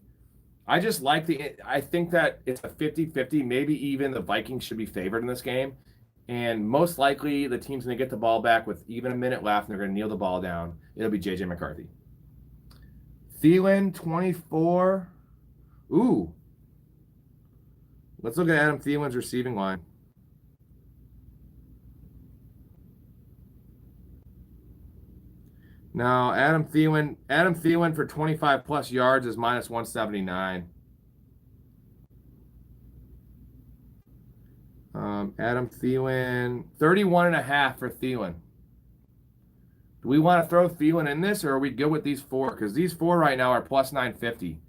I just like I think that it's a 50-50. Maybe even the Vikings should be favored in this game. And most likely the team's going to get the ball back with even a minute left and they're going to kneel the ball down. It'll be JJ McCarthy. Thielen, 24. Ooh. Let's look at Adam Thielen's receiving line. Now, Adam Thielen for 25 plus yards is minus 179. Adam Thielen, 31.5 for Thielen. Do we want to throw Thielen in this, or are we good with these 4? Because these 4 right now are plus 950.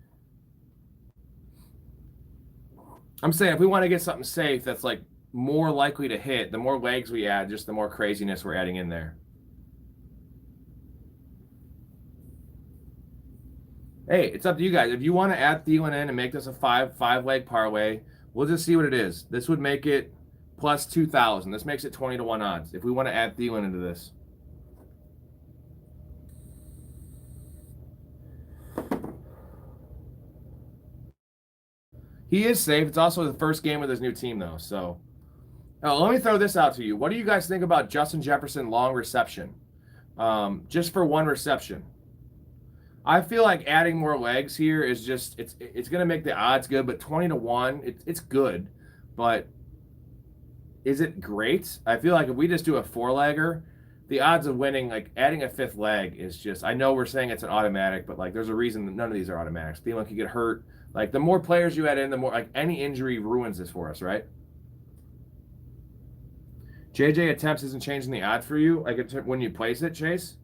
I'm saying if we want to get something safe that's like more likely to hit, the more legs we add, just the more craziness we're adding in there. Hey, it's up to you guys. If you want to add Thielen in and make this a five-leg parlay, we'll just see what it is. This would make it plus 2,000. This makes it 20-1 odds if we want to add Thielen into this. He is safe. It's also the first game with his new team, though. So, let me throw this out to you. What do you guys think about Justin Jefferson long reception? Just for 1 reception. I feel like adding more legs here is just it's going to make the odds good, but 20-1, it's good, but is it great? I feel like if we just do a 4-legger, the odds of winning, like adding a 5th leg is just, I know we're saying it's an automatic, but like there's a reason that none of these are automatics. Thielen could get hurt. Like the more players you add in, the more, like any injury ruins this for us, right? JJ attempts isn't changing the odds for you, like when you place it, Chase?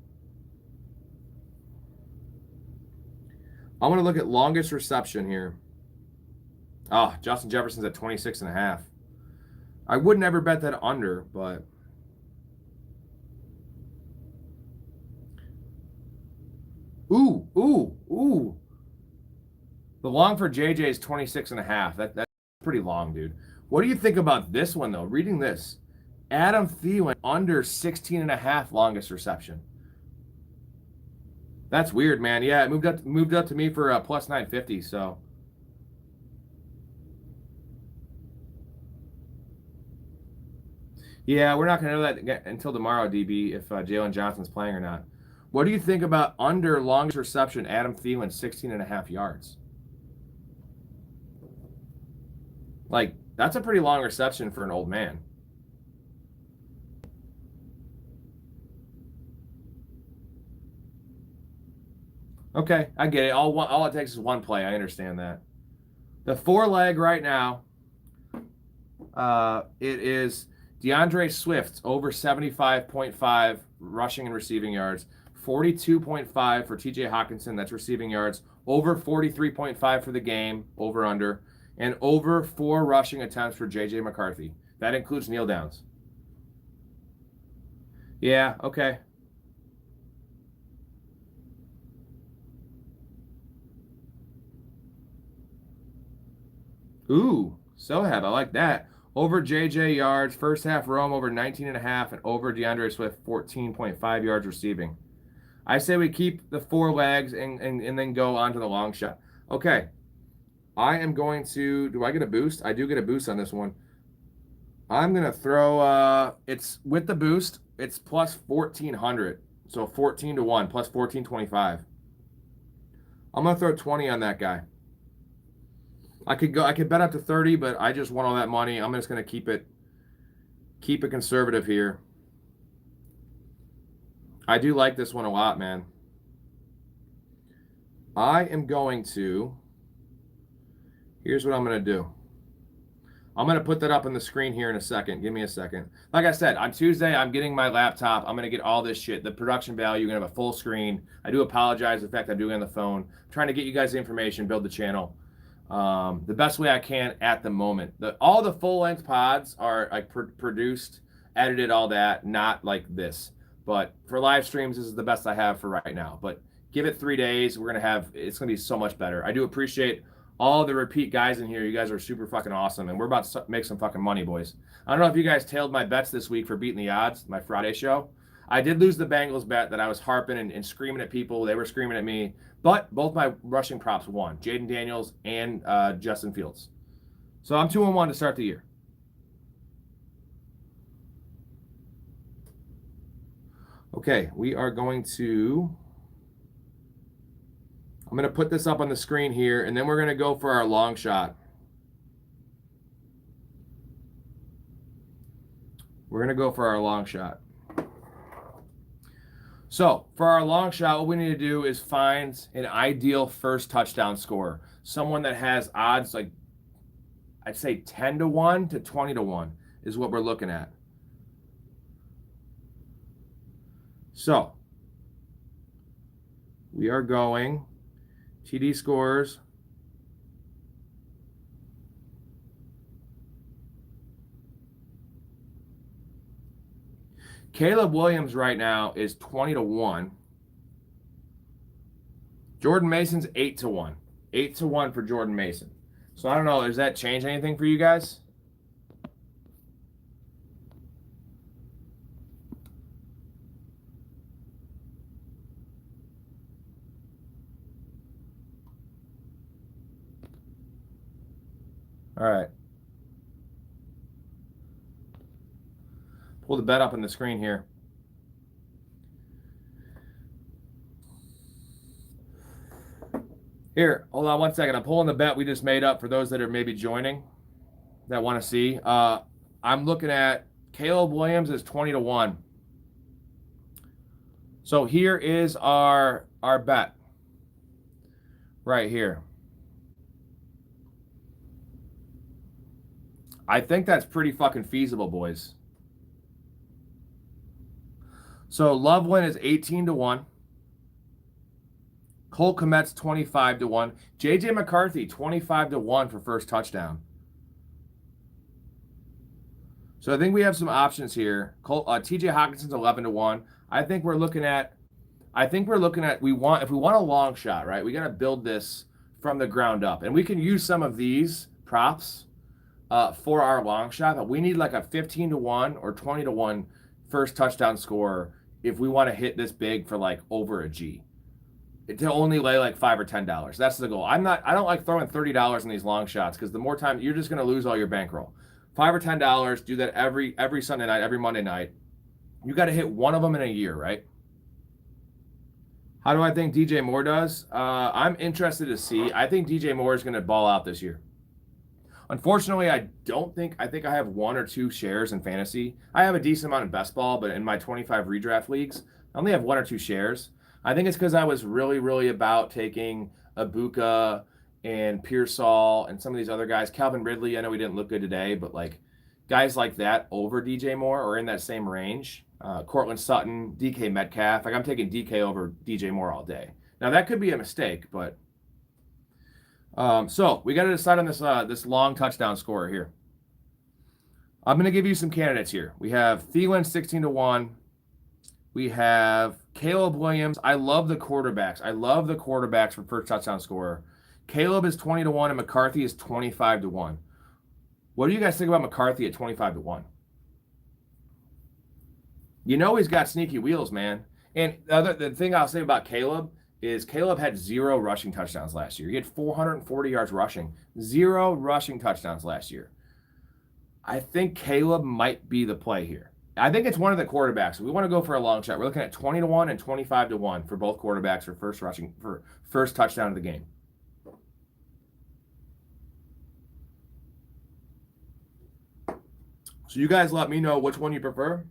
I'm going to look at longest reception here. Oh, Justin Jefferson's at 26.5. I would never bet that under, but ooh. The long for JJ is 26.5. That's pretty long, dude. What do you think about this one, though? Reading this. Adam Thielen under 16.5 longest reception. That's weird, man. Yeah, it moved up to me for plus 950, so. Yeah, we're not going to know that until tomorrow, DB, if Jalen Johnson's playing or not. What do you think about under longest reception, Adam Thielen, 16.5 yards? Like, that's a pretty long reception for an old man. Okay, I get it. All it takes is 1 play. I understand that. The 4-leg right now, it is DeAndre Swift over 75.5 rushing and receiving yards, 42.5 for TJ Hawkinson, that's receiving yards, over 43.5 for the game, over under, and over 4 rushing attempts for JJ McCarthy. That includes kneel downs. Yeah, okay. Ooh, Sohab, I like that. Over JJ yards, first half Rome over 19.5, and over DeAndre Swift 14.5 yards receiving. I say we keep the 4 legs and then go on to the long shot. Okay. I am going to, do I get a boost? I do get a boost on this one. I'm going to throw, it's with the boost, it's plus 1,400. So 14 to 1, plus 1425. I'm going to throw 20 on that guy. I could bet up to 30, but I just want all that money. I'm just going to keep it conservative here. I do like this one a lot, man. I am going to, here's what I'm going to do. I'm going to put that up on the screen here in a second. Give me a second. Like I said, on Tuesday, I'm getting my laptop. I'm going to get all this shit. The production value, going to have a full screen. I do apologize for the fact I'm doing it on the phone. I'm trying to get you guys the information, build the channel the best way I can at the moment. All the full-length pods are like produced, edited, all that, not like this. But for live streams, this is the best I have for right now. But give it 3 days. It's going to be so much better. I do appreciate all the repeat guys in here. You guys are super fucking awesome, and we're about to make some fucking money, boys. I don't know if you guys tailed my bets this week for beating the odds, my Friday show. I did lose the Bengals bet that I was harping and screaming at people. They were screaming at me, but both my rushing props won, Jaden Daniels and Justin Fields. So I'm 2-1 to start the year. Okay, we are going to... I'm going to put this up on the screen here, and then we're going to go for our long shot. We're going to go for our long shot. So, for our long shot, what we need to do is find an ideal first touchdown scorer. Someone that has odds like, I'd say 10 to 1 to 20 to 1 is what we're looking at. So, we are going... TD scores. Caleb Williams right now is 20 to 1. Jordan Mason's 8 to 1. 8 to 1 for Jordan Mason. So I don't know, does that change anything for you guys? All right. Pull the bet up on the screen here. Here, hold on one second. I'm pulling the bet we just made up for those that are maybe joining that want to see. I'm looking at Caleb Williams is 20 to 1. So here is our bet right here. I think that's pretty fucking feasible, boys. So Loveland is 18 to 1. Cole Kmet's 25 to 1. JJ McCarthy 25 to 1 for first touchdown. So I think we have some options here. TJ Hawkinson's 11 to 1. I think we're looking at if we want a long shot, right? We got to build this from the ground up. And we can use some of these props for our long shot, but we need like a 15 to 1 or 20 to 1 first touchdown score if we want to hit this big for like over a G. To only lay like $5 or $10. That's the goal. I don't like throwing $30 in these long shots because the more time you're just going to lose all your bankroll. $5 or $10, do that every Sunday night, every Monday night. You got to hit one of them in a year, right? How do I think DJ Moore does? I'm interested to see. I think DJ Moore is going to ball out this year. Unfortunately, I think I have 1 or 2 shares in fantasy. I have a decent amount in best ball, but in my 25 redraft leagues, I only have 1 or 2 shares. I think it's because I was really, really about taking Ibuka and Pearsall and some of these other guys. Calvin Ridley, I know he didn't look good today, but like guys like that over DJ Moore or in that same range. Cortland Sutton, DK Metcalf. Like I'm taking DK over DJ Moore all day. Now that could be a mistake, but so we got to decide on this long touchdown scorer here. I'm going to give you some candidates here. We have Thielen 16 to 1. We have Caleb Williams. I love the quarterbacks. For first touchdown scorer. Caleb is 20 to 1 and McCarthy is 25 to 1. What do you guys think about McCarthy at 25-1? You know he's got sneaky wheels, man. And the thing I'll say about Caleb is Caleb had 0 rushing touchdowns last year. He had 440 yards rushing, 0 rushing touchdowns last year. I think Caleb might be the play here. I think it's one of the quarterbacks. We want to go for a long shot. We're looking at 20-1 and 25-1 for both quarterbacks for first touchdown of the game. So you guys let me know which one you prefer.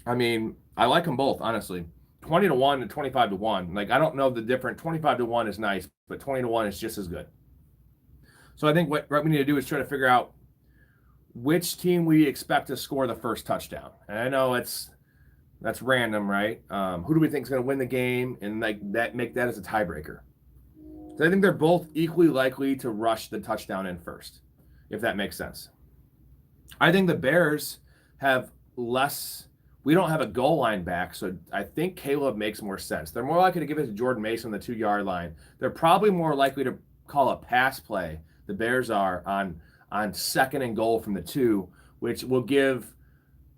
I mean, I like them both, honestly. 20-1 and 25-1. Like, I don't know the difference. 25-1 is nice, but 20-1 is just as good. So I think what we need to do is try to figure out which team we expect to score the first touchdown. And I know that's random, right? Who do we think is going to win the game and like that make that as a tiebreaker? So I think they're both equally likely to rush the touchdown in first, if that makes sense. I think the Bears have less. We don't have a goal line back, so I think Caleb makes more sense. They're more likely to give it to Jordan Mason on the 2-yard line. They're probably more likely to call a pass play. The Bears are on 2nd and goal from the 2, which will give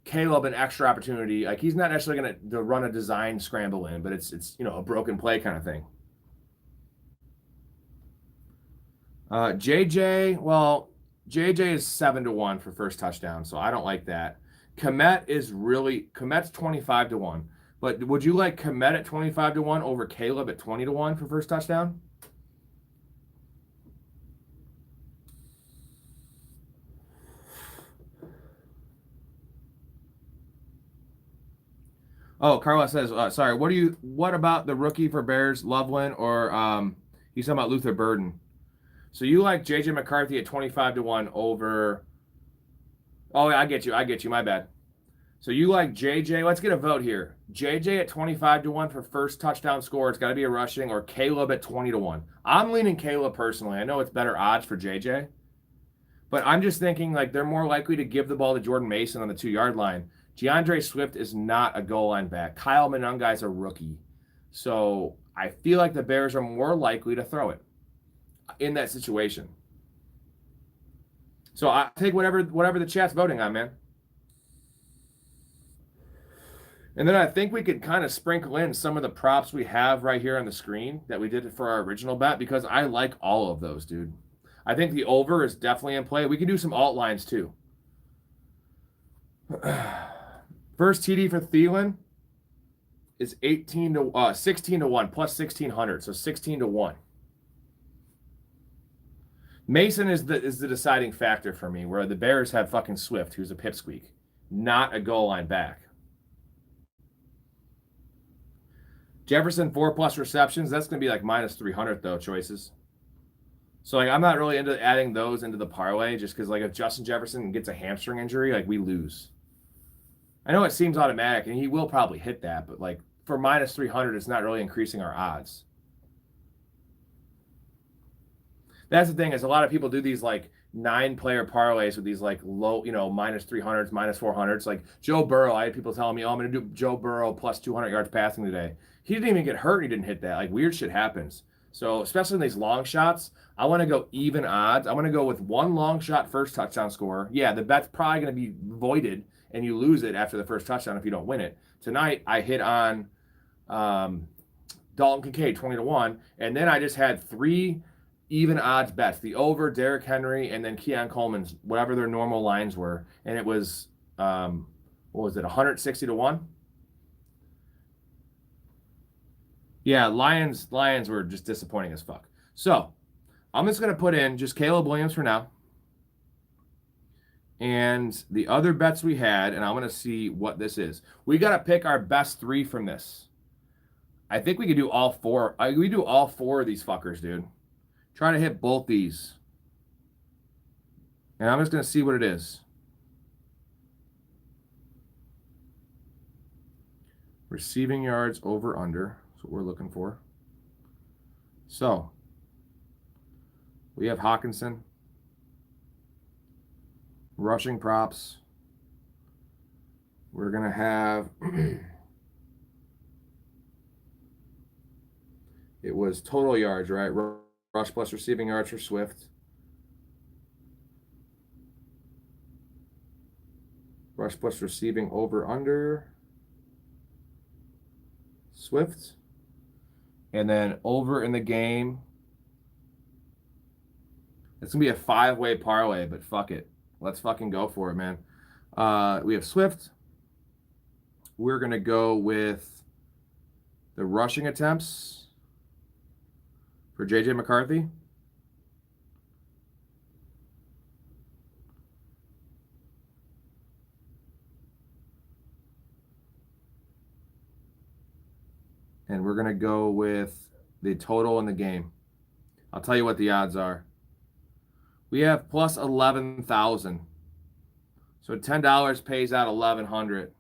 Caleb an extra opportunity. Like, he's not necessarily going to run a design scramble in, but it's a broken play kind of thing. JJ is 7-1 for first touchdown, so I don't like that. Kmet is Kmet's 25-1. But would you like Kmet at 25-1 over Caleb at 20-1 for first touchdown? Oh, Carlos says, sorry, what about the rookie for Bears, Loveland, or he's talking about Luther Burden? So you like JJ McCarthy at 25-1 over. Oh, I get you. My bad. So you like JJ. Let's get a vote here. JJ at 25-1 for first touchdown score. It's got to be a rushing, or Caleb at 20-1. I'm leaning Caleb personally. I know it's better odds for JJ, but I'm just thinking like they're more likely to give the ball to Jordan Mason on the 2-yard line. DeAndre Swift is not a goal line back. Kyle Monangai is a rookie. So I feel like the Bears are more likely to throw it in that situation. So I take whatever the chat's voting on, man. And then I think we could kind of sprinkle in some of the props we have right here on the screen that we did for our original bet, because I like all of those, dude. I think the over is definitely in play. We can do some alt lines too. First TD for Thielen is 16-1 plus 1,600, so 16-1. Mason is the deciding factor for me, where the Bears have fucking Swift, who's a pipsqueak, not a goal line back. Jefferson 4+ receptions. That's gonna be like -300 though choices. So like I'm not really into adding those into the parlay, just because like if Justin Jefferson gets a hamstring injury, like we lose. I know it seems automatic, and he will probably hit that, but like for -300, it's not really increasing our odds. That's the thing, is a lot of people do these like 9-player parlays with these like low, -300s, -400s. Like Joe Burrow, I had people telling me, oh, I'm going to do Joe Burrow plus 200 yards passing today. He didn't even get hurt. He didn't hit that. Like weird shit happens. So especially in these long shots, I want to go even odds. I want to go with one long shot first touchdown scorer. Yeah, the bet's probably going to be voided, and you lose it after the first touchdown if you don't win it. Tonight, I hit on Dalton Kincaid, 20-1, and then I just had 3 even odds bets. The over, Derrick Henry, and then Keon Coleman's, whatever their normal lines were. And it was, what was it, 160-1? Yeah, Lions were just disappointing as fuck. So, I'm just going to put in just Caleb Williams for now. And the other bets we had, and I'm going to see what this is. We got to pick our best 3 from this. I think we could do all 4. We do all 4 of these fuckers, dude. Try to hit both these. And I'm just going to see what it is. Receiving yards over under. That's what we're looking for. So, we have Hawkinson. Rushing props. We're going to have... it was total yards, right? Rush plus receiving yards for Swift. Rush plus receiving over under. Swift. And then over in the game. It's going to be a 5-way parlay, but fuck it. Let's fucking go for it, man. We have Swift. We're going to go with the rushing attempts for J.J. McCarthy. And we're going to go with the total in the game. I'll tell you what the odds are. We have plus 11,000. So $10 pays out 1,100.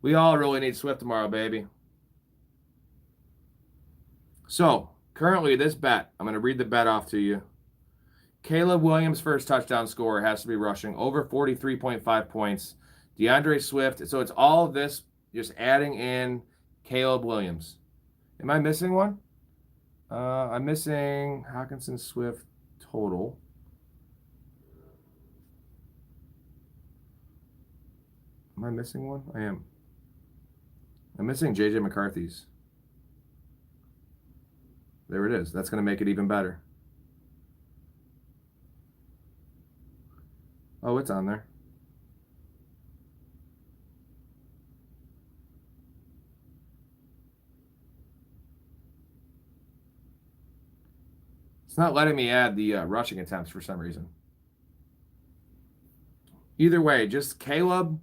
We all really need Swift tomorrow, baby. So currently this bet, I'm going to read the bet off to you. Caleb Williams' first touchdown score has to be rushing over 43.5 points. DeAndre Swift. So it's all of this just adding in Caleb Williams. Am I missing one? I'm missing Hockenson Swift total. Am I missing one? I am. I'm missing J.J. McCarthy's. There it is. That's going to make it even better. Oh, it's on there. It's not letting me add the rushing attempts for some reason. Either way, just Caleb,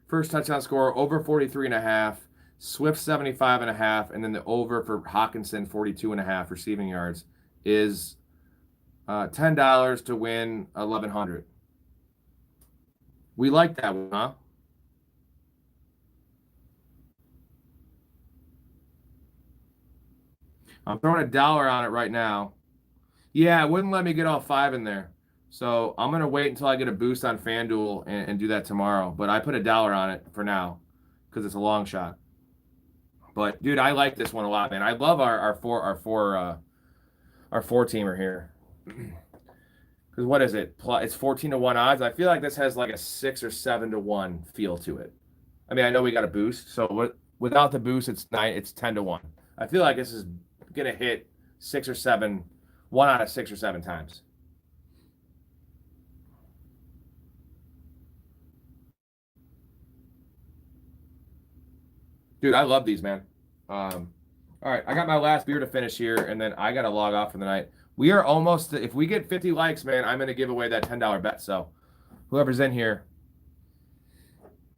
first touchdown score, over 43.5. Swift 75.5, and then the over for Hockenson 42.5 receiving yards is $10 to win 1,100. We like that one, huh? I'm throwing $1 on it right now. Yeah, it wouldn't let me get all 5 in there. So I'm going to wait until I get a boost on FanDuel and do that tomorrow. But I put $1 on it for now because it's a long shot. But dude, I like this one a lot, man. I love our four teamer here. Because what is it? It's 14-1 odds. I feel like this has like a 6 or 7-1 feel to it. I mean, I know we got a boost, so without the boost, it's 10-1. I feel like this is gonna hit 6 or 7, 1 out of 6 or 7 times. Dude, I love these, man. All right, I got my last beer to finish here, and then I got to log off for the night. We are almost, if we get 50 likes, man, I'm going to give away that $10 bet. So whoever's in here,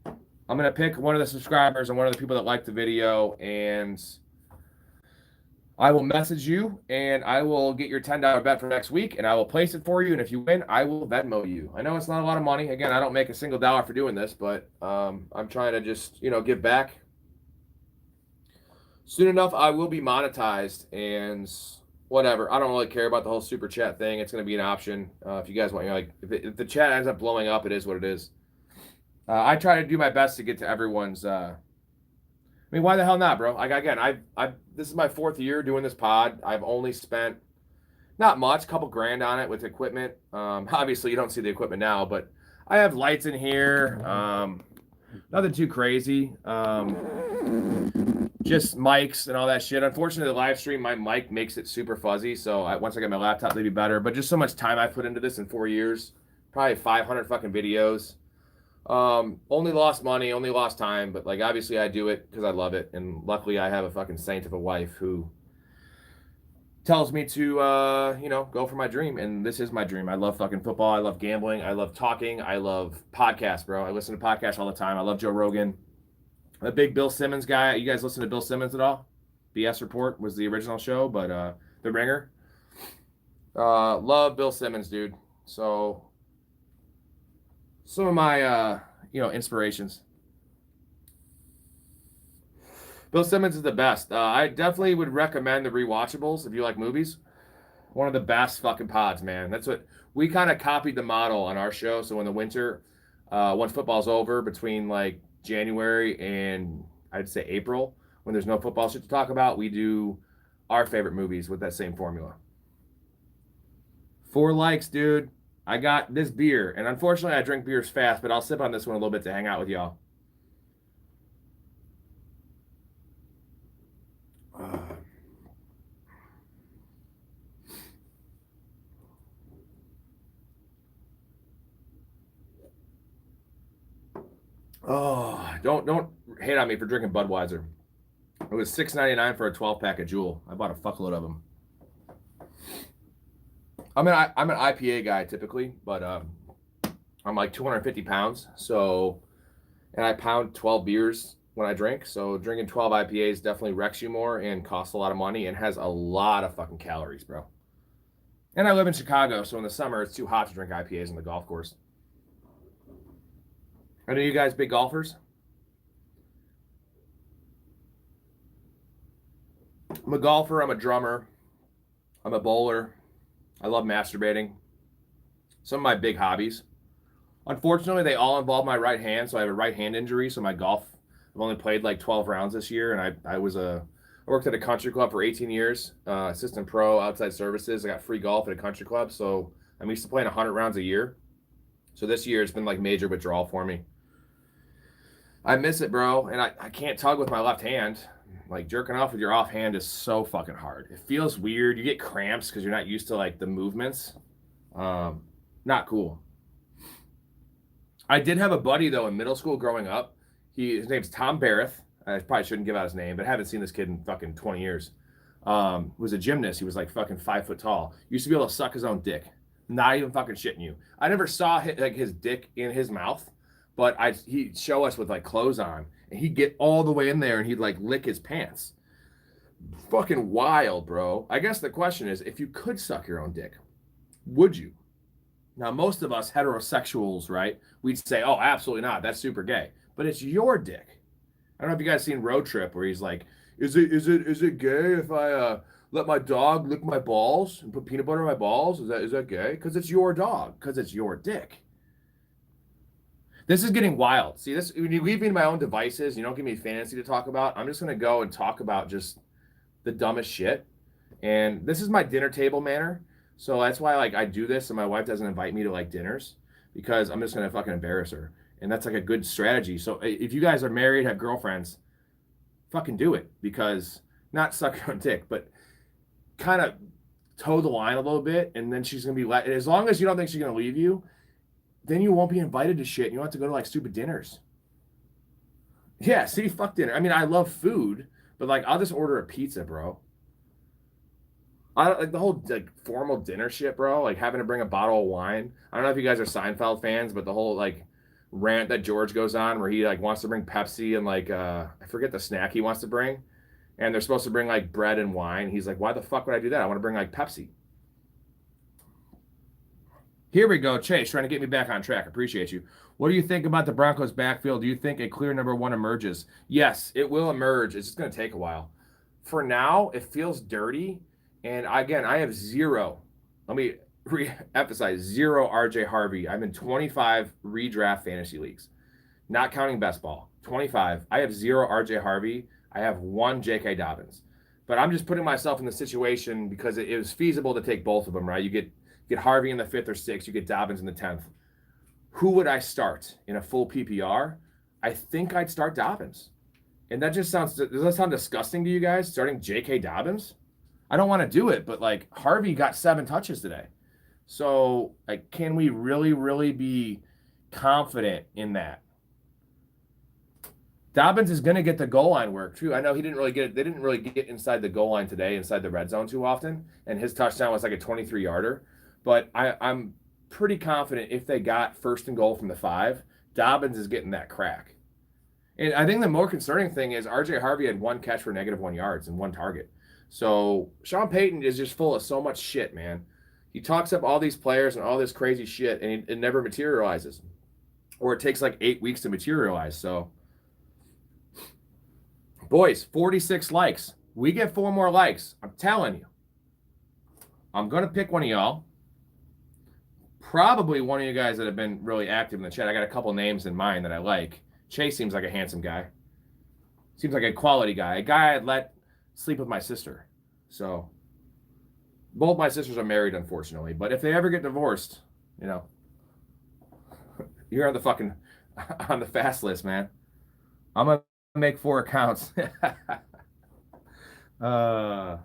I'm going to pick one of the subscribers and one of the people that like the video, and I will message you, and I will get your $10 bet for next week, and I will place it for you. And if you win, I will Venmo you. I know it's not a lot of money. Again, I don't make a single dollar for doing this, but I'm trying to just, give back. Soon enough, I will be monetized, and whatever. I don't really care about the whole super chat thing. It's going to be an option. If you guys want, if the chat ends up blowing up, it is what it is. I try to do my best to get to everyone's. I mean, why the hell not, bro? This is my 4th year doing this pod. I've only spent not much, a couple grand on it with equipment. Obviously, you don't see the equipment now, but I have lights in here. Nothing too crazy. Just mics and all that shit. Unfortunately, the live stream, my mic makes it super fuzzy. So once I get my laptop, it'll be better. But just so much time I put into this in 4 years, probably 500 fucking videos. Only lost money, only lost time. But like, obviously, I do it because I love it, and luckily, I have a fucking saint of a wife who tells me to, go for my dream. And this is my dream. I love fucking football. I love gambling. I love talking. I love podcasts, bro. I listen to podcasts all the time. I love Joe Rogan. I'm a big Bill Simmons guy. You guys listen to Bill Simmons at all? BS Report was the original show, but The Ringer. Love Bill Simmons, dude. So some of my, inspirations. Bill Simmons is the best. I definitely would recommend the Rewatchables if you like movies. One of the best fucking pods, man. That's what we kind of copied the model on our show. So in the winter, once football's over, between like January and I'd say April, when there's no football shit to talk about, we do our favorite movies with that same formula. 4 likes, dude. I got this beer, and unfortunately I drink beers fast, but I'll sip on this one a little bit to hang out with y'all. Oh, don't hate on me for drinking Budweiser. It was $6.99 for a 12 pack of Jewel. I bought a fuckload of them. I'm an IPA guy typically, but I'm like 250 pounds, so and I pound 12 beers when I drink. So drinking 12 IPAs definitely wrecks you more and costs a lot of money and has a lot of fucking calories, bro. And I live in Chicago, so in the summer it's too hot to drink IPAs on the golf course. I know you guys big golfers. I'm a golfer, I'm a drummer, I'm a bowler. I love masturbating. Some of my big hobbies. Unfortunately, they all involve my right hand, so I have a right hand injury. So my golf, I've only played like 12 rounds this year, and I worked at a country club for 18 years, assistant pro, outside services. I got free golf at a country club, so I'm used to playing 100 rounds a year. So this year it's been like major withdrawal for me. I miss it, bro, and I can't tug with my left hand. Like jerking off with your offhand is so fucking hard. It feels weird. You get cramps because you're not used to like the movements. Not cool. I did have a buddy though in middle school growing up. His name's Tom Barrett. I probably shouldn't give out his name, but I haven't seen this kid in fucking 20 years. Was a gymnast. He was like fucking 5 foot tall. Used to be able to suck his own dick. Not even fucking shitting you. I never saw his dick in his mouth, but he'd show us with like clothes on, and he'd get all the way in there and he'd like lick his pants. Fucking wild, bro. I guess the question is, if you could suck your own dick, would you? Now, most of us heterosexuals, right? We'd say, oh, absolutely not. That's super gay. But it's your dick. I don't know if you guys seen Road Trip where he's like, is it gay if I let my dog lick my balls and put peanut butter on my balls? Is that gay? Because it's your dog. Because it's your dick. This is getting wild. See, this when you leave me to my own devices, you don't give me fantasy to talk about. I'm just gonna go and talk about just the dumbest shit. And this is my dinner table manner. So that's why like I do this and my wife doesn't invite me to like dinners because I'm just gonna fucking embarrass her. And that's like a good strategy. So if you guys are married, have girlfriends, fucking do it because not suck your own dick, but kind of toe the line a little bit, and then she's gonna be as long as you don't think she's gonna leave you, then you won't be invited to shit. You don't have to go to like stupid dinners. Yeah, see, fuck dinner. I mean, I love food, but like I'll just order a pizza, bro. I like the whole like formal dinner shit, bro. Like having to bring a bottle of wine. I don't know if you guys are Seinfeld fans, but the whole like rant that George goes on where he like wants to bring Pepsi and like I forget the snack he wants to bring, and they're supposed to bring like bread and wine. He's like, why the fuck would I do that? I want to bring like Pepsi. Here we go, Chase, trying to get me back on track. Appreciate you. What do you think about the Broncos backfield? Do you think a clear number one emerges? Yes, it will emerge. It's just going to take a while. For now, it feels dirty. And again, I have zero. Let me re-emphasize, zero RJ Harvey. I'm in 25 redraft fantasy leagues, not counting best ball. 25. I have zero RJ Harvey. I have one J.K. Dobbins. But I'm just putting myself in the situation because it was feasible to take both of them, right? You get Harvey in the 5th or 6th. You get Dobbins in the 10th. Who would I start in a full PPR? I think I'd start Dobbins. And that just does that sound disgusting to you guys, starting J.K. Dobbins? I don't want to do it, but like Harvey got 7 touches today. So like, can we really, really be confident in that? Dobbins is going to get the goal line work too. I know they didn't really get inside the goal line today, inside the red zone too often. And his touchdown was like a 23-yarder. But I'm pretty confident if they got 1st and goal from the 5, Dobbins is getting that crack. And I think the more concerning thing is RJ Harvey had 1 catch for -1 yards and 1 target. So Sean Payton is just full of so much shit, man. He talks up all these players and all this crazy shit, and it never materializes. Or it takes like 8 weeks to materialize. So, boys, 46 likes. We get 4 more likes. I'm telling you. I'm going to pick one of y'all. Probably one of you guys that have been really active in the chat. I got a couple names in mind that I like. Chase seems like a handsome guy. Seems like a quality guy. A guy I'd let sleep with my sister. So, both my sisters are married, unfortunately. But if they ever get divorced, You know, you're on the fucking on the fast list, man. I'm gonna make 4 accounts. uh,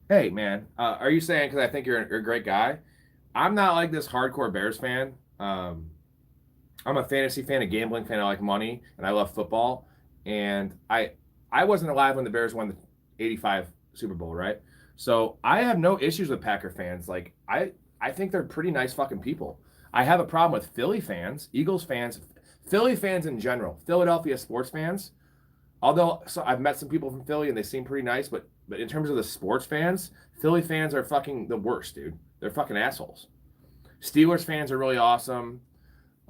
hey, man, are you saying because I think you're a great guy? I'm not like this hardcore Bears fan. I'm a fantasy fan, a gambling fan. I like money, and I love football. And I wasn't alive when the Bears won the '85 Super Bowl, right? So I have no issues with Packer fans. Like I think they're pretty nice fucking people. I have a problem with Philly fans, Eagles fans, Philly fans in general, Philadelphia sports fans. Although so I've met some people from Philly and they seem pretty nice, but in terms of the sports fans, Philly fans are fucking the worst, dude. They're fucking assholes. Steelers fans are really awesome.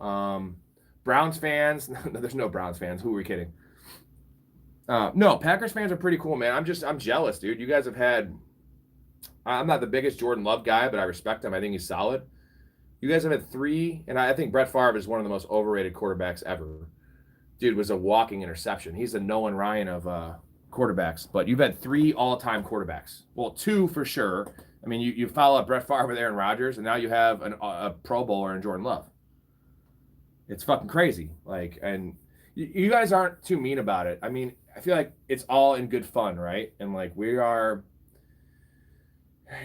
Um, Browns fans, no, there's no Browns fans. Who are we kidding? No, Packers fans are pretty cool, man. I'm jealous, dude. You guys have had. I'm not the biggest Jordan Love guy, but I respect him. I think he's solid. You guys have had 3, and I think Brett Favre is one of the most overrated quarterbacks ever. Dude was a walking interception. He's the Nolan Ryan of quarterbacks. But you've had 3 all-time quarterbacks. Well, 2 for sure. I mean, you follow up Brett Favre with Aaron Rodgers, and now you have a Pro Bowler in Jordan Love. It's fucking crazy. Like, and you guys aren't too mean about it. I mean, I feel like it's all in good fun, right? And like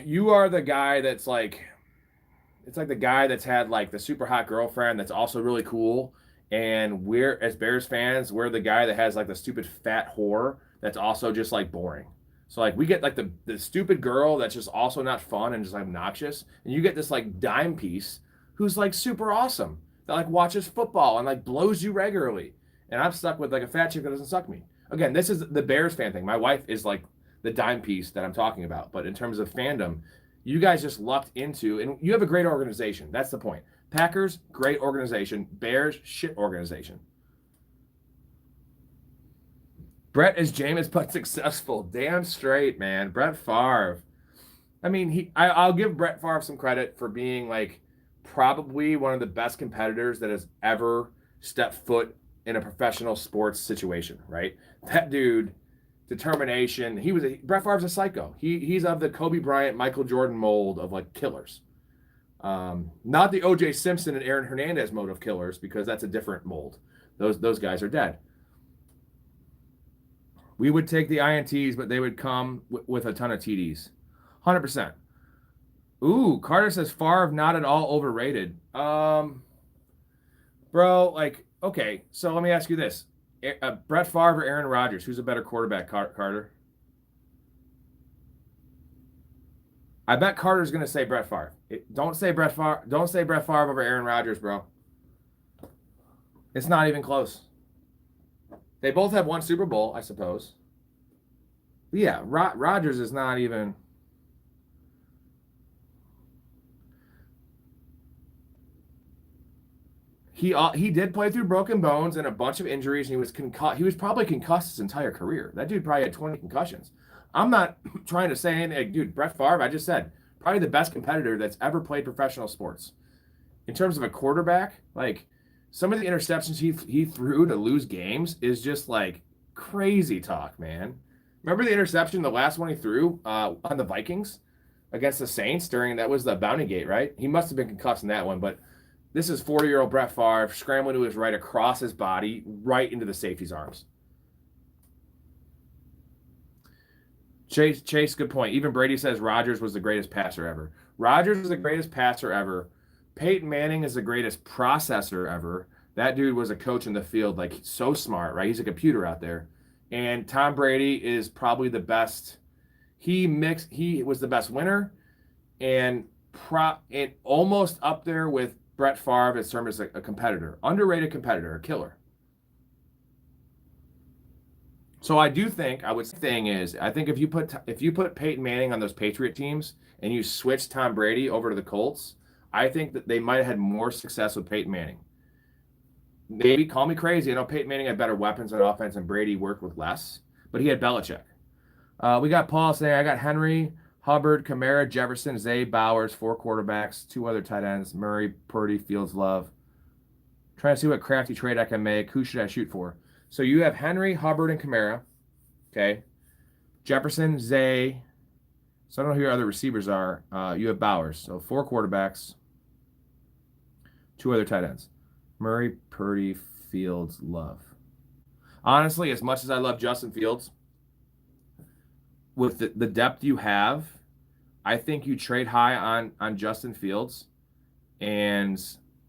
you are the guy that's like, it's like the guy that's had like the super hot girlfriend that's also really cool. And we're, as Bears fans, we're the guy that has like the stupid fat whore that's also just like boring. So like we get like the stupid girl that's just also not fun and just obnoxious. And you get this like dime piece who's like super awesome that like watches football and like blows you regularly. And I'm stuck with like a fat chick that doesn't suck me. Again, this is the Bears fan thing. My wife is like the dime piece that I'm talking about. But in terms of fandom, you guys just lucked into, and you have a great organization. That's the point. Packers, great organization. Bears, shit organization. Brett is Jameis, but successful. Damn straight, man. Brett Favre. I mean, I'll give Brett Favre some credit for being like probably one of the best competitors that has ever stepped foot in a professional sports situation, right? That dude, determination. Brett Favre's a psycho. He's of the Kobe Bryant, Michael Jordan mold of like killers. Not the O.J. Simpson and Aaron Hernandez mode of killers, because that's a different mold. Those guys are dead. We would take the INTs, but they would come with a ton of TDs. 100%. Ooh, Carter says Favre not at all overrated. Bro, like, okay, so let me ask you this. Brett Favre or Aaron Rodgers, who's a better quarterback, Carter? I bet Carter's going to say Brett Favre. Don't say Brett Favre. Don't say Brett Favre over Aaron Rodgers, bro. It's not even close. They both have one Super Bowl, I suppose. But yeah, Rodgers is not even. He did play through broken bones and a bunch of injuries, and he was probably concussed his entire career. That dude probably had 20 concussions. I'm not trying to say anything. Like, dude, Brett Favre, I just said, probably the best competitor that's ever played professional sports. In terms of a quarterback, like some of the interceptions he threw to lose games is just like crazy talk, man. Remember the interception, the last one he threw on the Vikings against the Saints that was the Bounty Gate, right? He must have been concussed in that one, but this is 40-year-old Brett Favre scrambling to his right across his body, right into the safety's arms. Chase, good point. Even Brady says Rodgers was the greatest passer ever. Rodgers is the greatest passer ever. Peyton Manning is the greatest processor ever. That dude was a coach in the field, like so smart, right? He's a computer out there. And Tom Brady is probably the best. He was the best winner, and almost up there with Brett Favre as termed as a competitor, underrated competitor, a killer. So I do think I think if you put Peyton Manning on those Patriot teams and you switch Tom Brady over to the Colts, I think that they might have had more success with Peyton Manning. Maybe call me crazy. I know Peyton Manning had better weapons on offense and Brady worked with less, but he had Belichick. We got Paul saying, I got Henry, Hubbard, Kamara, Jefferson, Zay, Bowers, 4 quarterbacks, 2 other tight ends, Murray, Purdy, Fields, Love. Trying to see what crafty trade I can make. Who should I shoot for? So you have Henry, Hubbard, and Kamara. Okay. Jefferson, Zay. So I don't know who your other receivers are. You have Bowers. So 4 quarterbacks, 2 other tight ends. Murray, Purdy, Fields, Love. Honestly, as much as I love Justin Fields, with the depth you have, I think you trade high on Justin Fields, and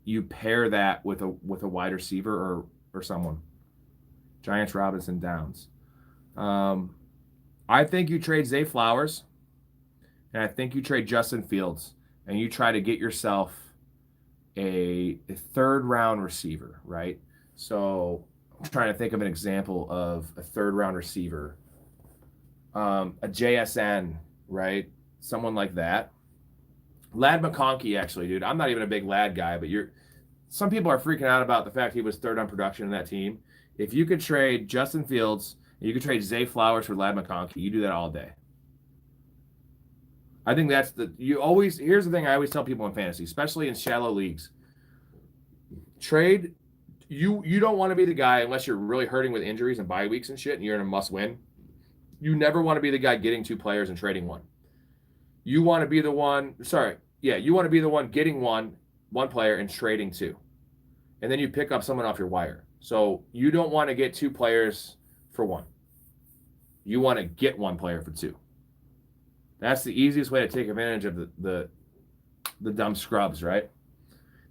you pair that with a wide receiver or someone. Giants, Robinson, Downs. I think you trade Zay Flowers, and I think you trade Justin Fields, and you try to get yourself a 3rd-round receiver, right? So I'm trying to think of an example of a 3rd-round receiver. A JSN, right? Someone like that. Lad McConkey, actually, dude. I'm not even a big Lad guy, but some people are freaking out about the fact he was 3rd on production in that team. If you could trade Justin Fields, you could trade Zay Flowers for Lad McConkey, you do that all day. I think here's the thing I always tell people in fantasy, especially in shallow leagues. Trade, you don't want to be the guy, unless you're really hurting with injuries and bye weeks and shit, and you're in a must win. You never want to be the guy getting 2 players and trading one. You want to be the one, you want to be the one getting one player and trading 2. And then you pick up someone off your wire. So you don't want to get 2 players for 1. You want to get 1 player for 2. That's the easiest way to take advantage of the dumb scrubs, right?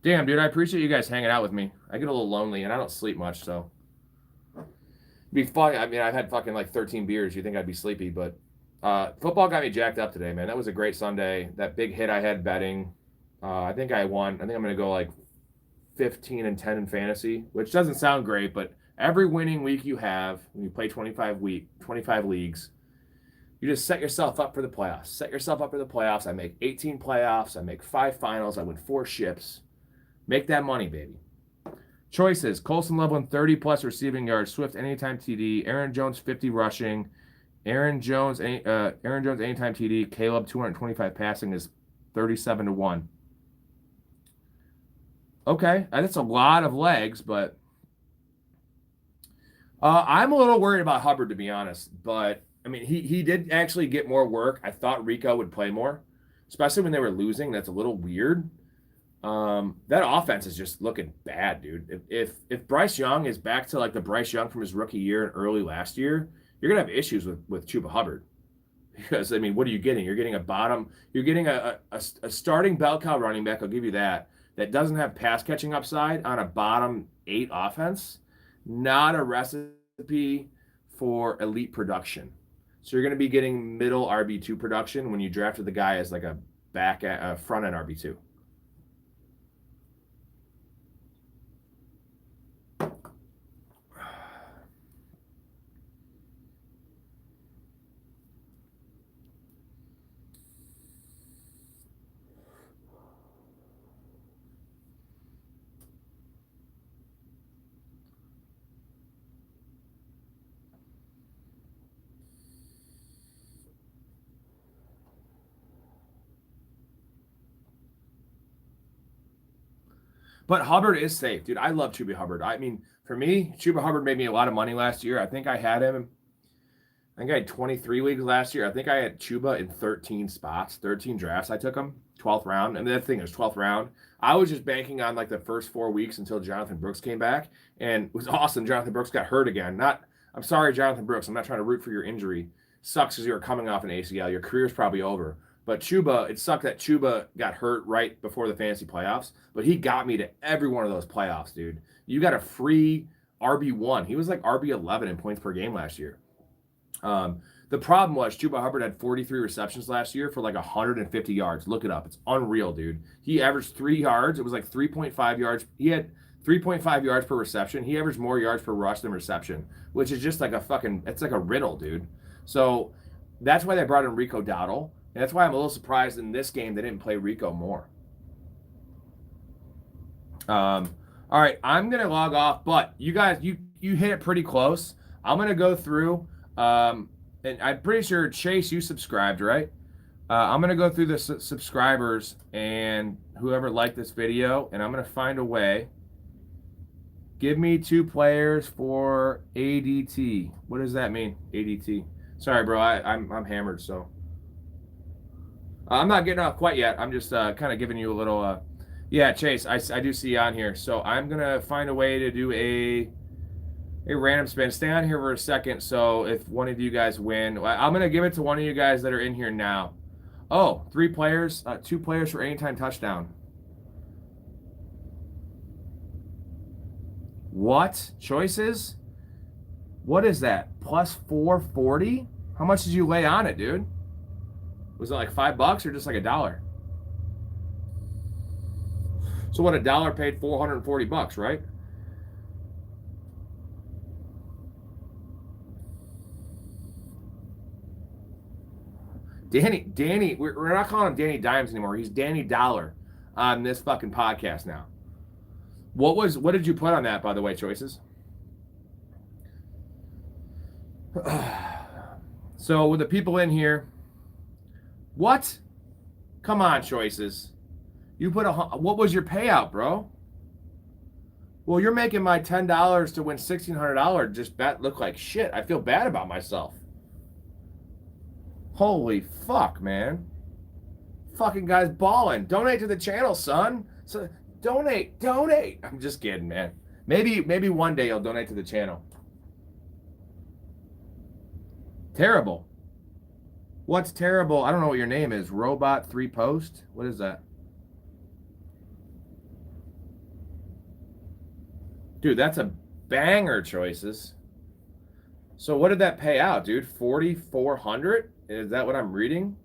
Damn, dude, I appreciate you guys hanging out with me. I get a little lonely, and I don't sleep much, so. It'd be fun. I mean, I've had fucking like 13 beers. You think I'd be sleepy, but football got me jacked up today, man. That was a great Sunday. That big hit I had betting. I think I won. I think I'm going to go like 15-10 in fantasy, which doesn't sound great, but every winning week you have, when you play 25 leagues, you just set yourself up for the playoffs. I make 18 playoffs. I make 5 finals. I win 4 ships. Make that money, baby. Choices: Colson Loveland 30+ receiving yards, Swift anytime TD, Aaron Jones 50 rushing, Aaron Jones anytime TD, Caleb 225 passing is 37-1. Okay, that's a lot of legs, but I'm a little worried about Hubbard, to be honest. But I mean, he did actually get more work. I thought Rico would play more, especially when they were losing. That's a little weird. That offense is just looking bad, dude. If Bryce Young is back to like the Bryce Young from his rookie year and early last year, you're gonna have issues with Chuba Hubbard. Because I mean, what are you getting? You're getting a starting bell cow running back. I'll give you that. That doesn't have pass catching upside on a bottom 8 offense. Not a recipe for elite production. So you're gonna be getting middle RB2 production when you drafted the guy as like a front end RB2. But Hubbard is safe, dude. I love Chuba Hubbard. I mean, for me, Chuba Hubbard made me a lot of money last year. I think I had 23 leagues last year. I think I had Chuba in 13 spots, 13 drafts. I took him 12th round. And the thing is, 12th round. I was just banking on like the first 4 weeks until Jonathan Brooks came back. And it was awesome. Jonathan Brooks got hurt again. I'm sorry, Jonathan Brooks. I'm not trying to root for your injury. Sucks because you were coming off an ACL. Your career's probably over. But Chuba, it sucked that Chuba got hurt right before the fantasy playoffs, but he got me to every one of those playoffs, dude. You got a free RB1. He was like RB11 in points per game last year. The problem was Chuba Hubbard had 43 receptions last year for like 150 yards. Look it up. It's unreal, dude. He averaged 3 yards. It was like 3.5 yards. He had 3.5 yards per reception. He averaged more yards per rush than reception, which is just like it's like a riddle, dude. So that's why they brought in Rico Dowdle. And that's why I'm a little surprised in this game they didn't play Rico more. All right, I'm going to log off, but you guys, you hit it pretty close. I'm going to go through, and I'm pretty sure, Chase, you subscribed, right? I'm going to go through the subscribers and whoever liked this video, and I'm going to find a way. Give me 2 players for ADT. What does that mean, ADT? Sorry, bro. I'm hammered, so. I'm not getting off quite yet. I'm just kind of giving you a little. Yeah, Chase, I do see you on here. So I'm going to find a way to do a random spin. Stay on here for a second. So if one of you guys win, I'm going to give it to one of you guys that are in here now. Oh, 3 players, 2 players for anytime touchdown. What? Choices? What is that? Plus 440? How much did you lay on it, dude? Was it like $5 or just like $1? So what, $1 paid $440, right? Danny, we're not calling him Danny Dimes anymore. He's Danny Dollar on this fucking podcast now. What did you put on that, by the way, Choices? So with the people in here, what? Come on, Choices. You put what was your payout, bro? Well, you're making my $10 to win $1,600 just bet look like shit. I feel bad about myself. Holy fuck, man. Fucking guy's balling. Donate to the channel, son. So donate. I'm just kidding, man. Maybe one day you'll donate to the channel. Terrible. What's terrible? I don't know what your name is. Robot 3 Post? What is that? Dude, that's a banger, Choices. So what did that pay out, dude? 4,400? Is that what I'm reading?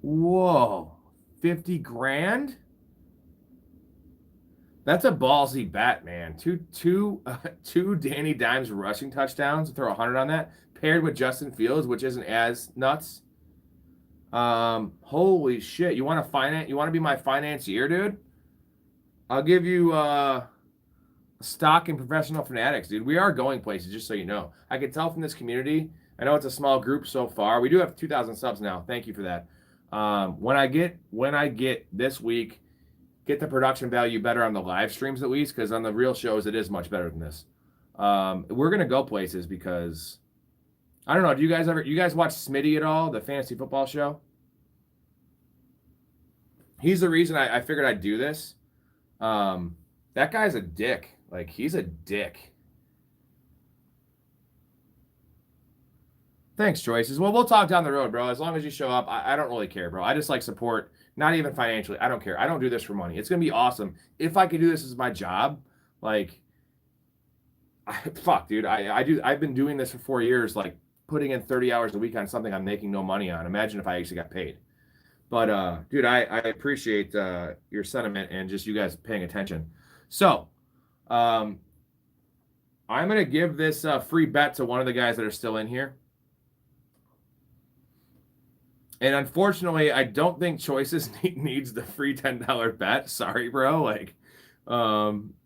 Whoa. 50 grand? That's a ballsy bet, man. Two Danny Dimes rushing touchdowns. Throw 100 on that. Paired with Justin Fields, which isn't as nuts. Holy shit. You want to be my financier, dude? I'll give you stock in Professional Fanatics, dude. We are going places, just so you know. I can tell from this community. I know it's a small group so far. We do have 2,000 subs now. Thank you for that. When I get this week, get the production value better on the live streams at least, because on the real shows it is much better than this. We're gonna go places because I don't know. Do you guys watch Smitty at all? The fantasy football show? He's the reason I figured I'd do this. That guy's a dick. Like, he's a dick. Thanks, Choices. Well, we'll talk down the road, bro. As long as you show up, I don't really care, bro. I just like support, not even financially. I don't care. I don't do this for money. It's going to be awesome. If I could do this as my job, like, fuck, dude. I've been doing this for 4 years, like, putting in 30 hours a week on something I'm making no money on. Imagine if I actually got paid. But, dude, I appreciate your sentiment and just you guys paying attention. So, I'm going to give this free bet to one of the guys that are still in here. And unfortunately, I don't think Choices needs the free $10 bet. Sorry, bro. Like,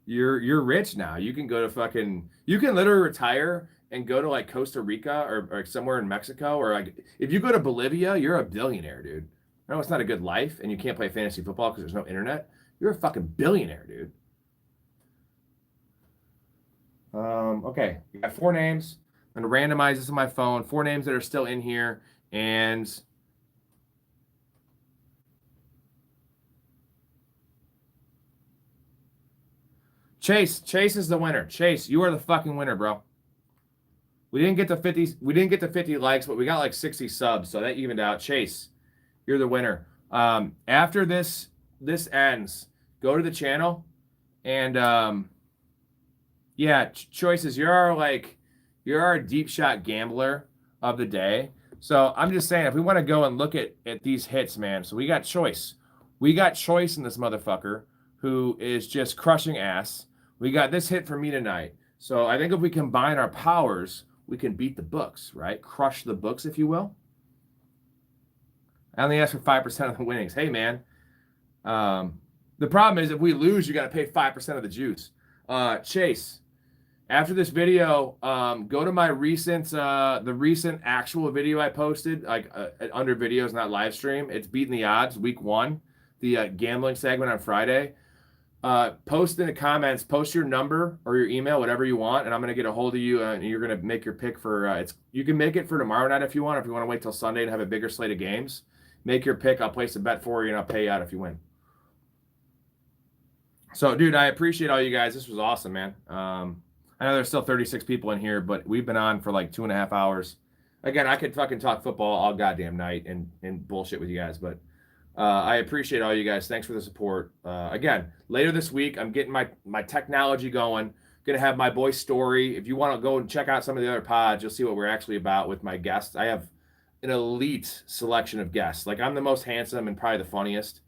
you're rich now. You can go to you can literally retire and go to like Costa Rica or somewhere in Mexico, or like if you go to Bolivia, you're a billionaire, dude. I know it's not a good life and you can't play fantasy football because there's no internet. You're a fucking billionaire, dude. Okay, we got 4 names. I'm going to randomize this on my phone. 4 names that are still in here. And Chase is the winner. Chase, you are the fucking winner, bro. We didn't get to 50 likes, but we got like 60 subs, so that evened out. Chase, you're the winner. After this ends, go to the channel and yeah, Choices, you're our deep shot gambler of the day. So I'm just saying, if we want to go and look at these hits, man. So we got Choice. We got Choice in this motherfucker who is just crushing ass. We got this hit for me tonight. So I think if we combine our powers, we can beat the books, right? Crush the books, if you will. I only ask for 5% of the winnings. Hey, man. The problem is if we lose, you got to pay 5% of the juice. Chase, After this video, go to my the recent actual video I posted, like under videos, not live stream. It's Beating the Odds, week 1, the gambling segment on Friday. Post in the comments, post your number or your email, whatever you want, and I'm gonna get a hold of you, and you're gonna make your pick for. You can make it for tomorrow night if you want. If you want to wait till Sunday and have a bigger slate of games, make your pick. I'll place a bet for you, and I'll pay you out if you win. So, dude, I appreciate all you guys. This was awesome, man. I know there's still 36 people in here, but we've been on for like 2.5 hours. Again, I could fucking talk football all goddamn night and bullshit with you guys, but I appreciate all you guys. Thanks for the support. Again, later this week, I'm getting my technology going. Going to have my boy Story. If you want to go and check out some of the other pods, you'll see what we're actually about with my guests. I have an elite selection of guests. Like, I'm the most handsome and probably the funniest,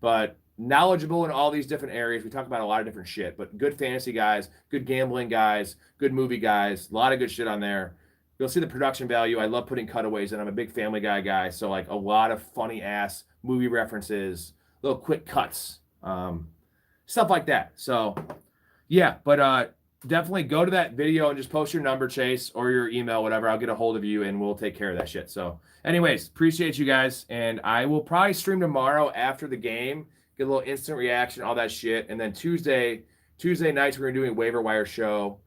but knowledgeable in all these different areas. We talk about a lot of different shit, but good fantasy guys, good gambling guys, good movie guys, a lot of good shit on there. You'll see the production value. I love putting cutaways in. I'm a big Family Guy. So like a lot of funny ass movie references, little quick cuts, stuff like that. So yeah, but definitely go to that video and just post your number, Chase, or your email, whatever. I'll get a hold of you and we'll take care of that shit. So anyways, appreciate you guys. And I will probably stream tomorrow after the game. Get a little instant reaction, all that shit. And then Tuesday nights we're doing a waiver wire show.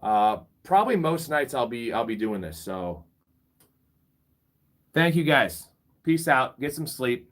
Probably most nights I'll be doing this. So thank you guys. Peace out. Get some sleep.